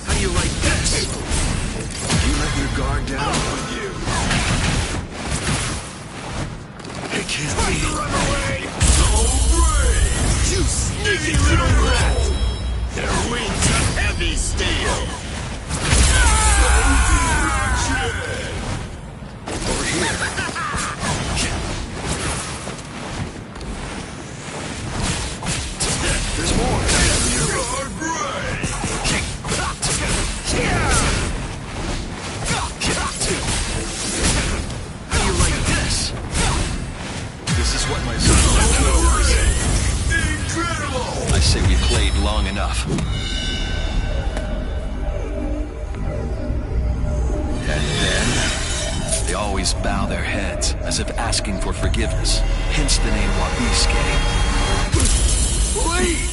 How do you like this? You let your guard down? It can't be. Run away! So brave! You sneaky little rat! Their wings are heavy steel! Over here. There's more. You're brave! How do you like this? This is what my son does. Incredible! I say we played long enough. And then they always bow their heads, as if asking for forgiveness. Hence the name Wabiske. Wait!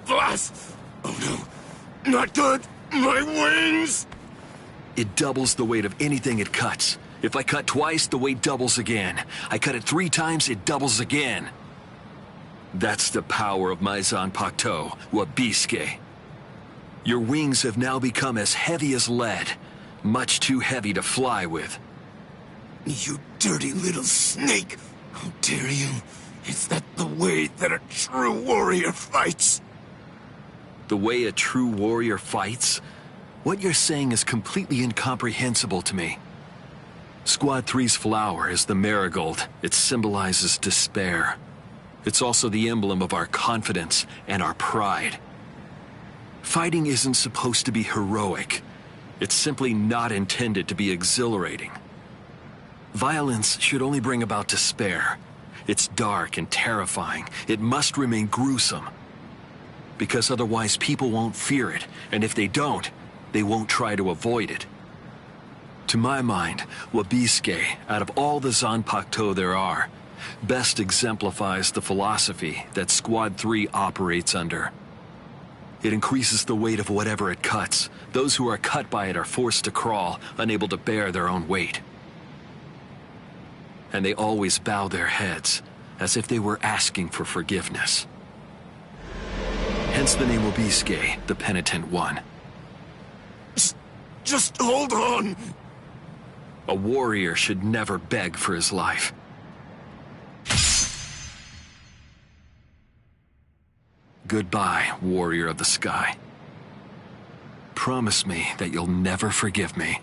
Boss! Oh no, not good! My wings! It doubles the weight of anything it cuts. If I cut twice, the weight doubles again. I cut it 3 times, it doubles again. That's the power of my Zanpakuto, Wabiske. Your wings have now become as heavy as lead. Much too heavy to fly with. You dirty little snake! How dare you? Is that the way that a true warrior fights? The way a true warrior fights? What you're saying is completely incomprehensible to me. Squad 3's flower is the marigold. It symbolizes despair. It's also the emblem of our confidence and our pride. Fighting isn't supposed to be heroic. It's simply not intended to be exhilarating. Violence should only bring about despair. It's dark and terrifying. It must remain gruesome. Because otherwise people won't fear it, and if they don't, they won't try to avoid it. To my mind, Wabiske, out of all the Zanpakuto there are, best exemplifies the philosophy that Squad 3 operates under. It increases the weight of whatever it cuts. Those who are cut by it are forced to crawl, unable to bear their own weight. And they always bow their heads, as if they were asking for forgiveness. Hence the name Wabiske, the penitent one. Just hold on! A warrior should never beg for his life. Goodbye, warrior of the sky. Promise me that you'll never forgive me.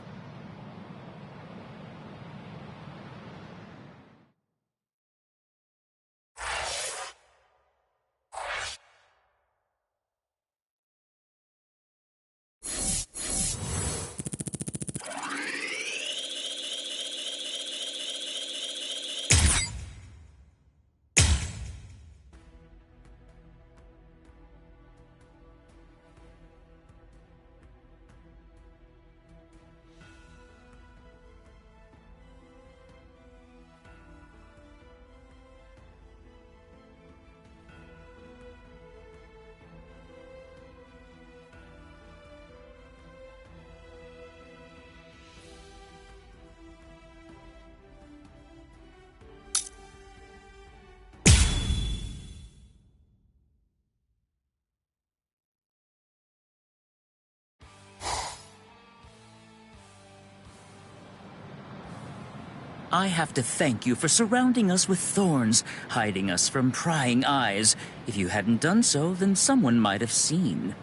I have to thank you for surrounding us with thorns, hiding us from prying eyes. If you hadn't done so, then someone might have seen.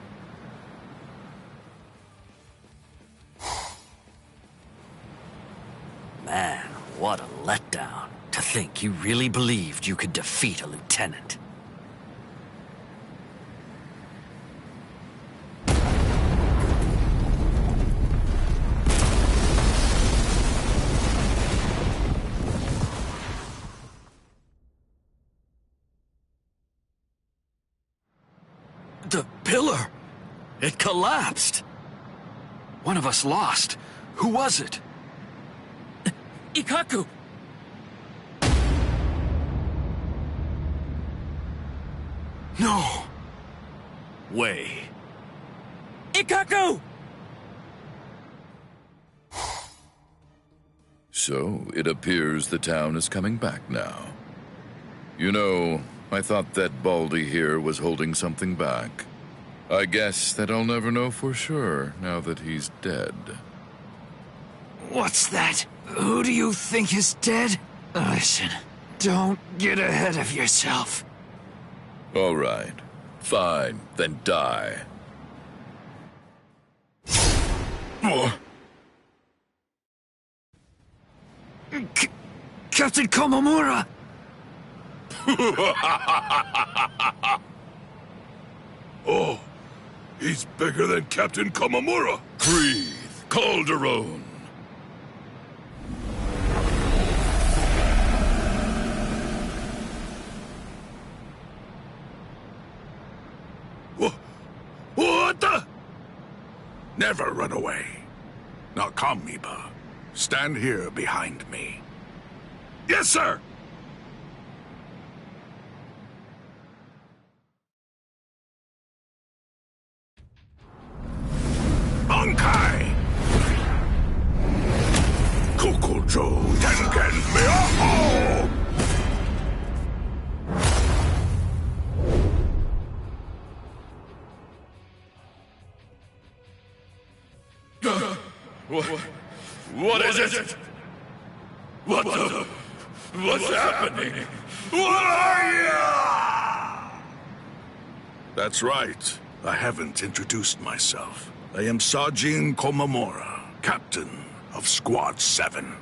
Man, what a letdown. To think you really believed you could defeat a lieutenant. The pillar! It collapsed! One of us lost. Who was it? Ikaku! No! Way. Ikaku! So, it appears the town is coming back now. You know, I thought that Baldy here was holding something back. I guess that I'll never know for sure now that he's dead. What's that? Who do you think is dead? Listen, don't get ahead of yourself. All right. Fine, then die. Captain Komamura! Oh, he's bigger than Captain Komamura. Breathe, Calderon. What the? Never run away. Now come, Miba. Stand here behind me. Yes, sir! Bankai! Kokojo Tengen Myoho! What is it? What the? What's happening? What are you? That's right. I haven't introduced myself. I am Sajin Komamura, captain of Squad 7.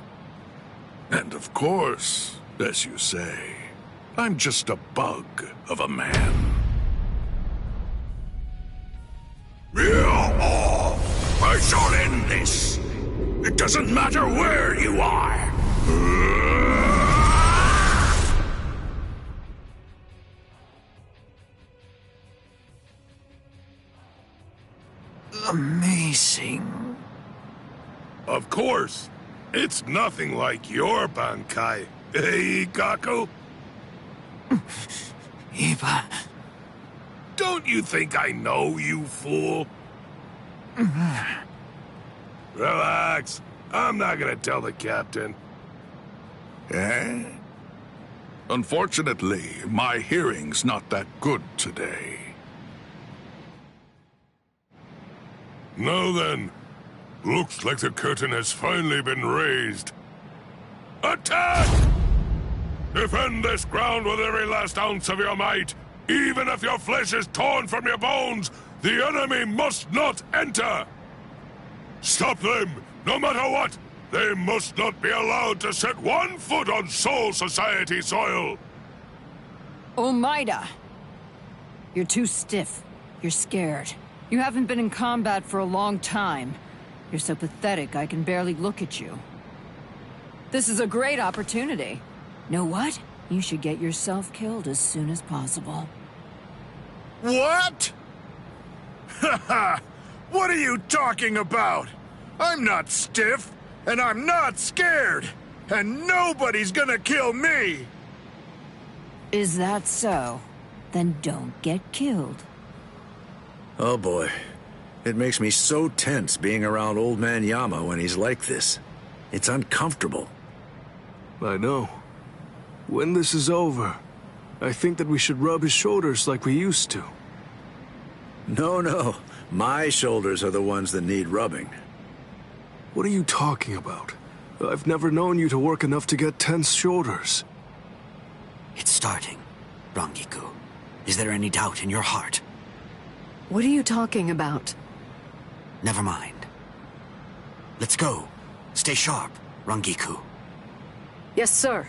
And of course, as you say, I'm just a bug of a man. I shall end this. It doesn't matter where you are. Amazing. Of course. It's nothing like your Bankai. Hey, Gaku? Iba. Don't you think I know, you fool? Relax. I'm not gonna tell the captain. Eh? Unfortunately, my hearing's not that good today. Now then, looks like the curtain has finally been raised. Attack! Defend this ground with every last ounce of your might. Even if your flesh is torn from your bones, the enemy must not enter! Stop them, no matter what! They must not be allowed to set one foot on Soul Society soil! Omaida! You're too stiff. You're scared. You haven't been in combat for a long time. You're so pathetic I can barely look at you. This is a great opportunity. Know what? You should get yourself killed as soon as possible. What? Haha! What are you talking about? I'm not stiff, and I'm not scared, and nobody's gonna kill me! Is that so? Then don't get killed. Oh boy. It makes me so tense being around Old Man Yama when he's like this. It's uncomfortable. I know. When this is over, I think that we should rub his shoulders like we used to. No. My shoulders are the ones that need rubbing. What are you talking about? I've never known you to work enough to get tense shoulders. It's starting, Rangiku. Is there any doubt in your heart? What are you talking about? Never mind. Let's go. Stay sharp, Rangiku. Yes, sir.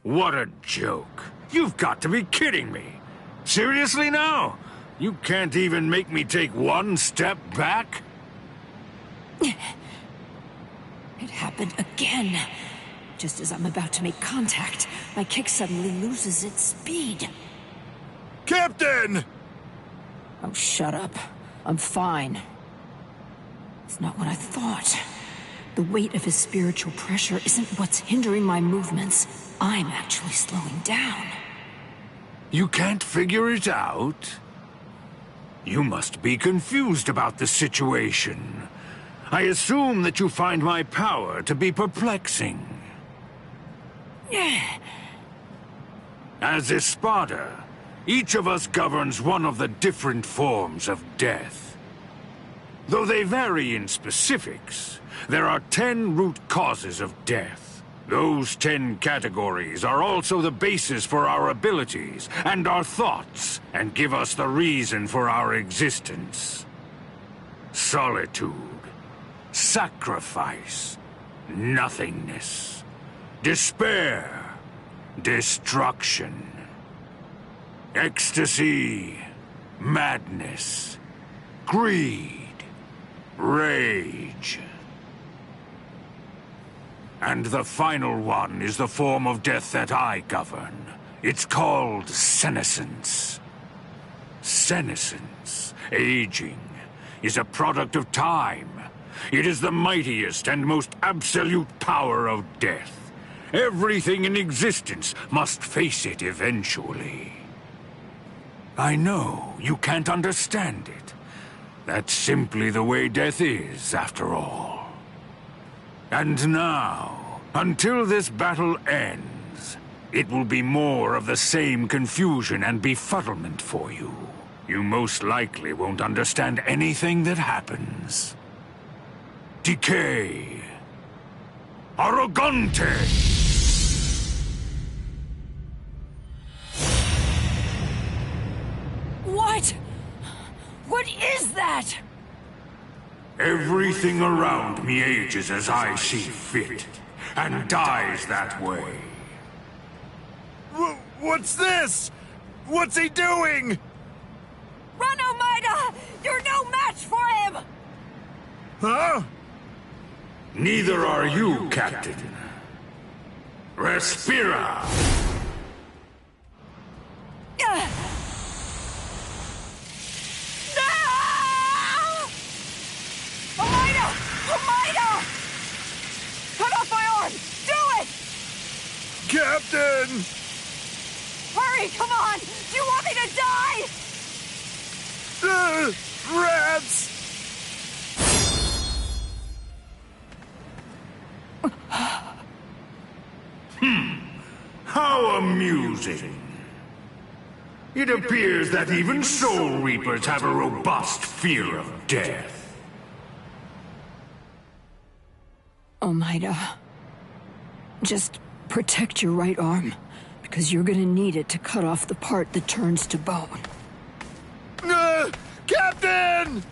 What a joke. You've got to be kidding me. Seriously now? You can't even make me take one step back? It happened again. Just as I'm about to make contact, my kick suddenly loses its speed. Captain! Oh, shut up. I'm fine. It's not what I thought. The weight of his spiritual pressure isn't what's hindering my movements. I'm actually slowing down. You can't figure it out? You must be confused about the situation. I assume that you find my power to be perplexing. As Espada, each of us governs one of the different forms of death. Though they vary in specifics, there are 10 root causes of death. Those 10 categories are also the basis for our abilities and our thoughts, and give us the reason for our existence. Solitude, sacrifice, nothingness, despair, destruction, ecstasy, madness, greed, rage. And the final one is the form of death that I govern. It's called senescence. Senescence, aging, is a product of time. It is the mightiest and most absolute power of death. Everything in existence must face it eventually. I know you can't understand it. That's simply the way death is, after all. And now, until this battle ends, it will be more of the same confusion and befuddlement for you. You most likely won't understand anything that happens. Decay. Arrogante! What? What is that? Everything around me ages as I see fit, and dies that way. What's this? What's he doing? Run, Omaida! You're no match for him! Huh? Neither are you, Captain. Respira! Omaida! Omaida! Cut off my arm! Do it! Captain! Hurry, come on! Do you want me to die? Rats! How amusing. It appears that even Soul Reapers have a robust fear of death. Omaida, just protect your right arm, because you're gonna need it to cut off the part that turns to bone. Captain!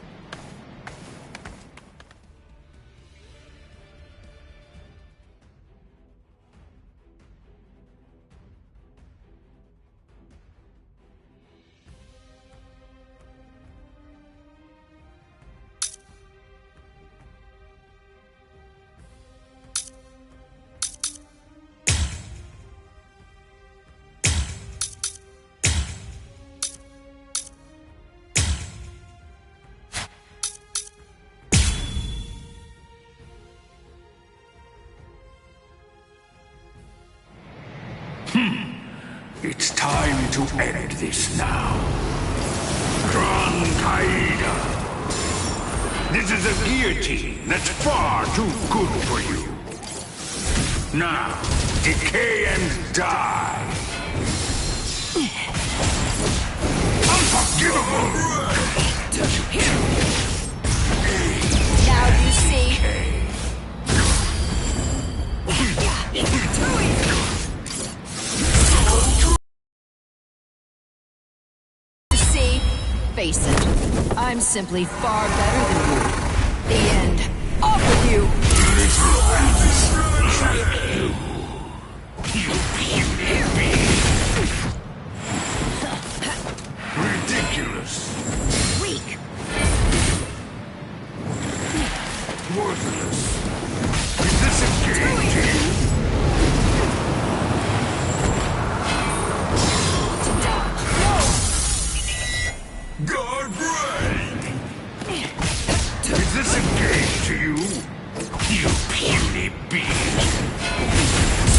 It's time to end this now. Gran Caida. This is a guillotine that's far too good for you. Now, decay and die. Unforgivable! Now you see. See? Face it. I'm simply far better than you. The end. Off with you! Like you. worthless. Is this a game to you? Guard break! Is this a game to you? You puny beast!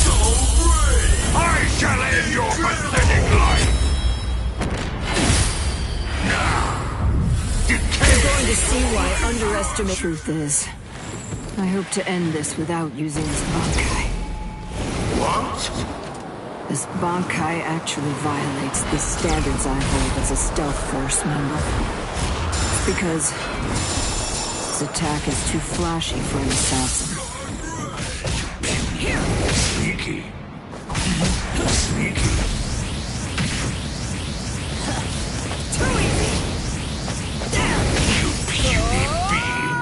Soul break! I shall end your pathetic life! You're going to see why underestimate truth is. I hope to end this without using this Bankai. What? This Bankai actually violates the standards I hold as a stealth force member. Because its attack is too flashy for an assassin. Sneaky. Sneaky. Too easy! You puny being!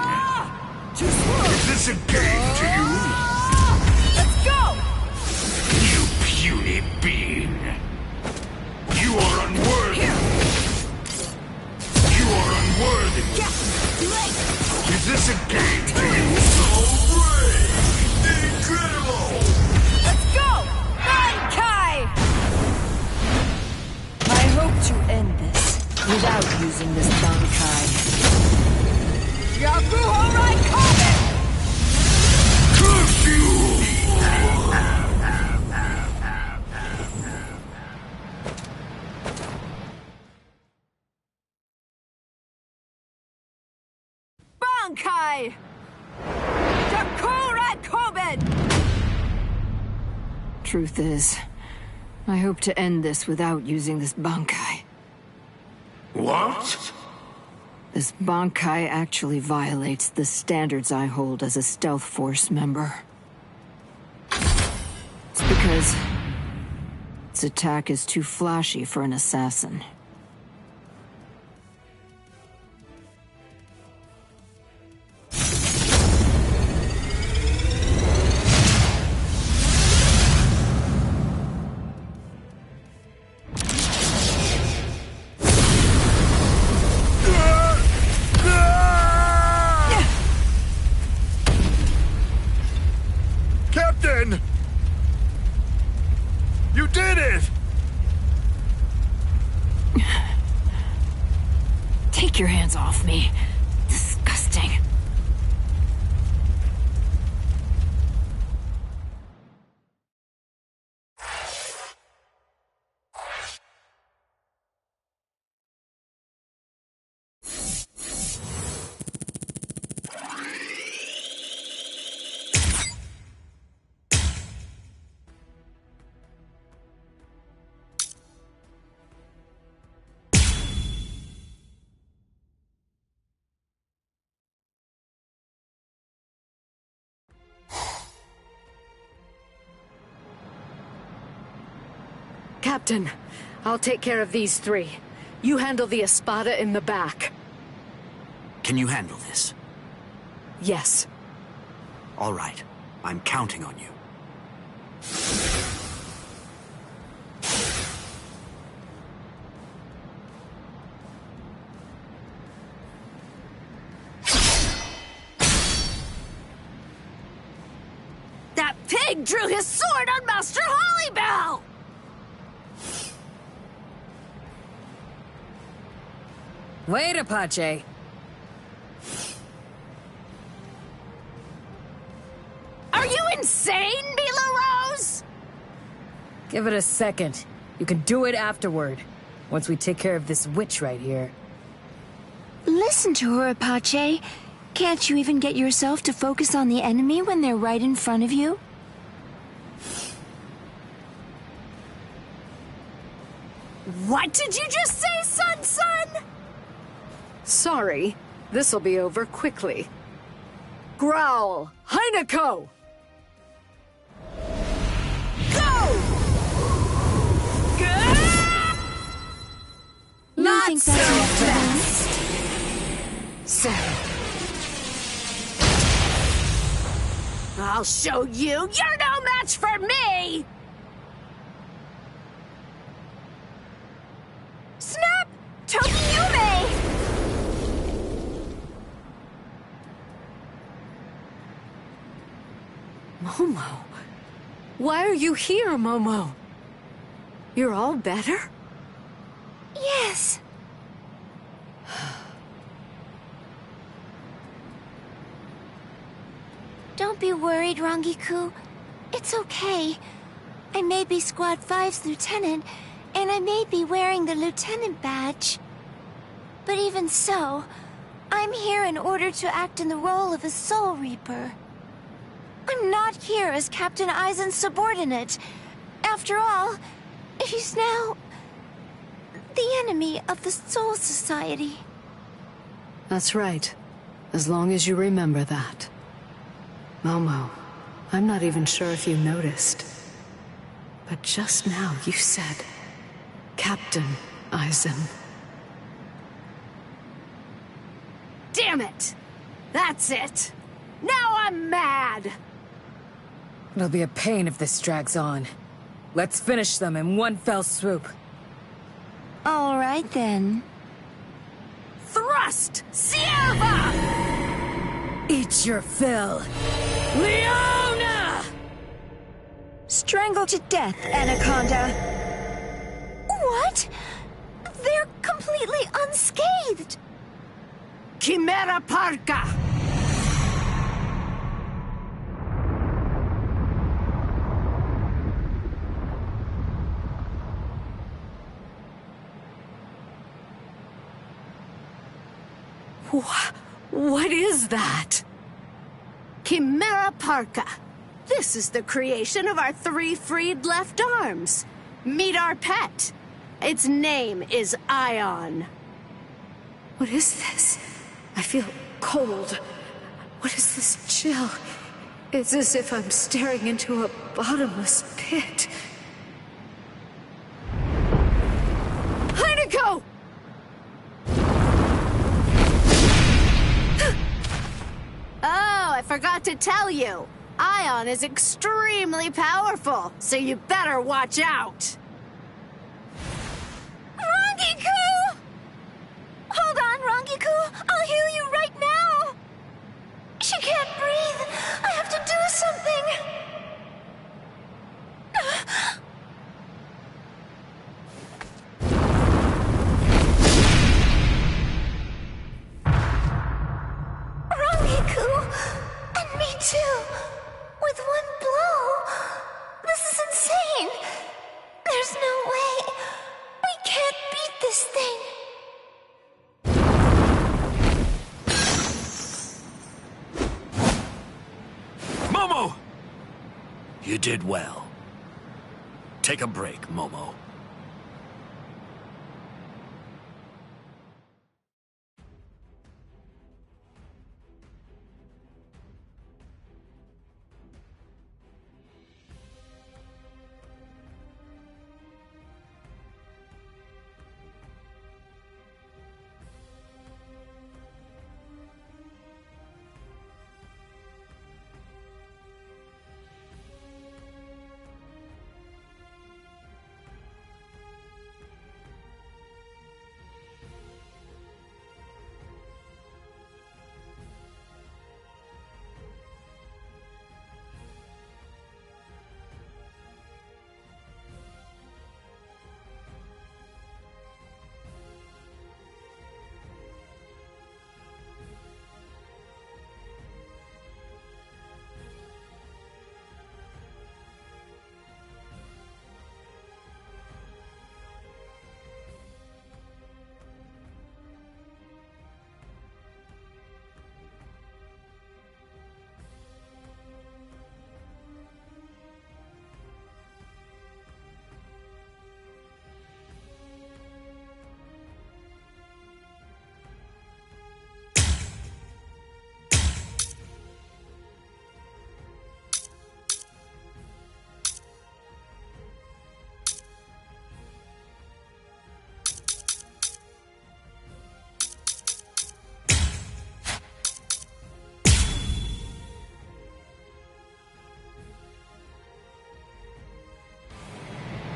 Too slow! Is this a game to you? Let's go! You puny being! You are unworthy! You are unworthy! Too late! Is this a game to you? So brave! Incredible! Let's go! Bankai! I hope to end this without using this Bankai. Yakuho Comet! Curse you! Bankai! Yakuho Comet! Truth is, I hope to end this without using this Bankai. What? This Bankai actually violates the standards I hold as a stealth force member. It's because its attack is too flashy for an assassin. Captain! You did it! Take your hands off me. Disgusting. Captain, I'll take care of these three. You handle the Espada in the back. Can you handle this? Yes. All right. I'm counting on you. That pig drew his sword on Master Hollybell! Wait, Apache. Are you insane, Mila Rose? Give it a second. You can do it afterward. Once we take care of this witch right here. Listen to her, Apache. Can't you even get yourself to focus on the enemy when they're right in front of you? What did you just say, son? Sorry. This'll be over quickly. Growl! Heineko! You think that's your fast? So, I'll show you. You're no match for me! Snap! Tokiyume! Momo? Why are you here, Momo? You're all better? Yes. Don't be worried, Rangiku. It's okay. I may be Squad 5's lieutenant, and I may be wearing the lieutenant badge. But even so, I'm here in order to act in the role of a Soul Reaper. I'm not here as Captain Aizen's subordinate. After all, he's now the enemy of the Soul Society. That's right. As long as you remember that. Momo, I'm not even sure if you noticed. But just now you said, Captain Aizen. Damn it! That's it! Now I'm mad! It'll be a pain if this drags on. Let's finish them in one fell swoop. All right, then. Thrust! Sierva! Eat your fill. Leona! Strangle to death, Anaconda. What? They're completely unscathed. Chimera Parka! What is that? Chimera Parka. This is the creation of our 3 freed left arms. Meet our pet. Its name is Ion. What is this? I feel cold. What is this chill? It's as if I'm staring into a bottomless pit. Heineko! Oh, I forgot to tell you. Ion is extremely powerful, so you better watch out. Rangiku! Hold on, Rangiku. I'll heal you right now. She can't breathe. I have to do something. Rangiku! And me too. With one blow. This is insane. There's no way. We can't beat this thing. Momo! You did well. Take a break, Momo.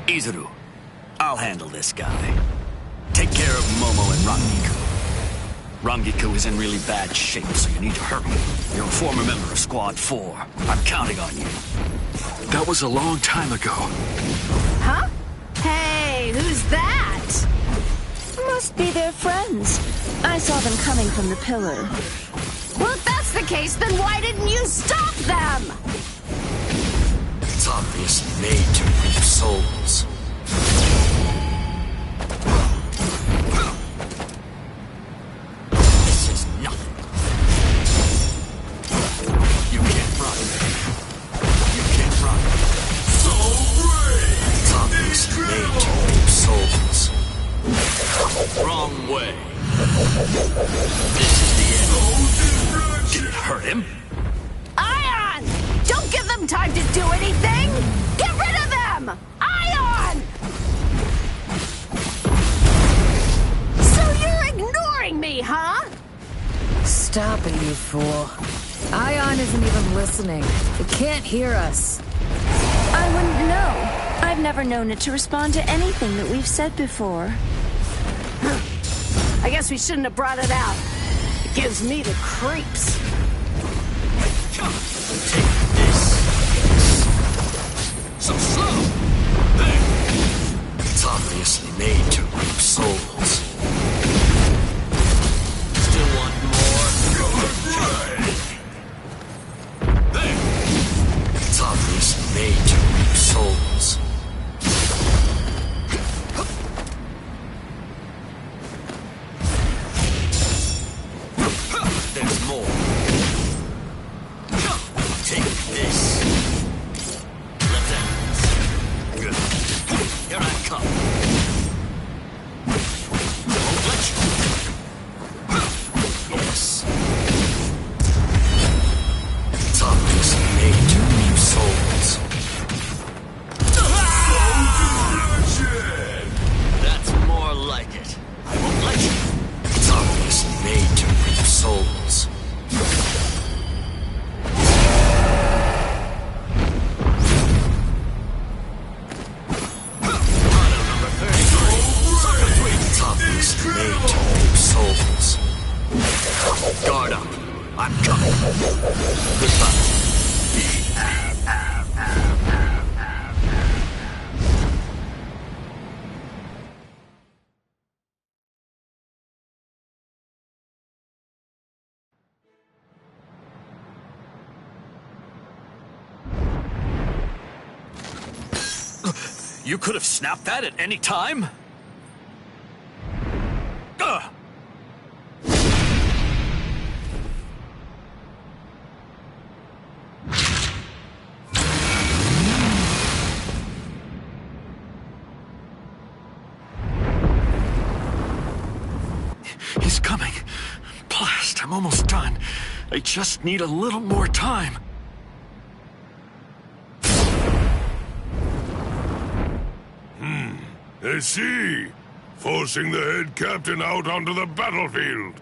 Izuru, I'll handle this guy. Take care of Momo and Rangiku. Rangiku is in really bad shape, so you need to hurry. You're a former member of Squad 4. I'm counting on you. That was a long time ago. Huh? Hey, who's that? Must be their friends. I saw them coming from the pillar. Well, if that's the case, then why didn't you stop them? It's obviously made to reap souls. This is nothing. You can't run. You can't run. Soul Ray! It's obviously made to reap souls. Wrong way. This is the end. Did it hurt him? Ion! Don't give them time to do anything! Get rid of them! Ion! So you're ignoring me, huh? Stop it, you fool. Ion isn't even listening. It can't hear us. I wouldn't know. I've never known it to respond to anything that we've said before. I guess we shouldn't have brought it out. It gives me the creeps. Take this. So slow. There. It's obviously made to reap souls. Still want more? There. It's obviously made to reap souls. There's more. Take this. Left hand. Good. Here I come. Won't let you. Yes. It's obviously made to reap souls. That's more like it. I won't let you. It's obviously made to reap souls. It's obviously made to reap souls. Guard up. I'm coming. Goodbye. You could have snapped that at any time? Ugh! He's coming. Blast, I'm almost done. I just need a little more time. I see. Forcing the head captain out onto the battlefield.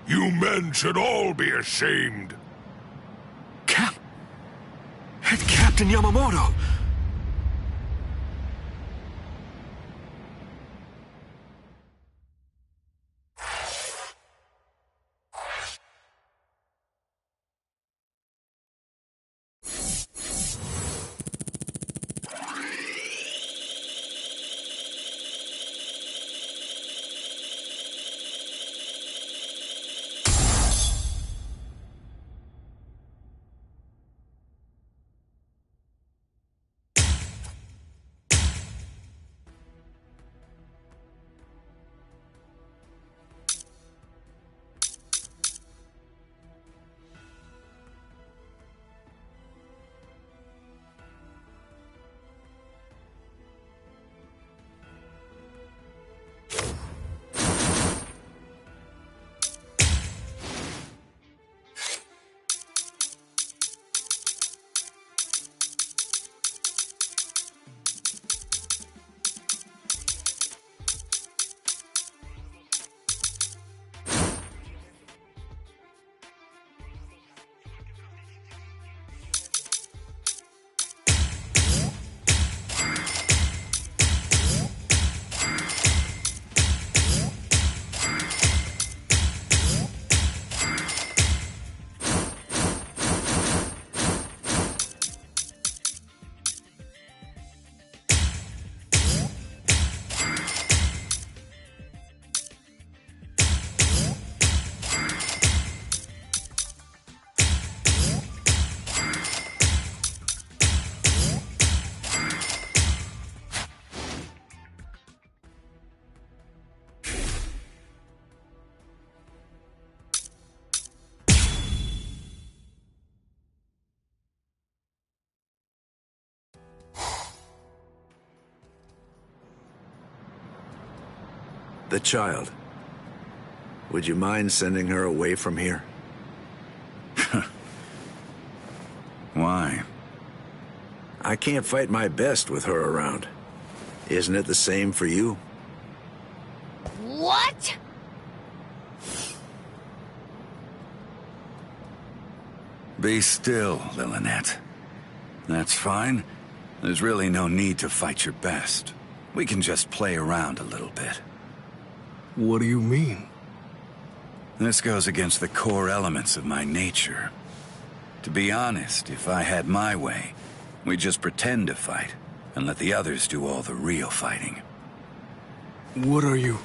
You men should all be ashamed. Head Captain Yamamoto! The child. Would you mind sending her away from here? Why? I can't fight my best with her around. Isn't it the same for you? What? Be still, Lillinette. That's fine. There's really no need to fight your best. We can just play around a little bit. What do you mean? This goes against the core elements of my nature. To be honest, if I had my way, we'd just pretend to fight and let the others do all the real fighting. What are you...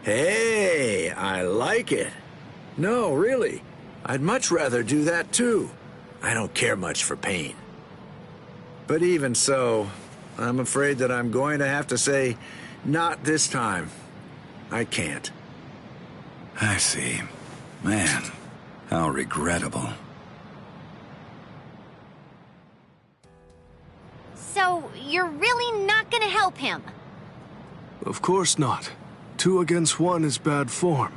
Hey, I like it. No, really. I'd much rather do that too. I don't care much for pain. But even so, I'm afraid that I'm going to have to say, not this time. I can't. I see. Man, how regrettable. So, you're really not gonna help him? Of course not. 2 against 1 is bad form.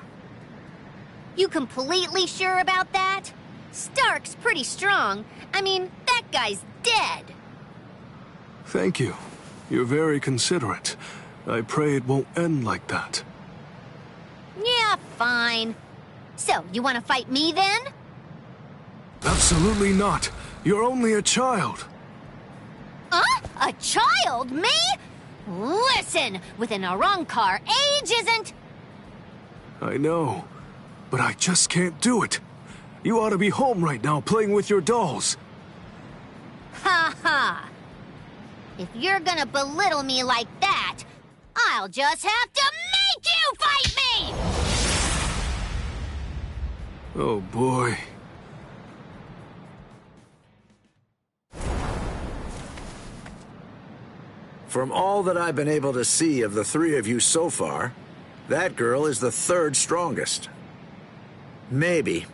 You completely sure about that? Stark's pretty strong. I mean, that guy's dead. Thank you. You're very considerate. I pray it won't end like that. Yeah, fine. So, you want to fight me then? Absolutely not. You're only a child. A child? Me? Listen, with an Arrancar, age isn't... I know, but I just can't do it. You ought to be home right now playing with your dolls. Ha ha. If you're gonna belittle me like that, I'll just have to make you fight me! Oh boy. From all that I've been able to see of the 3 of you so far, that girl is the 3rd strongest. Maybe.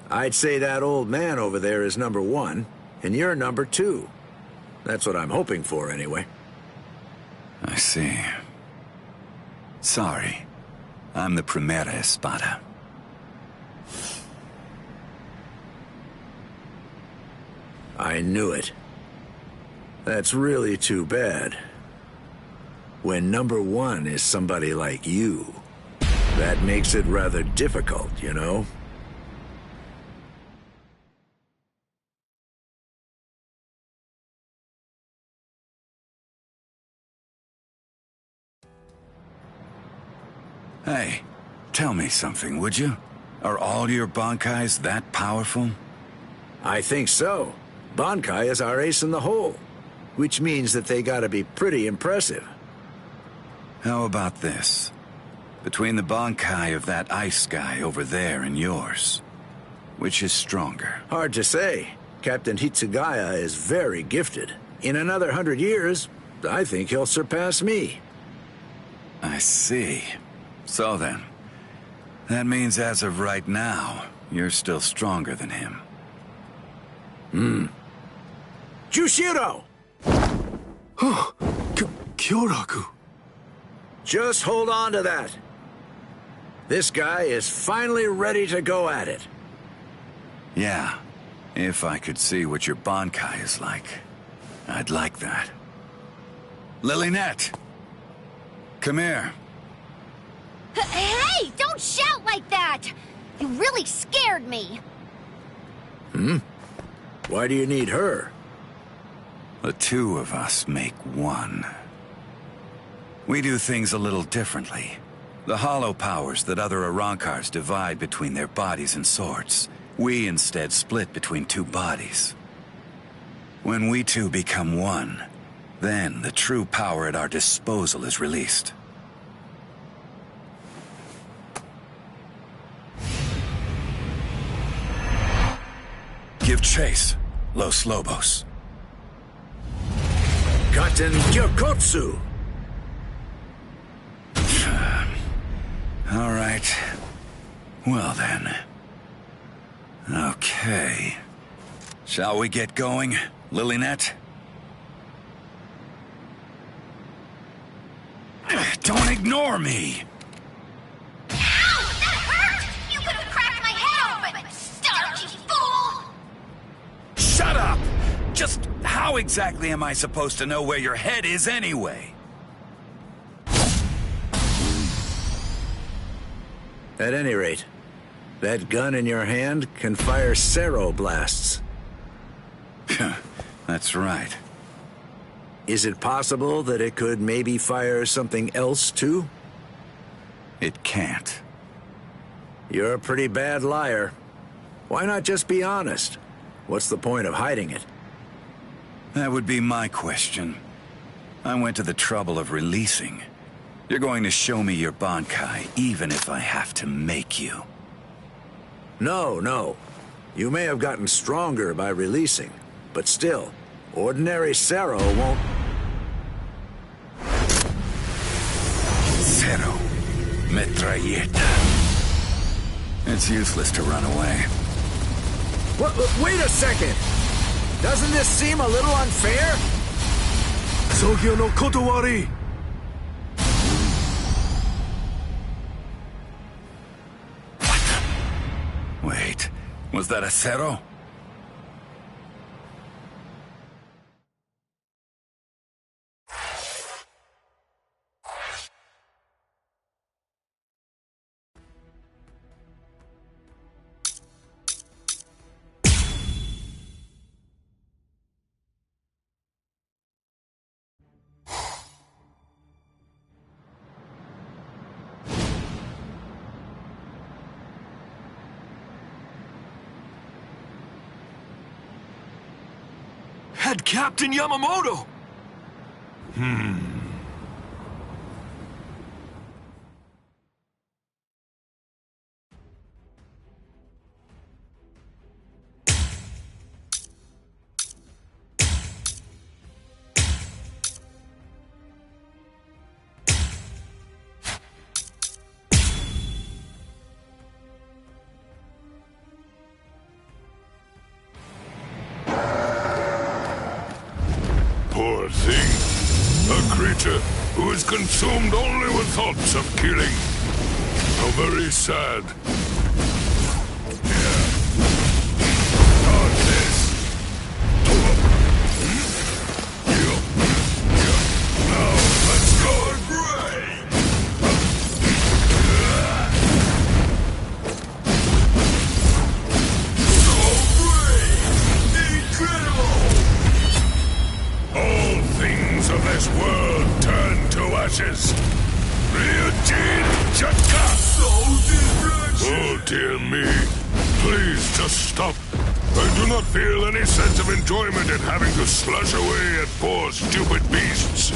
I'd say that old man over there is number 1, and you're number 2. That's what I'm hoping for, anyway. I see. Sorry. I'm the Primera Espada. I knew it. That's really too bad. When number 1 is somebody like you, that makes it rather difficult, you know? Hey, tell me something, would you? Are all your Bankais that powerful? I think so. Bankai is our ace in the hole, which means that they gotta be pretty impressive. How about this? Between the Bankai of that ice guy over there and yours, which is stronger? Hard to say. Captain Hitsugaya is very gifted. In another 100 years, I think he'll surpass me. I see. So then, that means as of right now, you're still stronger than him. Jushiro! Kyoraku. Just hold on to that. This guy is finally ready to go at it. Yeah, if I could see what your Bankai is like, I'd like that. Lillinette! Come here. Hey, don't shout like that! You really scared me. Why do you need her? The 2 of us make 1. We do things a little differently. The hollow powers that other Arrancars divide between their bodies and swords, we instead split between 2 bodies. When we 2 become 1, then the true power at our disposal is released. Give chase, Los Lobos. Katen Gyokotsu! All right. Well then. Okay. Shall we get going, Lillinette? Don't ignore me! Ow! That hurt! You could have cracked my head open! Starved, you fool! Shut up! Just how exactly am I supposed to know where your head is anyway? At any rate, that gun in your hand can fire Cero blasts. That's right. Is it possible that it could maybe fire something else too? It can't. You're a pretty bad liar. Why not just be honest? What's the point of hiding it? That would be my question. I went to the trouble of releasing. You're going to show me your Bankai, even if I have to make you. No. You may have gotten stronger by releasing, but still, ordinary Cero won't... Cero. Metralleta. It's useless to run away. Wait a second! Doesn't this seem a little unfair? Sogyo no Kotowari! Wait, was that a Cero? Head Captain Yamamoto! Poor thing. A creature who is consumed only with thoughts of killing. How very sad. Now, let's go. All things of this world turn to ashes. Ryujin Chaka! Oh, dear me. Please, just stop. I do not feel any sense of enjoyment in having to slush away at poor, stupid beasts.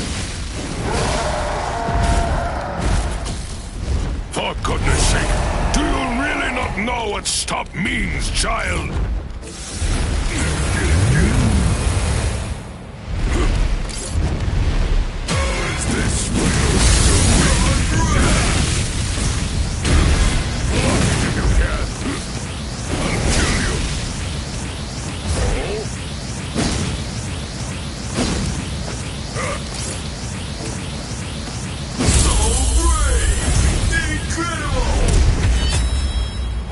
For goodness sake, do you really not know what stop means, child?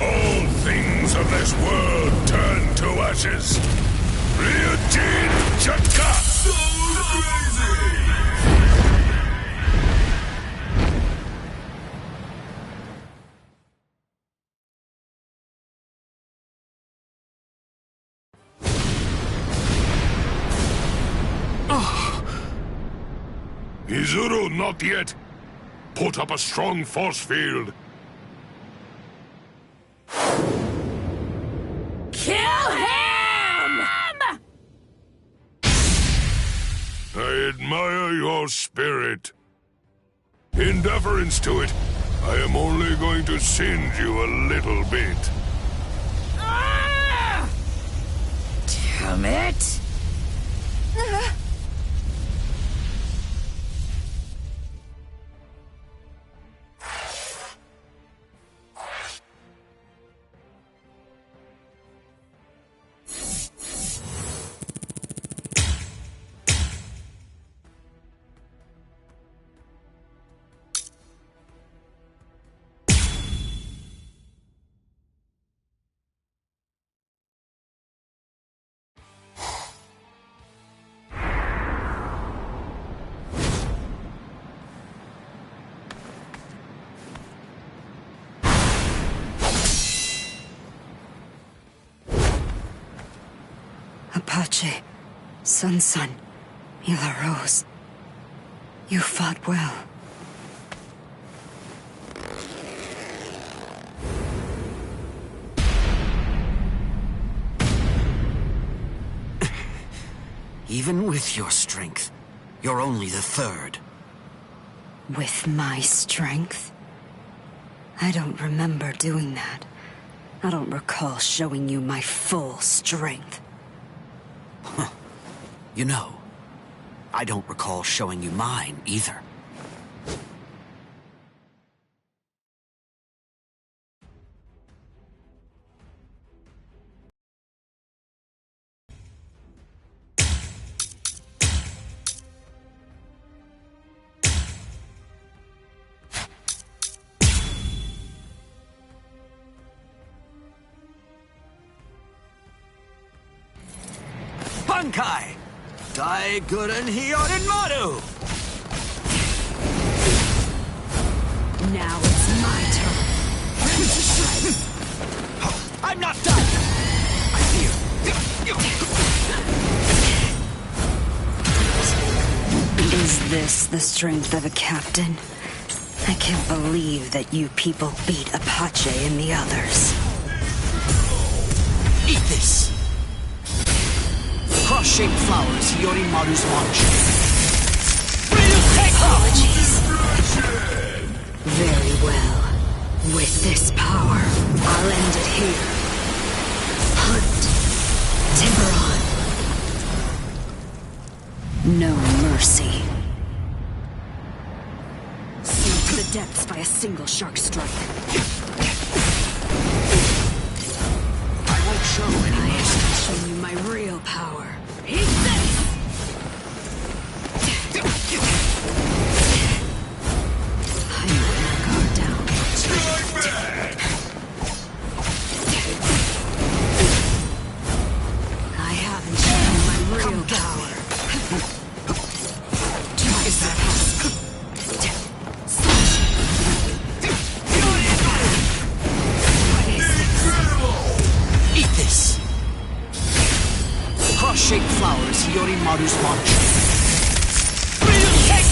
All things of this world turn to ashes. Ryujin Chaka! So crazy! Izuru, not yet. Put up a strong force field. Kill him! I admire your spirit. In deference to it, I am only going to singe you a little bit. Damn it! Apache, Sun, Mila Rose. You fought well. Even with your strength, you're only the third. With my strength? I don't remember doing that. I don't recall showing you my full strength. Huh. You know, I don't recall showing you mine either. Bankai! Dai Guren Hyorin Maru! Now it's my turn. I'm not done! I fear. Is this the strength of a captain? I can't believe that you people beat Apache and the others. Eat this! Cross-shaped flowers, Yorimaru's launch. Apologies. Very well. With this power, I'll end it here. Hunt. Tiburon. No mercy. Sink to the depths by a single shark strike. I won't show any mercy. I haven't shown you my real power. Eat this! I let my guard down. Strike back! I haven't shown you my real power. Is that Eat this! Cross-shaped flowers, Yorimaru's launch.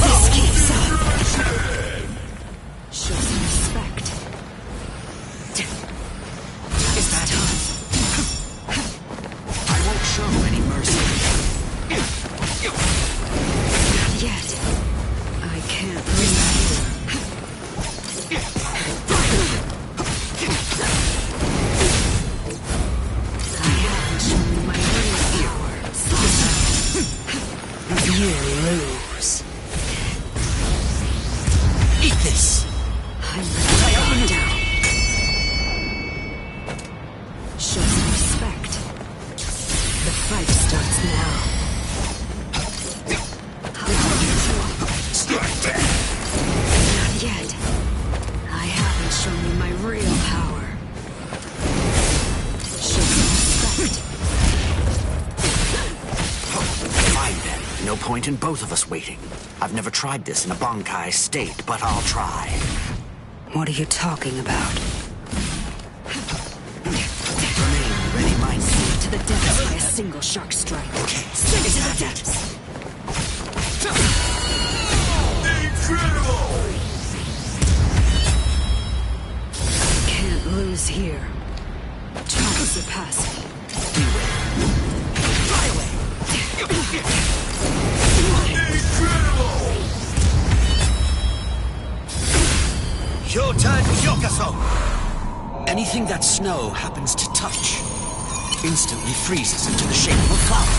This keeps up. Show some respect. Is that I won't show any mercy. Not yet. I can't leave here. I haven't shown you my real power. You lose. Eat this! I let my guard down. Show some respect. The fight starts now. Strike back! Not yet. I haven't shown you my real power. Show some respect. Fine then. No point in both of us waiting. I've never tried this in a Bankai state, but I'll try. What are you talking about? Remain ready, mind. Sink to the depths by a single shark strike. Okay, Sink to the depths. Incredible! Can't lose here. Try to surpass me. Fly away! Incredible! Hyotan Hyokaso! Anything that snow happens to touch instantly freezes into the shape of a flower.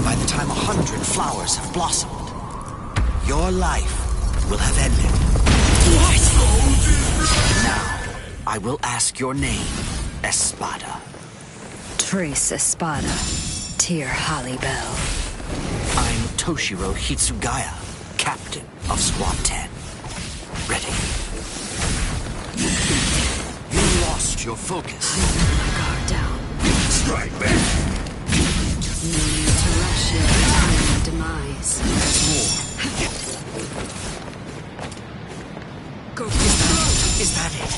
By the time 100 flowers have blossomed, your life will have ended. What? Now, I will ask your name, Espada. Trace Espada. Tyr Hallibell. I'm Toshiro Hitsugaya, captain of Squad 10. Ready? You lost your focus. I let my guard down. Strike back! No need to rush your eternal demise. More. Go. Is that it?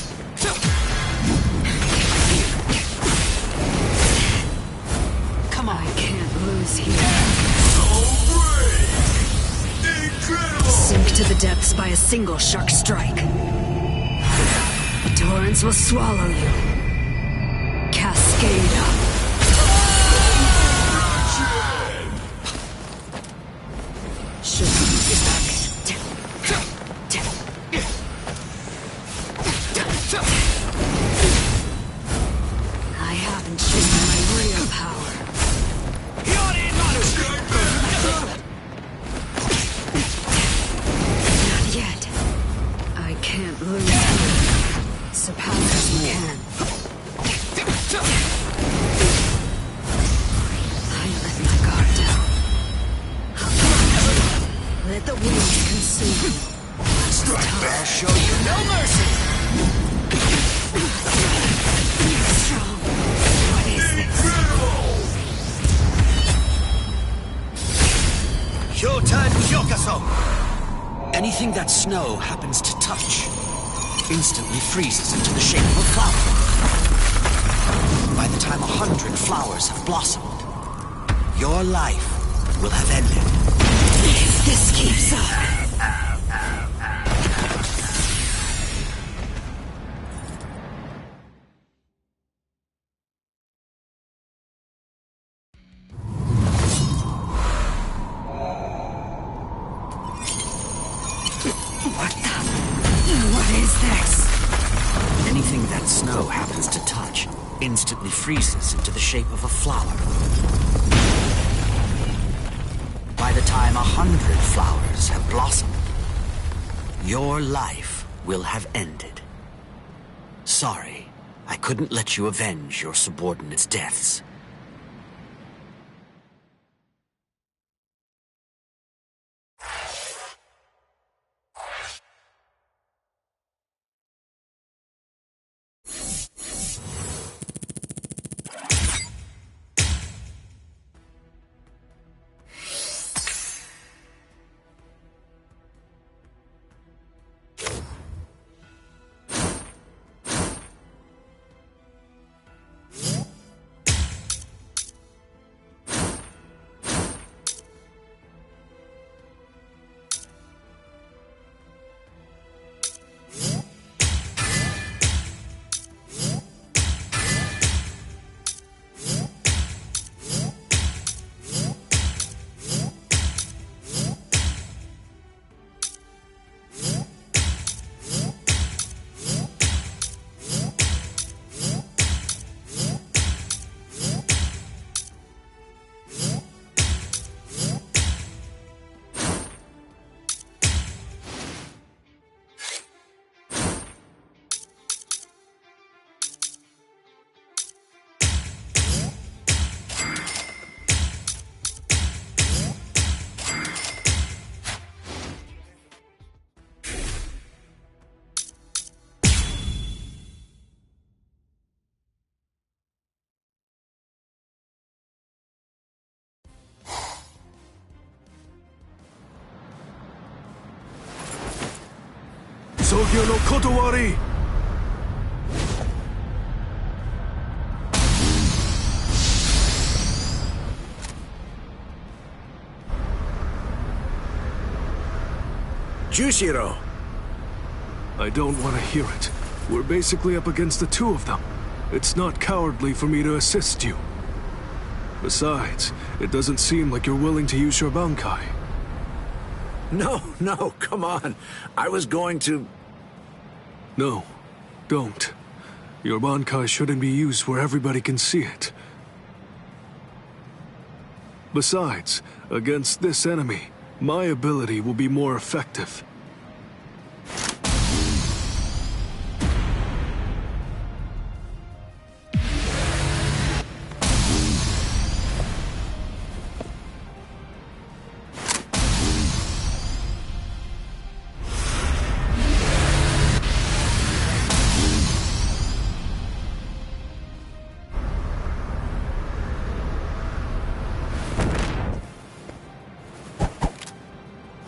depths by a single shark strike. The torrents will swallow you. Cascade up. I haven't shown my real power. Not yet. I can't lose you. Surpass you can. I let my guard down. Let the winds consume you. I'll show you no mercy! Strong. What is this? Showtime Kyokaso! Anything that snow happens to touch instantly freezes into the shape of a flower. By the time 100 flowers have blossomed, your life will have ended. If this keeps up... What is this? Anything that snow happens to touch instantly freezes into the shape of a flower. By the time 100 flowers have blossomed, your life will have ended. Sorry, I couldn't let you avenge your subordinates' deaths. Sogyo no Kotowari! Jushiro! I don't want to hear it. We're basically up against the two of them. It's not cowardly for me to assist you. Besides, it doesn't seem like you're willing to use your Bankai. No, come on. I was going to... No, don't. Your Bankai shouldn't be used where everybody can see it. Besides, against this enemy, my ability will be more effective.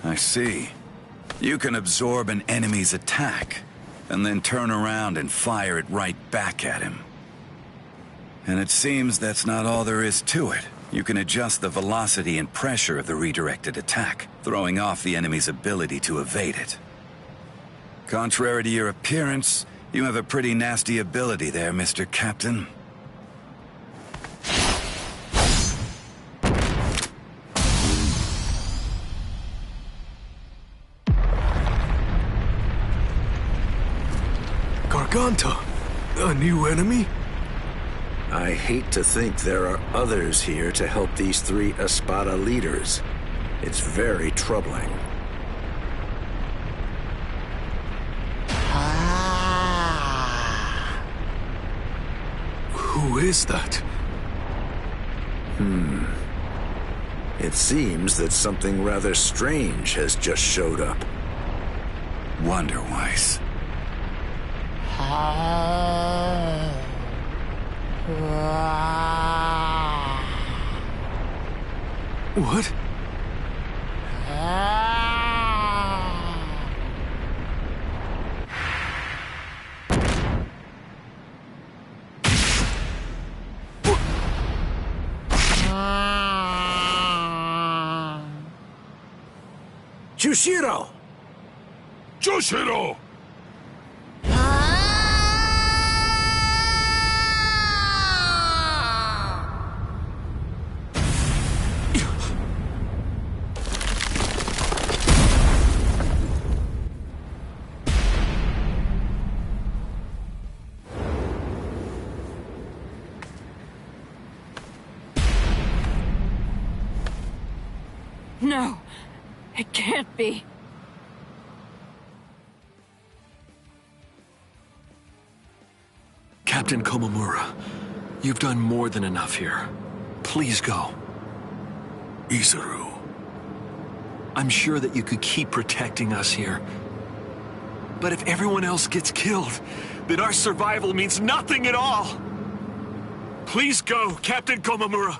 I see. You can absorb an enemy's attack, and then turn around and fire it right back at him. And it seems that's not all there is to it. You can adjust the velocity and pressure of the redirected attack, throwing off the enemy's ability to evade it. Contrary to your appearance, you have a pretty nasty ability there, Mr. Captain. Garganta, a new enemy? I hate to think there are others here to help these 3 Espada leaders. It's very troubling. Who is that? It seems that something rather strange has just showed up. Wonder-Weiss. What? Jushiro! Jushiro! No, it can't be. Captain Komamura, you've done more than enough here. Please go. Izuru. I'm sure that you could keep protecting us here. But if everyone else gets killed, then our survival means nothing at all. Please go, Captain Komamura.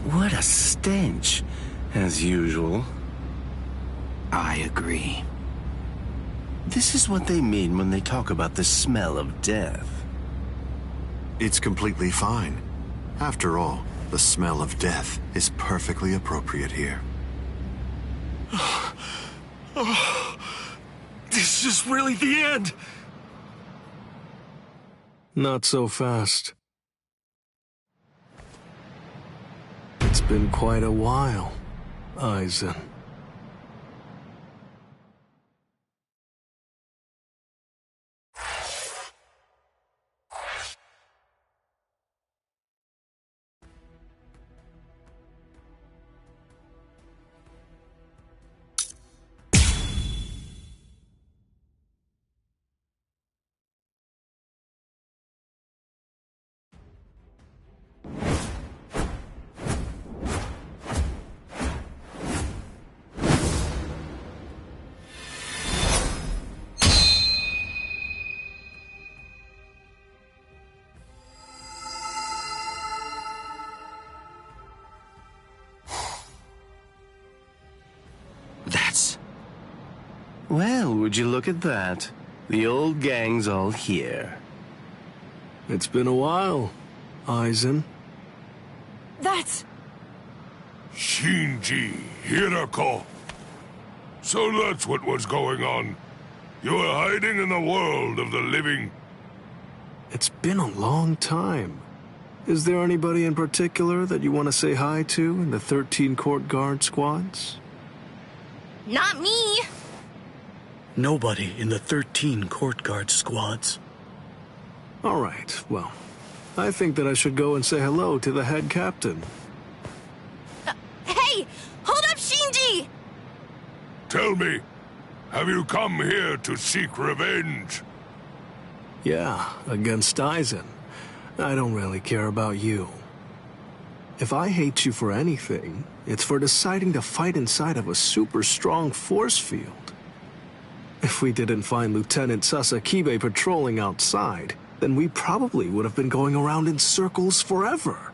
What a stench, as usual. I agree. This is what they mean when they talk about the smell of death. It's completely fine. After all, the smell of death is perfectly appropriate here. This is really the end. Not so fast. It's been quite a while, Aizen. Well, would you look at that? The old gang's all here. It's been a while, Aizen. That's... Shinji Hirako. So that's what was going on. You were hiding in the world of the living. It's been a long time. Is there anybody in particular that you want to say hi to in the 13 Court Guard squads? Not me. Nobody in the 13 Court Guard squads. All right, well, I think that I should go and say hello to the head captain. Hey! Hold up, Shinji! Tell me, have you come here to seek revenge? Yeah, against Aizen. I don't really care about you. If I hate you for anything, it's for deciding to fight inside of a super strong force field. If we didn't find Lieutenant Sasakibe patrolling outside, then we probably would have been going around in circles forever.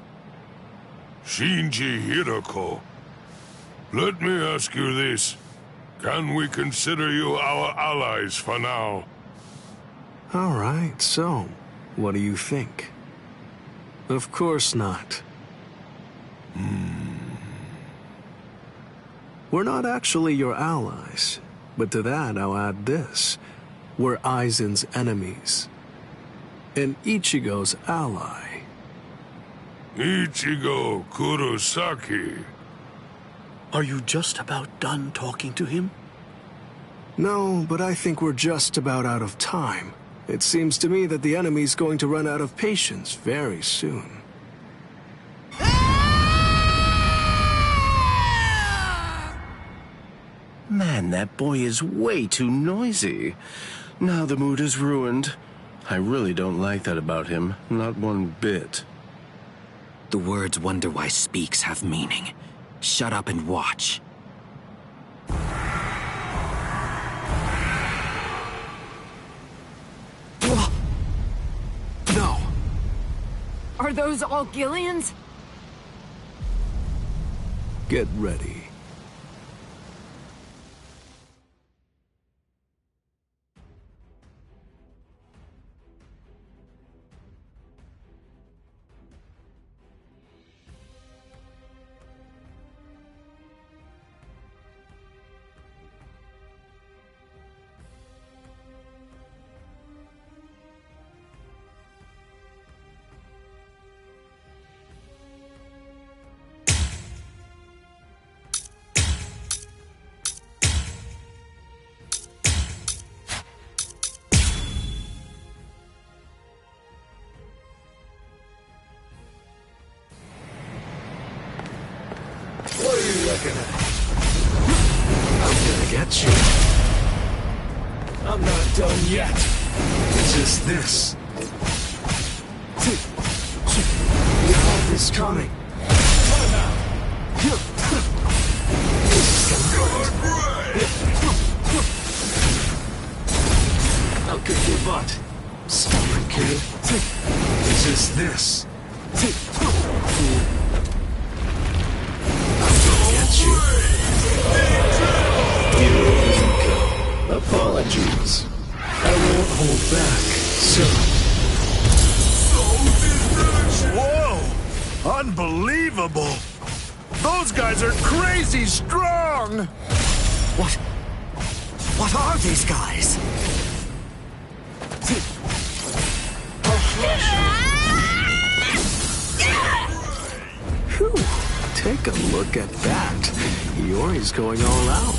Shinji Hirako, let me ask you this. Can we consider you our allies for now? All right, so, what do you think? Of course not. We're not actually your allies, but to that I'll add this. We're Aizen's enemies. And Ichigo's ally. Ichigo Kurosaki. Are you just about done talking to him? No, but I think we're just about out of time. It seems to me that the enemy's going to run out of patience very soon. Man, that boy is way too noisy. Now the mood is ruined. I really don't like that about him, not one bit. The words "Wonder Why Speaks" have meaning. Shut up and watch. No. Are those all Gillians? Get ready. What are you looking at? I'm gonna get you. I'm not done yet. Just this. We have this coming. I'll kick your butt. Stubborn kid. Just this. Get you. Apologies. I won't hold back, so. Whoa! Unbelievable! Those guys are crazy strong! What are these guys? Whew, take a look at that. Iori's going all out.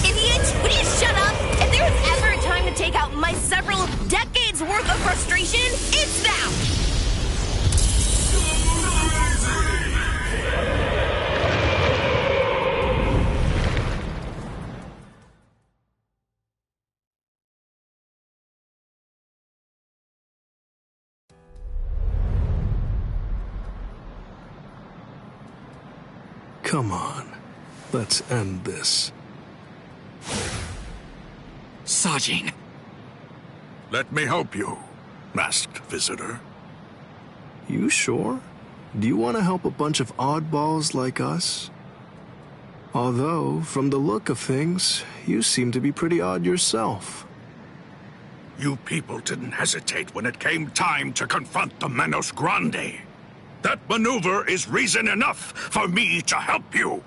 Idiot! Would you shut up? If there was ever a time to take out my several decades worth of frustration, it's now! Come on, let's end this. Sajin. Let me help you, masked visitor. You sure? Do you want to help a bunch of oddballs like us? Although, from the look of things, you seem to be pretty odd yourself. You people didn't hesitate when it came time to confront the Menos Grande. That maneuver is reason enough for me to help you.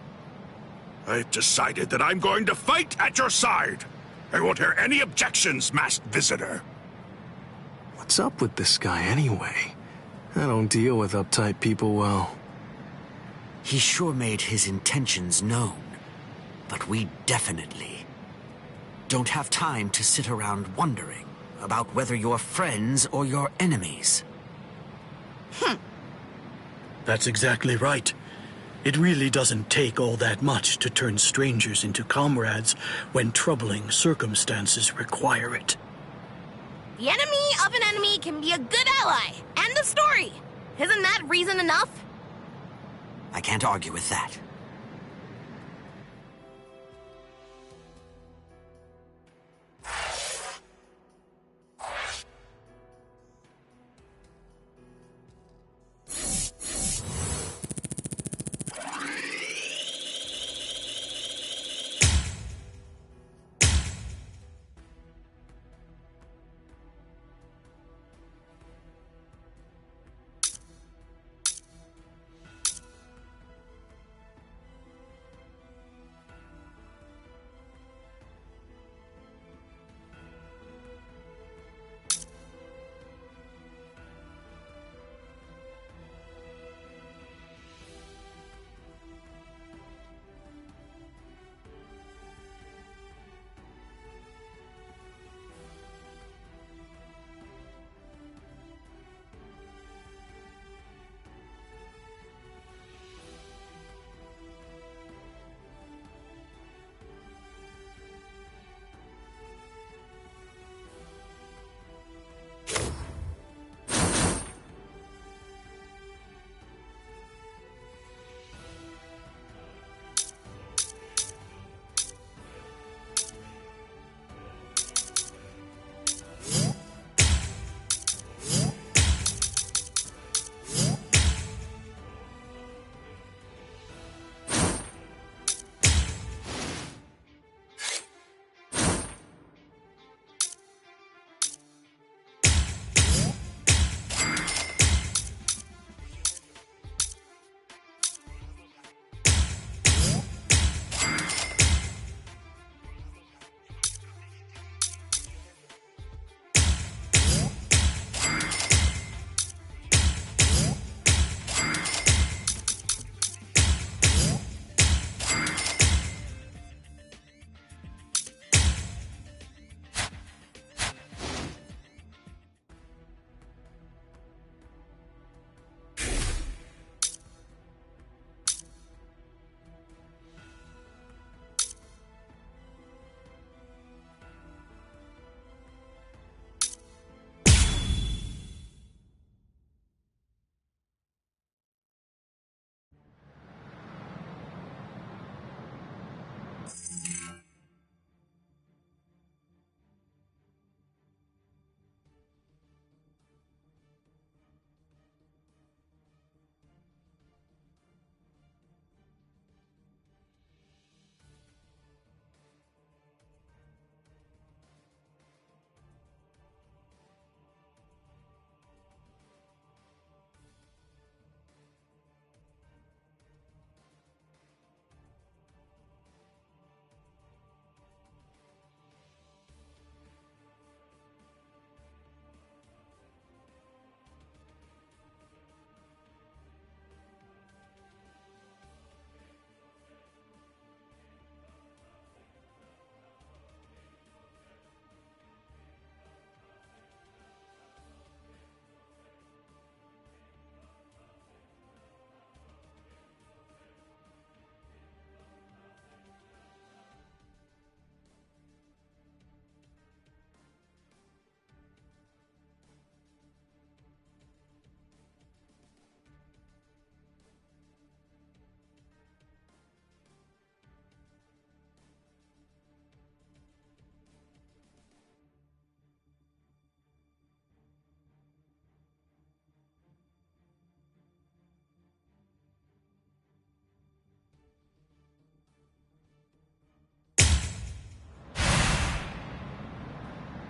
I've decided that I'm going to fight at your side. I won't hear any objections, masked visitor. What's up with this guy anyway? I don't deal with uptight people well. He sure made his intentions known. But we definitely don't have time to sit around wondering about whether you're friends or you're enemies. That's exactly right. It really doesn't take all that much to turn strangers into comrades when troubling circumstances require it. The enemy of an enemy can be a good ally. End of story. Isn't that reason enough? I can't argue with that.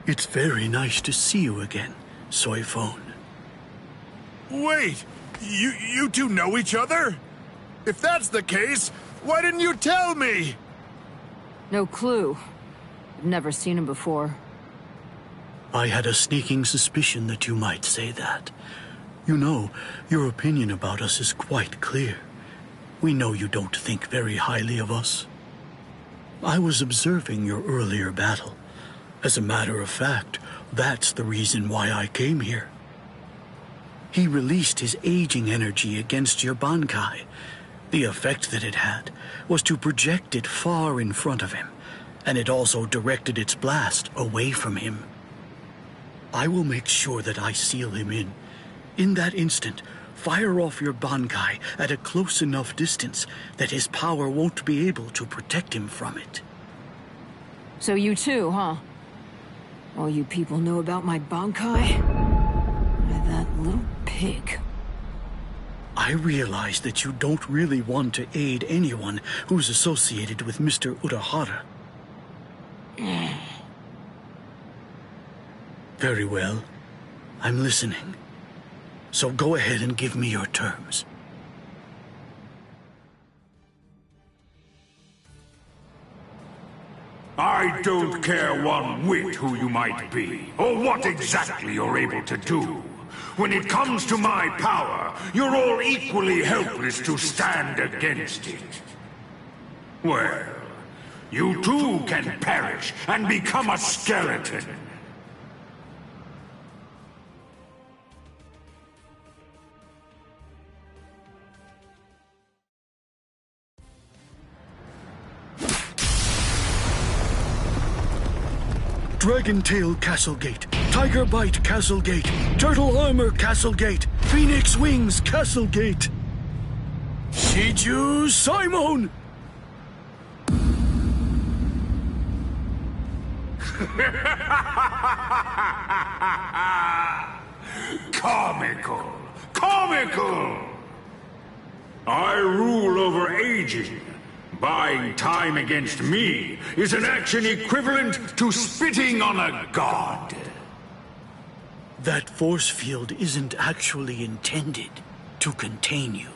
It's very nice to see you again, Soy Phone. Wait! You two know each other? If that's the case, why didn't you tell me? No clue. I've never seen him before. I had a sneaking suspicion that you might say that. You know, your opinion about us is quite clear. We know you don't think very highly of us. I was observing your earlier battle. As a matter of fact, that's the reason why I came here. He released his aging energy against your Bankai. The effect that it had was to project it far in front of him, and it also directed its blast away from him. I will make sure that I seal him in. In that instant, fire off your Bankai at a close enough distance that his power won't be able to protect him from it. So you too, huh? All you people know about my Bankai? That little pig. I realize that you don't really want to aid anyone who's associated with Mr. Urahara. Very well. I'm listening. So go ahead and give me your terms. I don't care one whit who you might be, or what exactly you're able to do. When it comes to my power, you're all equally helpless to stand against it. Well, you too can perish and become a skeleton. Dragon Tail Castle Gate, Tiger Bite Castle Gate, Turtle Armor Castle Gate, Phoenix Wings Castle Gate. Shiju Simon! Comical! Comical! I rule over aging. Buying time against me is an action equivalent to spitting on a god. That force field isn't actually intended to contain you.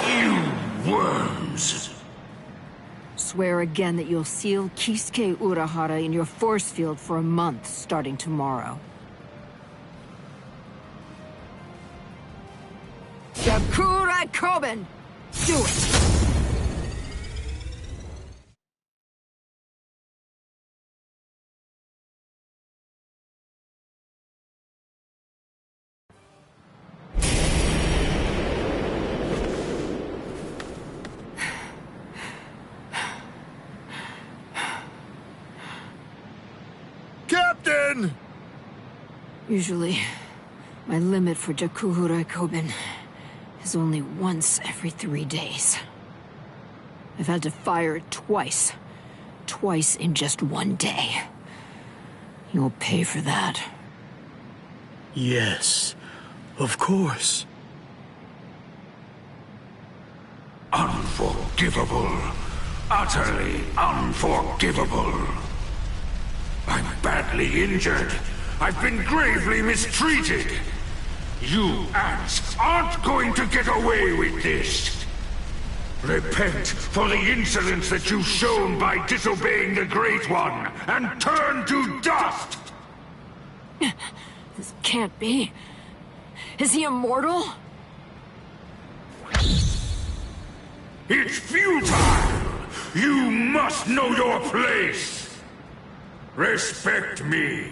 You worms! Swear again that you'll seal Kisuke Urahara in your force field for a month starting tomorrow. Yakurai Koben! Do it! Captain! Usually, my limit for Jakuhurai Koben is only once every 3 days. I've had to fire it twice. Twice in just 1 day. You'll pay for that. Yes, of course. Unforgivable. Utterly unforgivable. I'm badly injured. I've been gravely mistreated. You ants aren't going to get away with this. Repent for the insolence that you've shown by disobeying the Great One, and turn to dust! This can't be. Is he immortal? It's futile! You must know your place! Respect me.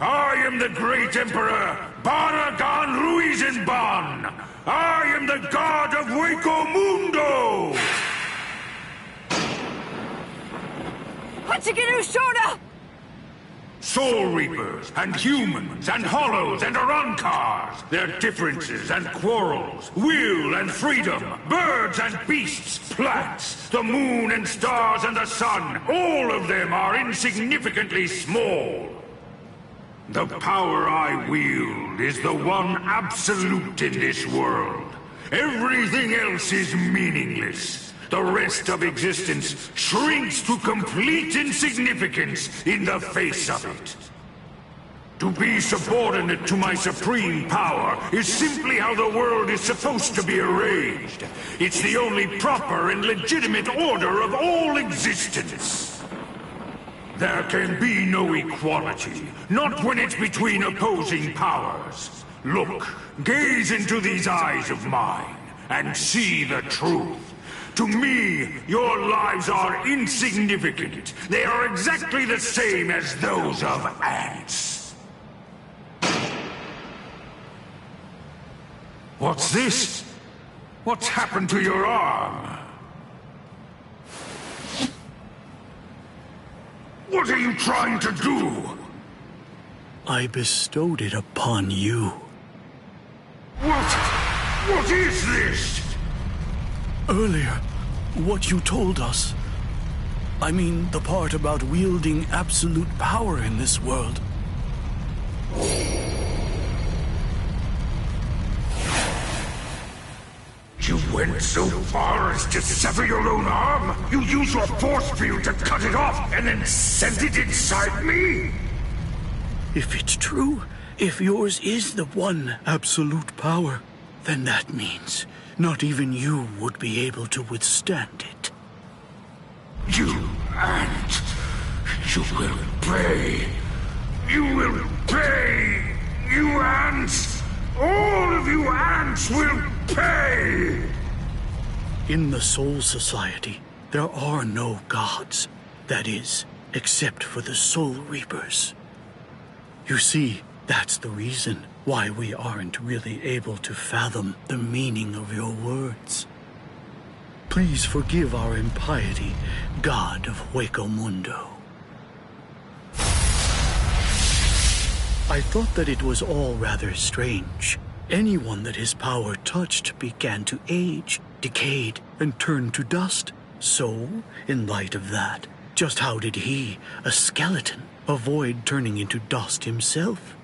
I am the great Emperor Baragan Ruizenban! I am the god of Hueco Mundo! Hachigiru Shoda! Soul Reapers, and humans, and hollows, and Arankars, their differences and quarrels, will and freedom, birds and beasts, plants, the moon and stars and the sun, all of them are insignificantly small. The power I wield is the one absolute in this world. Everything else is meaningless. the rest of existence shrinks to complete insignificance in the face of it. To be subordinate to my supreme power is simply how the world is supposed to be arranged. It's the only proper and legitimate order of all existence. There can be no equality, not when it's between opposing powers. Look, gaze into these eyes of mine, and see the truth. To me, your lives are insignificant. They are exactly the same as those of ants. What's this? What's happened to your arm? What are you trying to do? I bestowed it upon you. What is this? Earlier, what you told us. I mean, the part about wielding absolute power in this world. You went so far as to sever your own arm? You used your force field to cut it off and then sent it inside me? If it's true, if yours is the one absolute power, then that means not even you would be able to withstand it. You ant! You will pay! You will pay! You ants! All of you ants will pay! In the Soul Society, there are no gods. That is, except for the Soul Reapers. You see, that's the reason why we aren't really able to fathom the meaning of your words. Please forgive our impiety, God of Hueco Mundo. I thought that it was all rather strange. Anyone that his power touched began to age, decayed, and turned to dust. So, in light of that, just how did he, a skeleton, avoid turning into dust himself?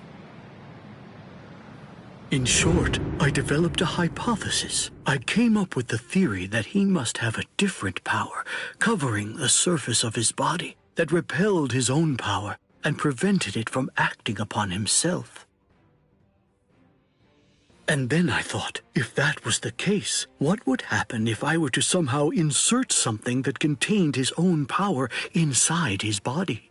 In short, I developed a hypothesis. I came up with the theory that he must have a different power, covering the surface of his body, that repelled his own power and prevented it from acting upon himself. And then I thought, if that was the case, what would happen if I were to somehow insert something that contained his own power inside his body?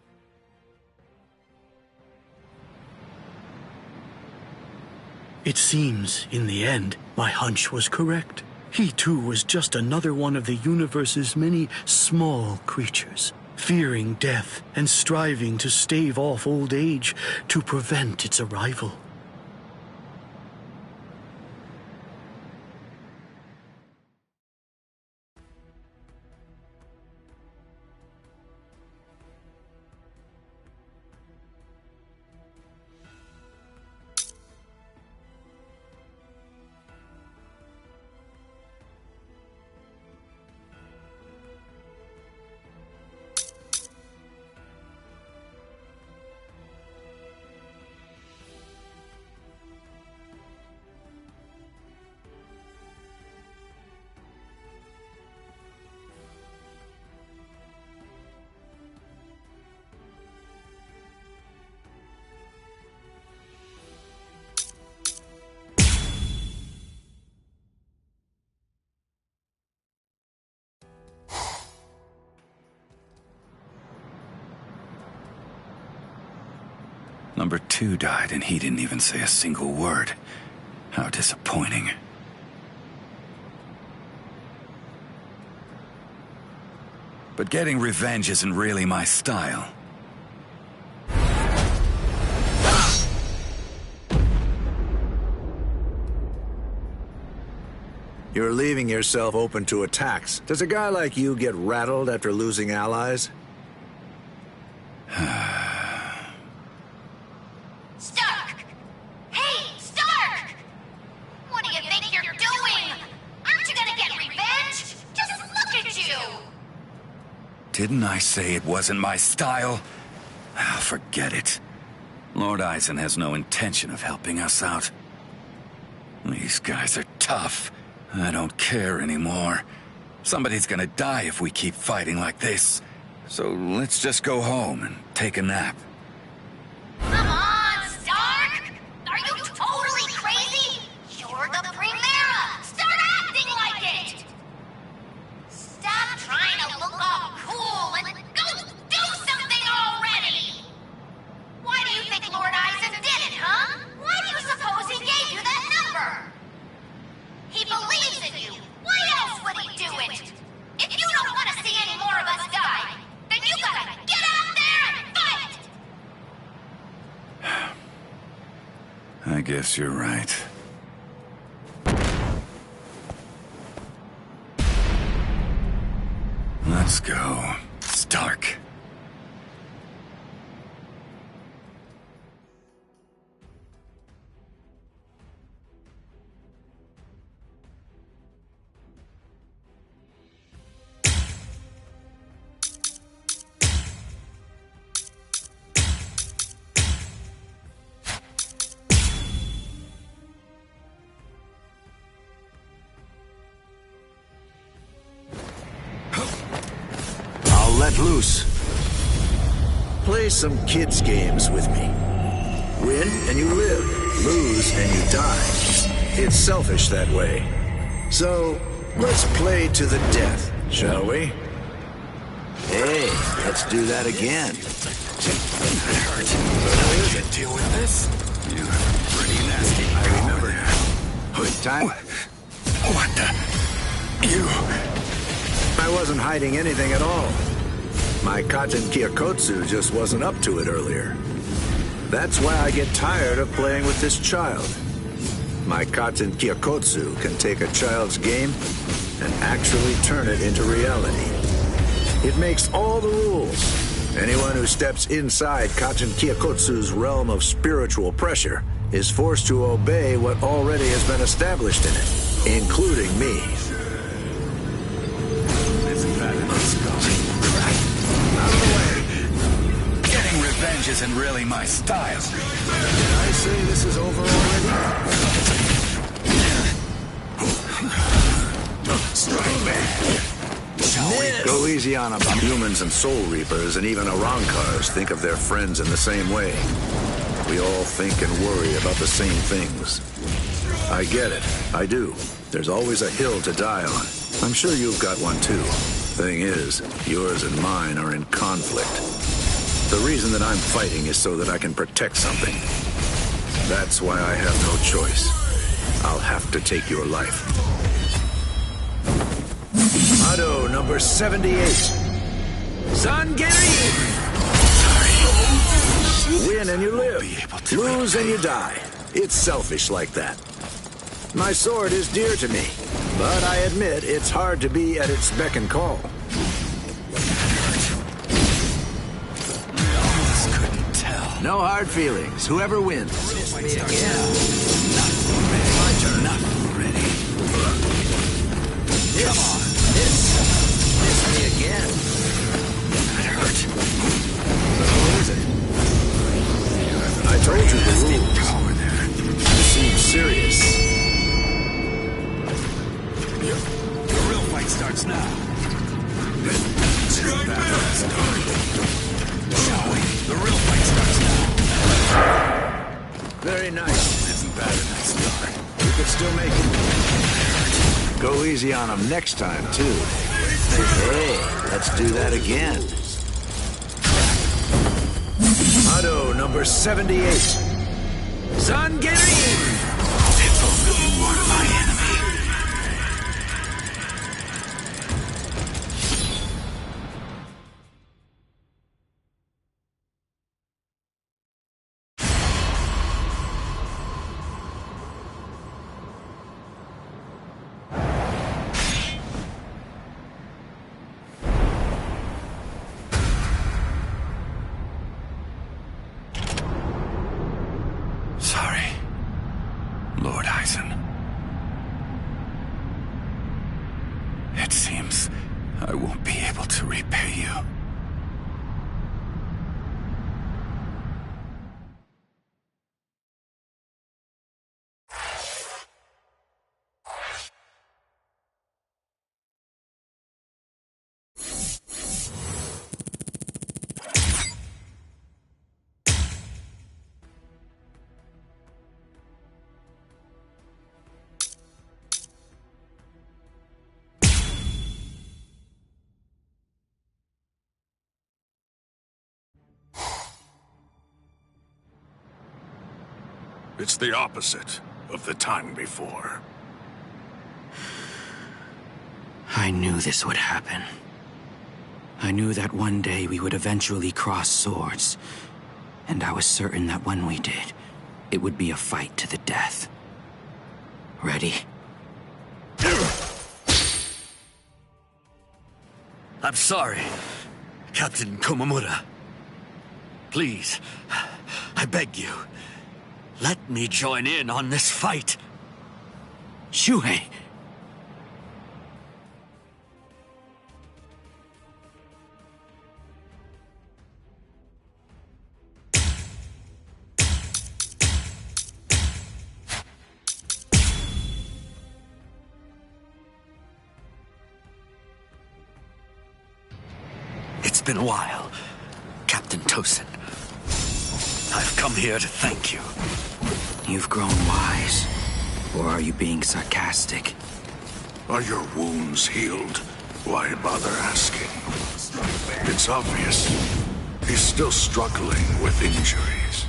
It seems, in the end, my hunch was correct. He too was just another one of the universe's many small creatures, fearing death and striving to stave off old age to prevent its arrival. Number 2 died and he didn't even say a single word. How disappointing. But getting revenge isn't really my style. You're leaving yourself open to attacks. Does a guy like you get rattled after losing allies? Stark! Hey, Stark! What do you think you're doing? Aren't you gonna get revenge? Just look at you! Didn't I say it wasn't my style? Ah, forget it. Lord Eisen has no intention of helping us out. These guys are tough. I don't care anymore. Somebody's gonna die if we keep fighting like this. So let's just go home and take a nap. Come on, Stark! Are you totally crazy? You're the Primera! Start acting like it! Stop trying to look all cool and go do something already! Why do you think Lord Eisen did it, huh? Why do you suppose he gave you that number? He believes in you. Why else would he do it? If you don't want to see any more of us die, then you gotta get out there and fight! I guess you're right. Let's go, Stark. Let loose. Play some kids' games with me. Win and you live. Lose and you die. It's selfish that way. So, let's play to the death, shall we? Hey, let's do that again. That hurt. I can't deal with this. You have a pretty nasty I remember that. Quick time. What the? You... I wasn't hiding anything at all. My Katen Kyokotsu just wasn't up to it earlier. That's why I get tired of playing with this child. My Katen Kyokotsu can take a child's game and actually turn it into reality. It makes all the rules. Anyone who steps inside Katen Kyokotsu's realm of spiritual pressure is forced to obey what already has been established in it, including me. Revenge isn't really my style. Did I say this is over already? Strike back. Go easy on them. Humans and Soul Reapers and even Arankars think of their friends in the same way. We all think and worry about the same things. I get it. I do. There's always a hill to die on. I'm sure you've got one too. Thing is, yours and mine are in conflict. The reason that I'm fighting is so that I can protect something. That's why I have no choice. I'll have to take your life. Motto number 78. Zangerin! Win and you live. Lose and you die. It's selfish like that. My sword is dear to me, but I admit it's hard to be at its beck and call. No hard feelings. Whoever wins. Miss me again. My turn. Not ready. Come on. Miss me again. That hurt. What is it? I told you the rules. Power there. You seem serious. The real fight starts now. Shall we? The real fight starts now. Very nice. Isn't that a nice start? You could still make it. Go easy on them next time, too. Hey, let's do that again. Motto number 78. Zangerin! It's also you are my enemy. Sorry, Lord Eisen. It seems I won't be able to repay you. It's the opposite of the time before. I knew this would happen. I knew that one day we would eventually cross swords. And I was certain that when we did, it would be a fight to the death. Ready? I'm sorry, Captain Komamura. Please, I beg you, let me join in on this fight. Shuhei! It's been a while, Captain Tosin. I've come here to thank you. You've grown wise. Or are you being sarcastic? Are your wounds healed? Why bother asking? It's obvious. He's still struggling with injuries.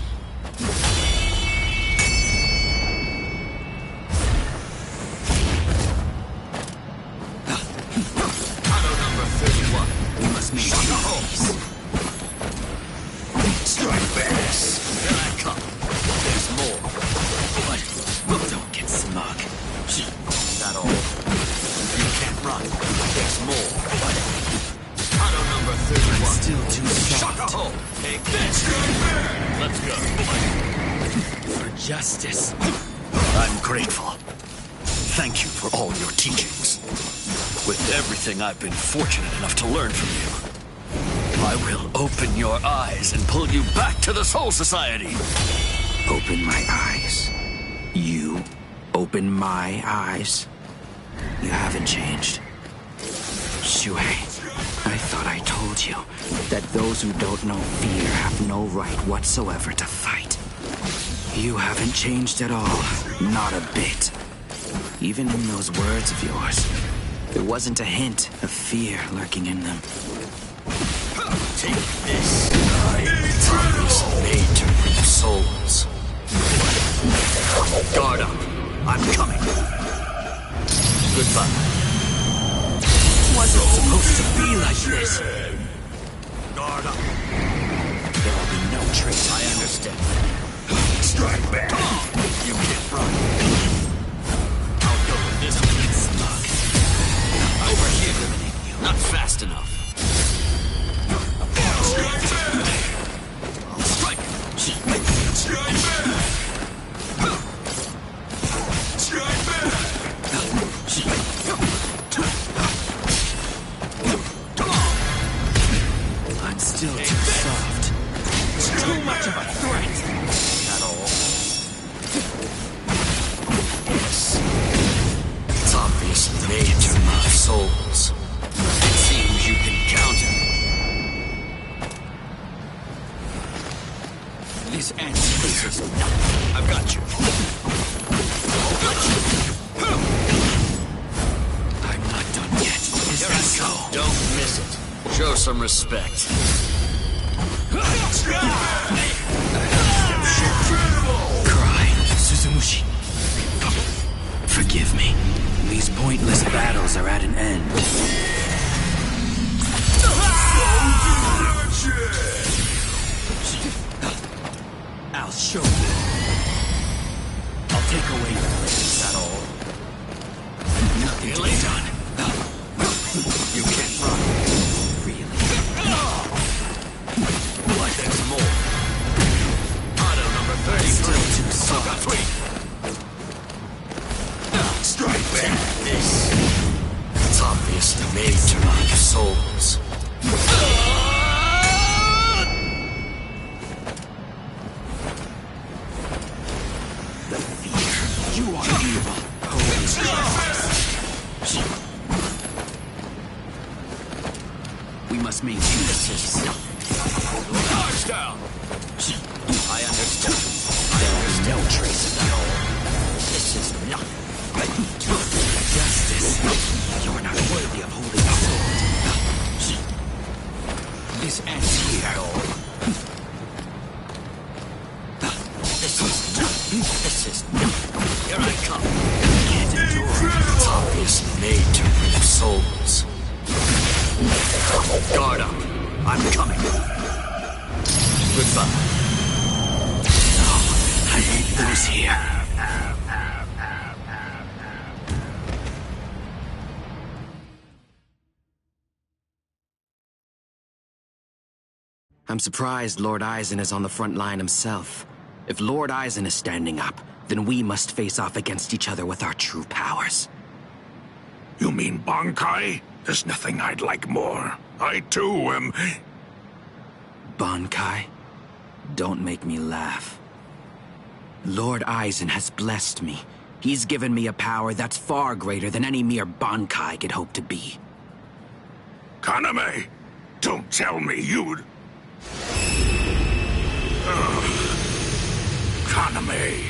Auto number 31. We must meet these. Strike back. Here I come. There's more. What? Don't get smug. That all? You can't run. There's more. Auto number 31. I'm still too soft. Shut the hole. Take this. Let's go. For justice. I'm grateful. Thank you for all your teachings. With everything I've been fortunate enough to learn from you, I will open your eyes and pull you back to the Soul Society. Open my eyes. You open my eyes. You haven't changed. Shuhei, I thought I told you that those who don't know fear have no right whatsoever to fight. You haven't changed at all. Not a bit. Even in those words of yours, there wasn't a hint of fear lurking in them. Take this. Time is made to reap souls. Guard up. I'm coming. Goodbye. Wasn't supposed to be like this. Guard up. There will be no trace. I understand. Strike back. You can't run. I'll go with this one. Smug. Over here. Not fast enough. I'll strike. Strike back. Strike back. I'm still too soft. It's too much of a threat. At all. Yes. It's obviously made to my souls. It seems you can counter. These answers. I've got you. I'm not done yet. Here I go. Don't miss it. Show some respect. Cry, Suzumushi. Forgive me. These pointless battles are at an end. I'll show you. I'll take away your place. At all. Nothing to be done. You can't run. Really? Like there's more. Auto number 30. Still too soft. Got 3. Strike back. This. It's obviously made to my souls. The fear. You are evil. Always justice. We must maintain the system. Guards down. I understand. There will be no trace of that. This is nothing. Justice. You're not worthy of holding a sword. This ends here. This is nothing. This is... Here I come. Can't endure. It's obviously made to reap souls. Guard up. I'm coming. Goodbye. Oh, I hate those here. I'm surprised Lord Aizen is on the front line himself. If Lord Aizen is standing up, then we must face off against each other with our true powers. You mean Bankai? There's nothing I'd like more. I too am... Bankai? Don't make me laugh. Lord Aizen has blessed me. He's given me a power that's far greater than any mere Bankai could hope to be. Kaname! Don't tell me you'd... Kaname...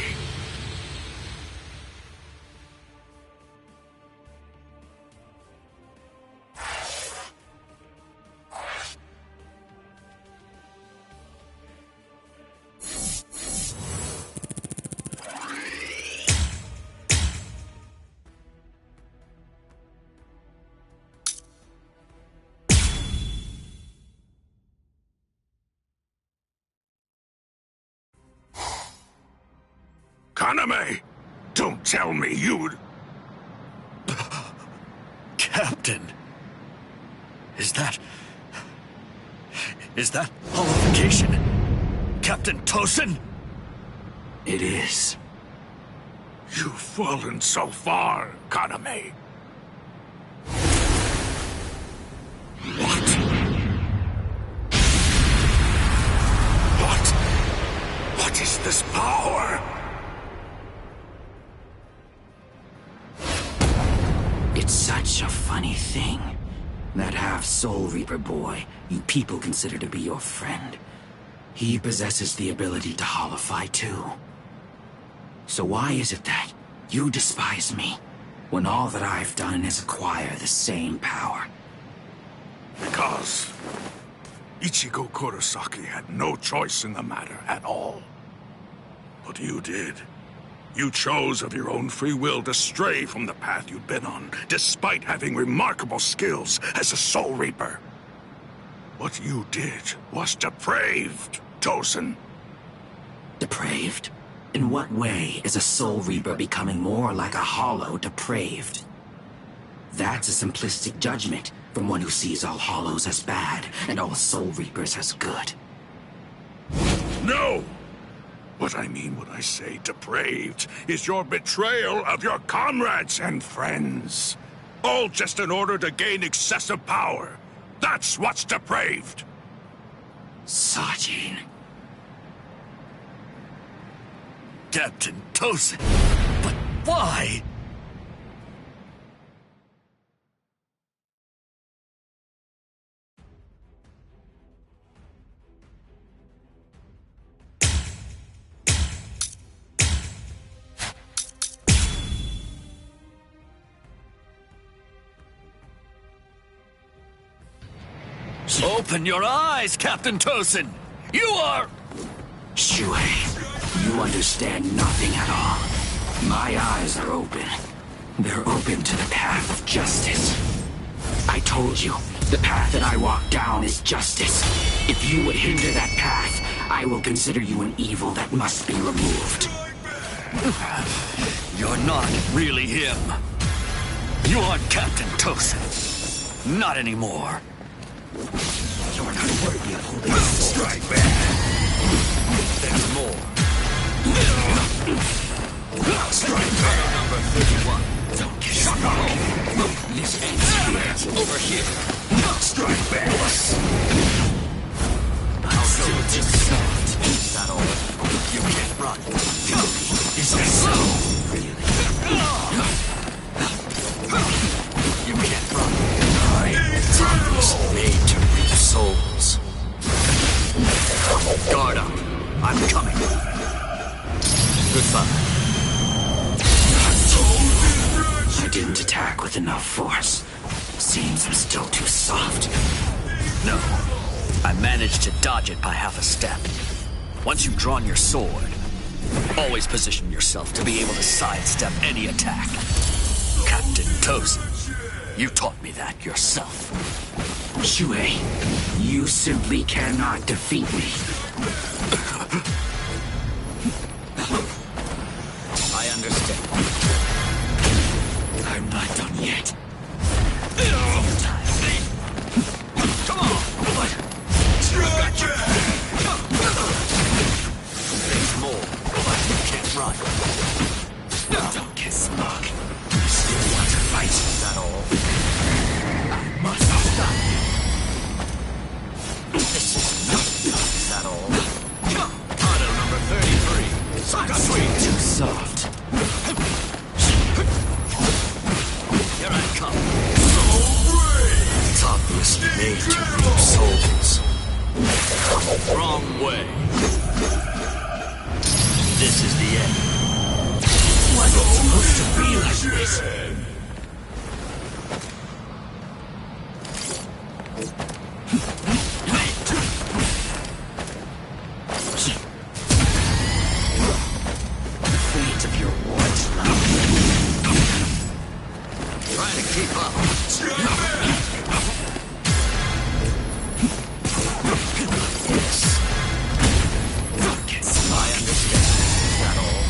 Kaname! Don't tell me you'd... Captain! Is that hollowification? Captain Tosin? It is. You've fallen so far, Kaname. What is this power? It's such a funny thing. That half-Soul Reaper boy you people consider to be your friend. He possesses the ability to hollowify too. So why is it that you despise me, when all that I've done is acquire the same power? Because Ichigo Kurosaki had no choice in the matter at all. But you did. You chose of your own free will to stray from the path you'd been on, despite having remarkable skills as a Soul Reaper. What you did was depraved, Tosin. Depraved? In what way is a Soul Reaper becoming more like a hollow depraved? That's a simplistic judgment from one who sees all hollows as bad and all Soul Reapers as good. No! What I mean when I say depraved is your betrayal of your comrades and friends. All just in order to gain excessive power. That's what's depraved. Sajin. Captain Tosin. But why? Open your eyes, Captain Tosin! You are... Shuei, you understand nothing at all. My eyes are open. They're open to the path of justice. I told you, the path that I walk down is justice. If you would hinder that path, I will consider you an evil that must be removed. You're not really him. You aren't Captain Tosin. Not anymore. You're not worthy of holding strike back. There's more. Strike back. Number 31. Don't get shut up. This ends here. Over here. Strike back. I'll go just soft. Is that all? You can't run. Is that so? Really? You can't run. It's obviously made to reap souls. Guard up. I'm coming. Goodbye. I didn't attack with enough force. Seems I'm still too soft. No. I managed to dodge it by half a step. Once you've drawn your sword, Always position yourself to be able to sidestep any attack. Captain Tozen, you taught me that yourself. Shuei, you simply cannot defeat me. I understand. I'm not done yet. Come on! What? Got you! There's more. You can't run. Don't get smug. You still want to fight? Is that all? I must stop you. This is nothing. Is that all? Auto number 33. Sucker sweet. Too soft. Here I come. It's obviously made to reap souls. Wrong way. This is the end. Was it supposed to be like this? Fate of your war's love. Trying to keep up. I understand. Is that all?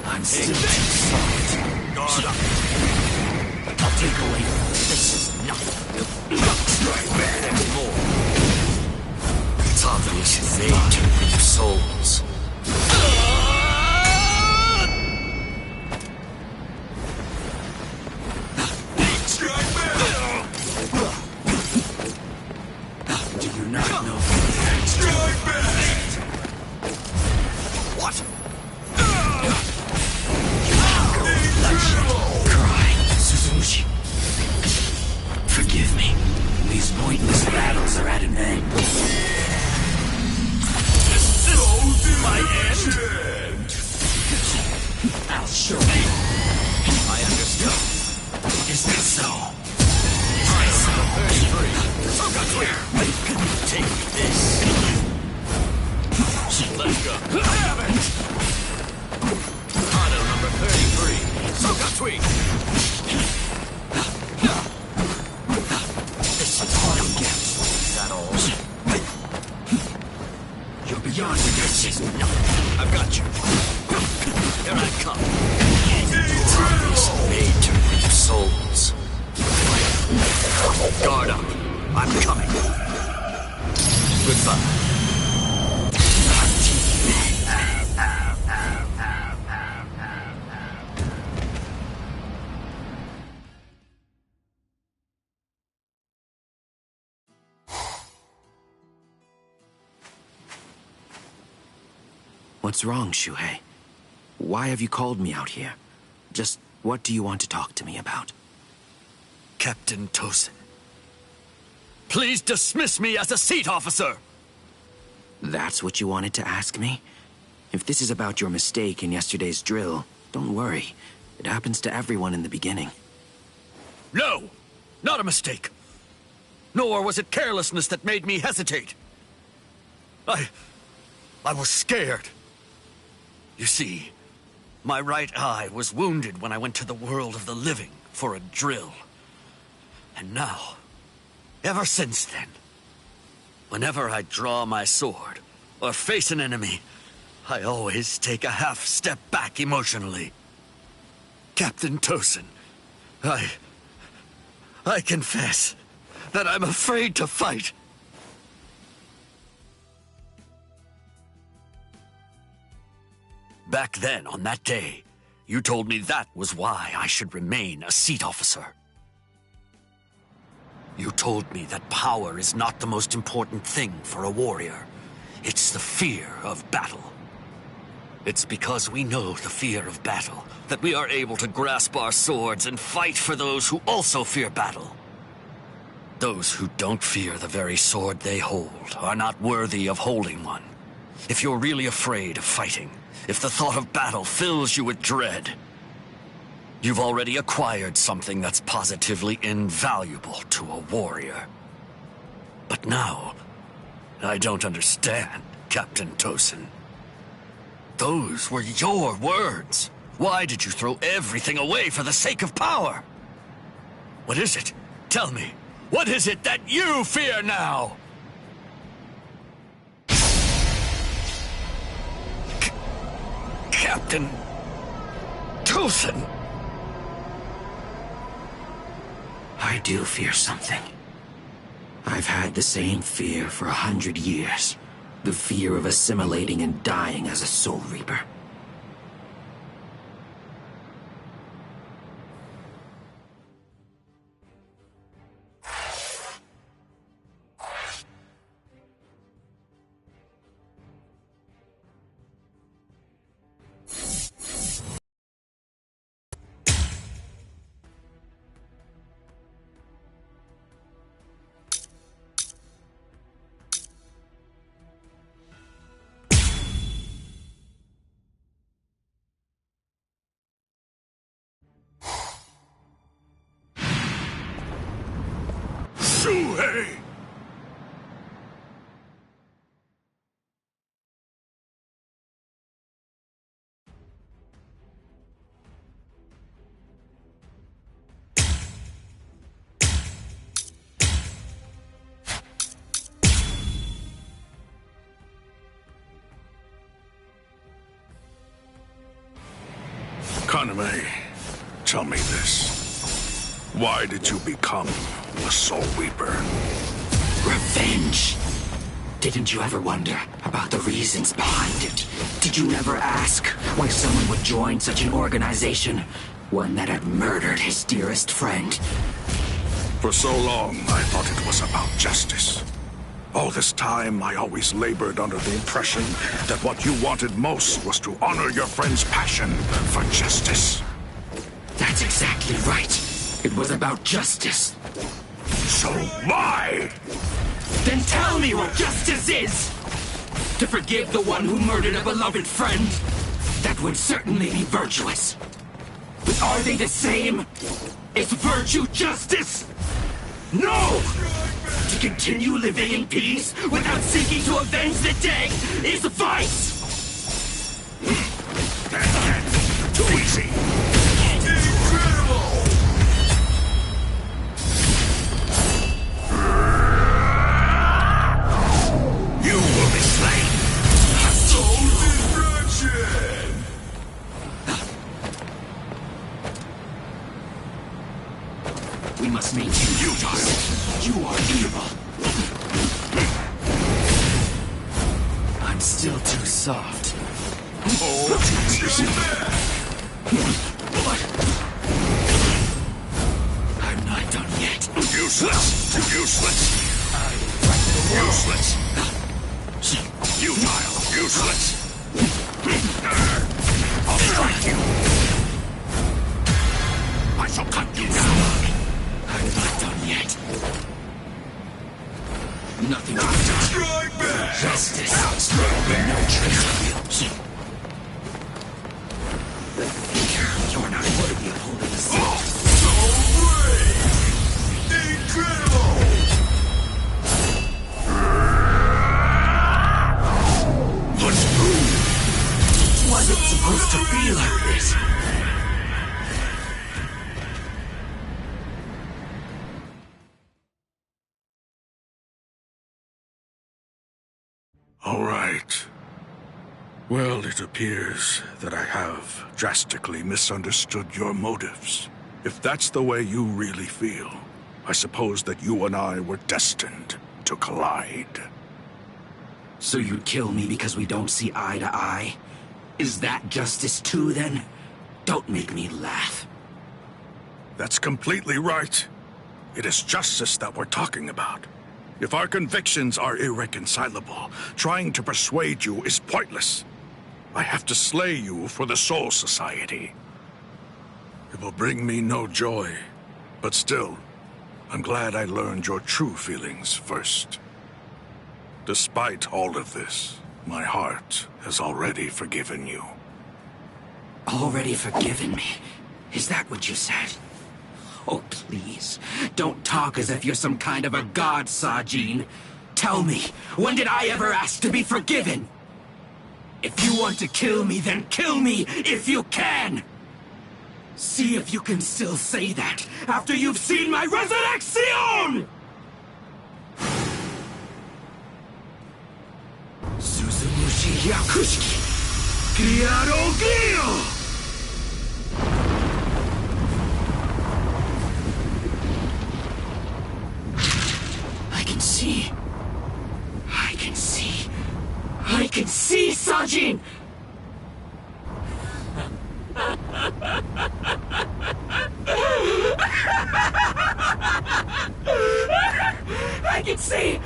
I'm still too soft. Guard up. I'll take away. This is nothing. There's more. It's obviously made to reap souls. Do you not know? What? Cry, Suzushi. Forgive me. These pointless battles are at an end. This my end? I'll show you. I understand. Is that so? Auto number 33. Soka clear. Take this. Let's go. I have it. Auto number 33. Soka tweak. This is all you get. Is that all? You're beyond your This is nothing. I've got you. Here I come. It's obviously made to reap souls. Guard up. I'm coming. Goodbye. What's wrong, Shuhei? Why have you called me out here? Just what do you want to talk to me about? Captain Tozen, please dismiss me as a seat officer! That's what you wanted to ask me? If this is about your mistake in yesterday's drill, don't worry. It happens to everyone in the beginning. No! Not a mistake! Nor was it carelessness that made me hesitate. I was scared. You see, my right eye was wounded when I went to the world of the living for a drill. And now, ever since then, whenever I draw my sword or face an enemy, I always take a half step back emotionally. Captain Tozen, I confess that I'm afraid to fight. Back then, on that day, you told me that was why I should remain a seat officer. You told me that power is not the most important thing for a warrior. It's the fear of battle. It's because we know the fear of battle that we are able to grasp our swords and fight for those who also fear battle. Those who don't fear the very sword they hold are not worthy of holding one. If you're really afraid of fighting, if the thought of battle fills you with dread, you've already acquired something that's positively invaluable to a warrior. But now, I don't understand, Captain Tosin. Those were your words. Why did you throw everything away for the sake of power? What is it? Tell me. What is it that you fear now? Captain Tosin! I do fear something. I've had the same fear for 100 years. The fear of assimilating and dying as a Soul Reaper. Shuhei! Kaname, tell me this. Why did you become a Soul Reaper? Revenge! Didn't you ever wonder about the reasons behind it? Did you never ask why someone would join such an organization? One that had murdered his dearest friend. For so long, I thought it was about justice. All this time, I always labored under the impression that what you wanted most was to honor your friend's passion for justice. That's exactly right. It was about justice. So why? Then tell me what justice is! To forgive the one who murdered a beloved friend? That would certainly be virtuous. But are they the same? Is virtue justice? No! To continue living in peace without seeking to avenge the dead is vice! Too easy! You will be slain! Soul destruction! We must maintain you, darling. You are evil. I'm still too soft. Oh, I'm not done yet. Useless! Useless! Useless! Futile! Useless! I'll strike you! I shall cut you down! I'm not done yet. Nothing to Strike back! justice. Strike back! No trace of you. You're not worthy of holding the sword. So brave! Incredible! Let's move! Was it supposed to be like this? All right. Well, it appears that I have drastically misunderstood your motives. If that's the way you really feel, I suppose that you and I were destined to collide. So you'd kill me because we don't see eye to eye? Is that justice too, then? Don't make me laugh. That's completely right. It is justice that we're talking about. If our convictions are irreconcilable, trying to persuade you is pointless. I have to slay you for the Soul Society. It will bring me no joy, but still, I'm glad I learned your true feelings first. Despite all of this, my heart has already forgiven you. Already forgiven me? Is that what you said? Oh, please, don't talk as if you're some kind of a god, Sajin. Tell me, when did I ever ask to be forgiven? If you want to kill me, then kill me if you can! See if you can still say that after you've seen my resurrection! Suzumushi Yakushiki! Gyaro Gyo! I can see, Sajin! I can see!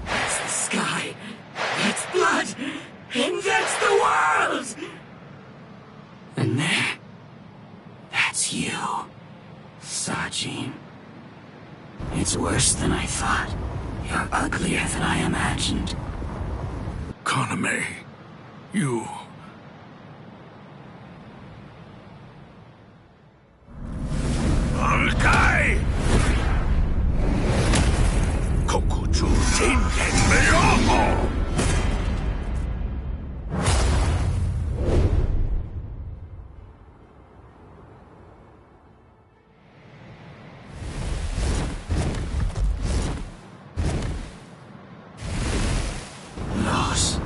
That's the sky, that's blood, and that's the world! And there, that's you, Sajin. It's worse than I thought. You're uglier than I imagined. Kaname, you... Alkai! Kokuju Tingen Meyoho! Los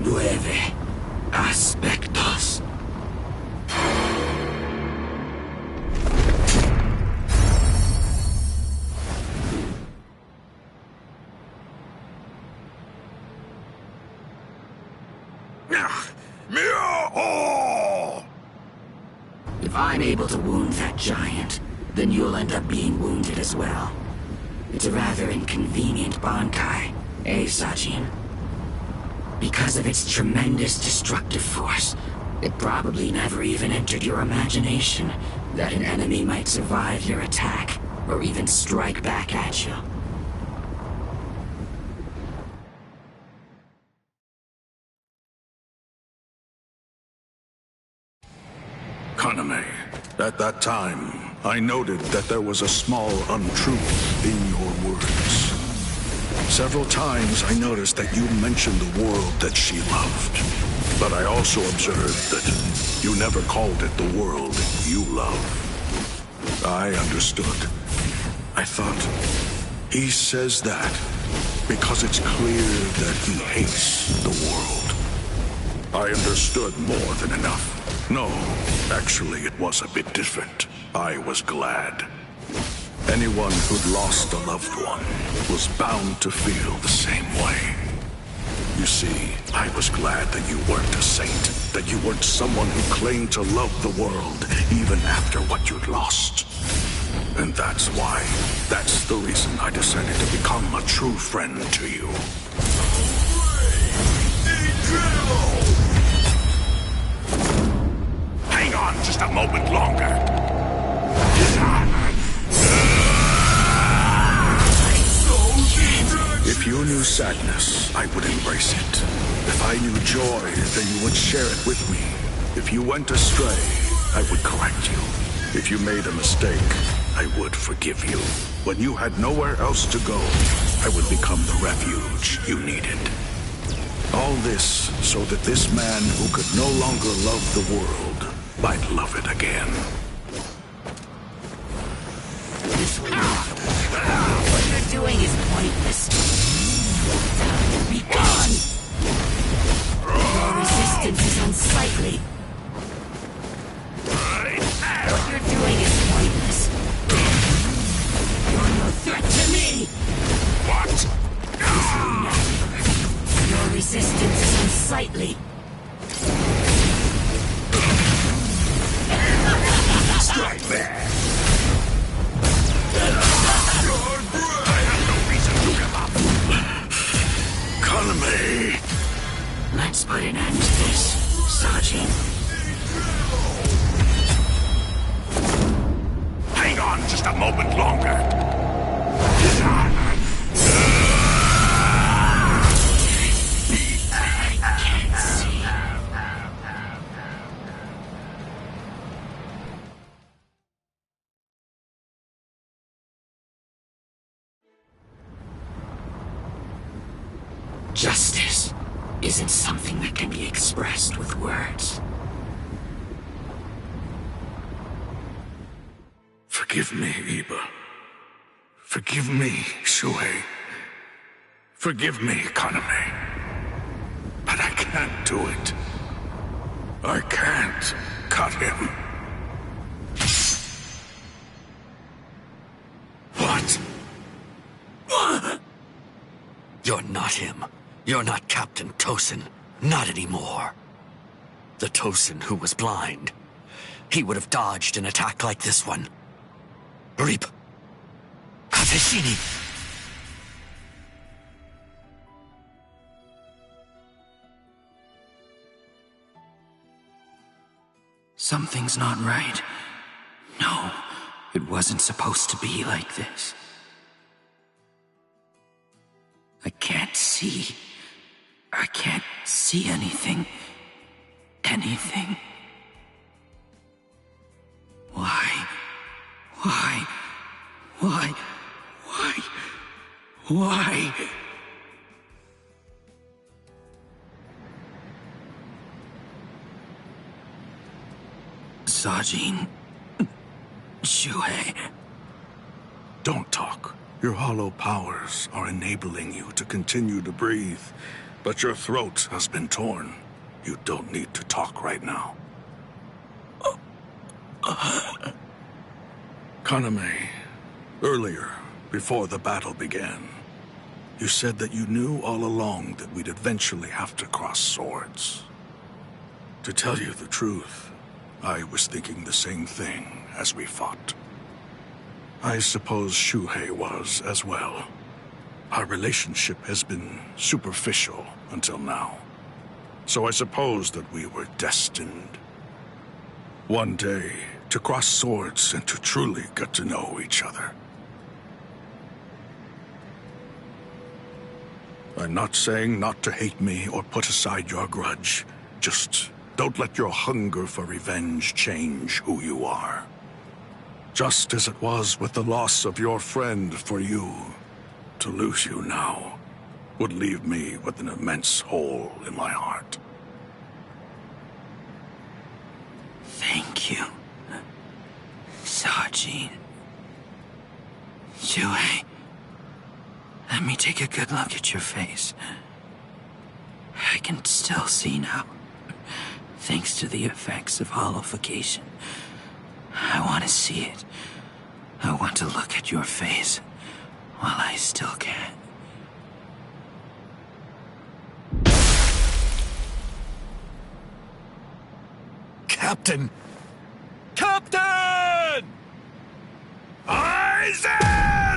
9 aspectos. If I'm able to wound that giant, then you'll end up being wounded as well. It's a rather inconvenient Bankai, eh, Sajin? Because of its tremendous destructive force, it probably never even entered your imagination that an enemy might survive your attack, or even strike back at you. Kaname, at that time, I noted that there was a small untruth in your words. Several times I noticed that you mentioned the world that she loved. But I also observed that you never called it the world you love. I understood. I thought, he says that because it's clear that he hates the world. I understood more than enough. No, actually it was a bit different. I was glad. Anyone who'd lost a loved one was bound to feel the same way. You see, I was glad that you weren't a saint, that you weren't someone who claimed to love the world even after what you'd lost. And that's the reason I decided to become a true friend to you. Hang on just a moment longer. If you knew sadness, I would embrace it. If I knew joy, then you would share it with me. If you went astray, I would correct you. If you made a mistake, I would forgive you. When you had nowhere else to go, I would become the refuge you needed. All this so that this man who could no longer love the world might love it again. What you're doing is pointless. Be gone! Your resistance is unsightly. What you're doing is pointless. You're no threat to me! What? This will never. Your resistance is unsightly. Strike back! I have no reason to give up. Kaname! Let's put an end to this, Sajin. Hang on just a moment longer. Justice isn't something that can be expressed with words. Forgive me, Iba. Forgive me, Shuhei. Forgive me, Kaname. But I can't do it. I can't cut him. What? You're not him. You're not Captain Tosin. Not anymore. The Tosin who was blind. He would have dodged an attack like this one. Reap. Kateshini. Something's not right. No, it wasn't supposed to be like this. I can't see. I can't see anything. Anything. Why? Why? Why? Why? Why? Sajin. Shuhei. Don't talk. Your hollow powers are enabling you to continue to breathe, but your throat has been torn. You don't need to talk right now. Kaname, earlier, before the battle began, you said that you knew all along that we'd eventually have to cross swords. To tell you the truth, I was thinking the same thing as we fought. I suppose Shuhei was as well. Our relationship has been superficial until now. So I suppose that we were destined. One day, to cross swords and to truly get to know each other. I'm not saying not to hate me or put aside your grudge. Just don't let your hunger for revenge change who you are. Just as it was with the loss of your friend for you, to lose you now would leave me with an immense hole in my heart. Thank you, Sajin. Shuhei, let me take a good look at your face. I can still see now, thanks to the effects of hollowification. I want to see it. I want to look at your face while I still can. Captain! Captain! Isaac!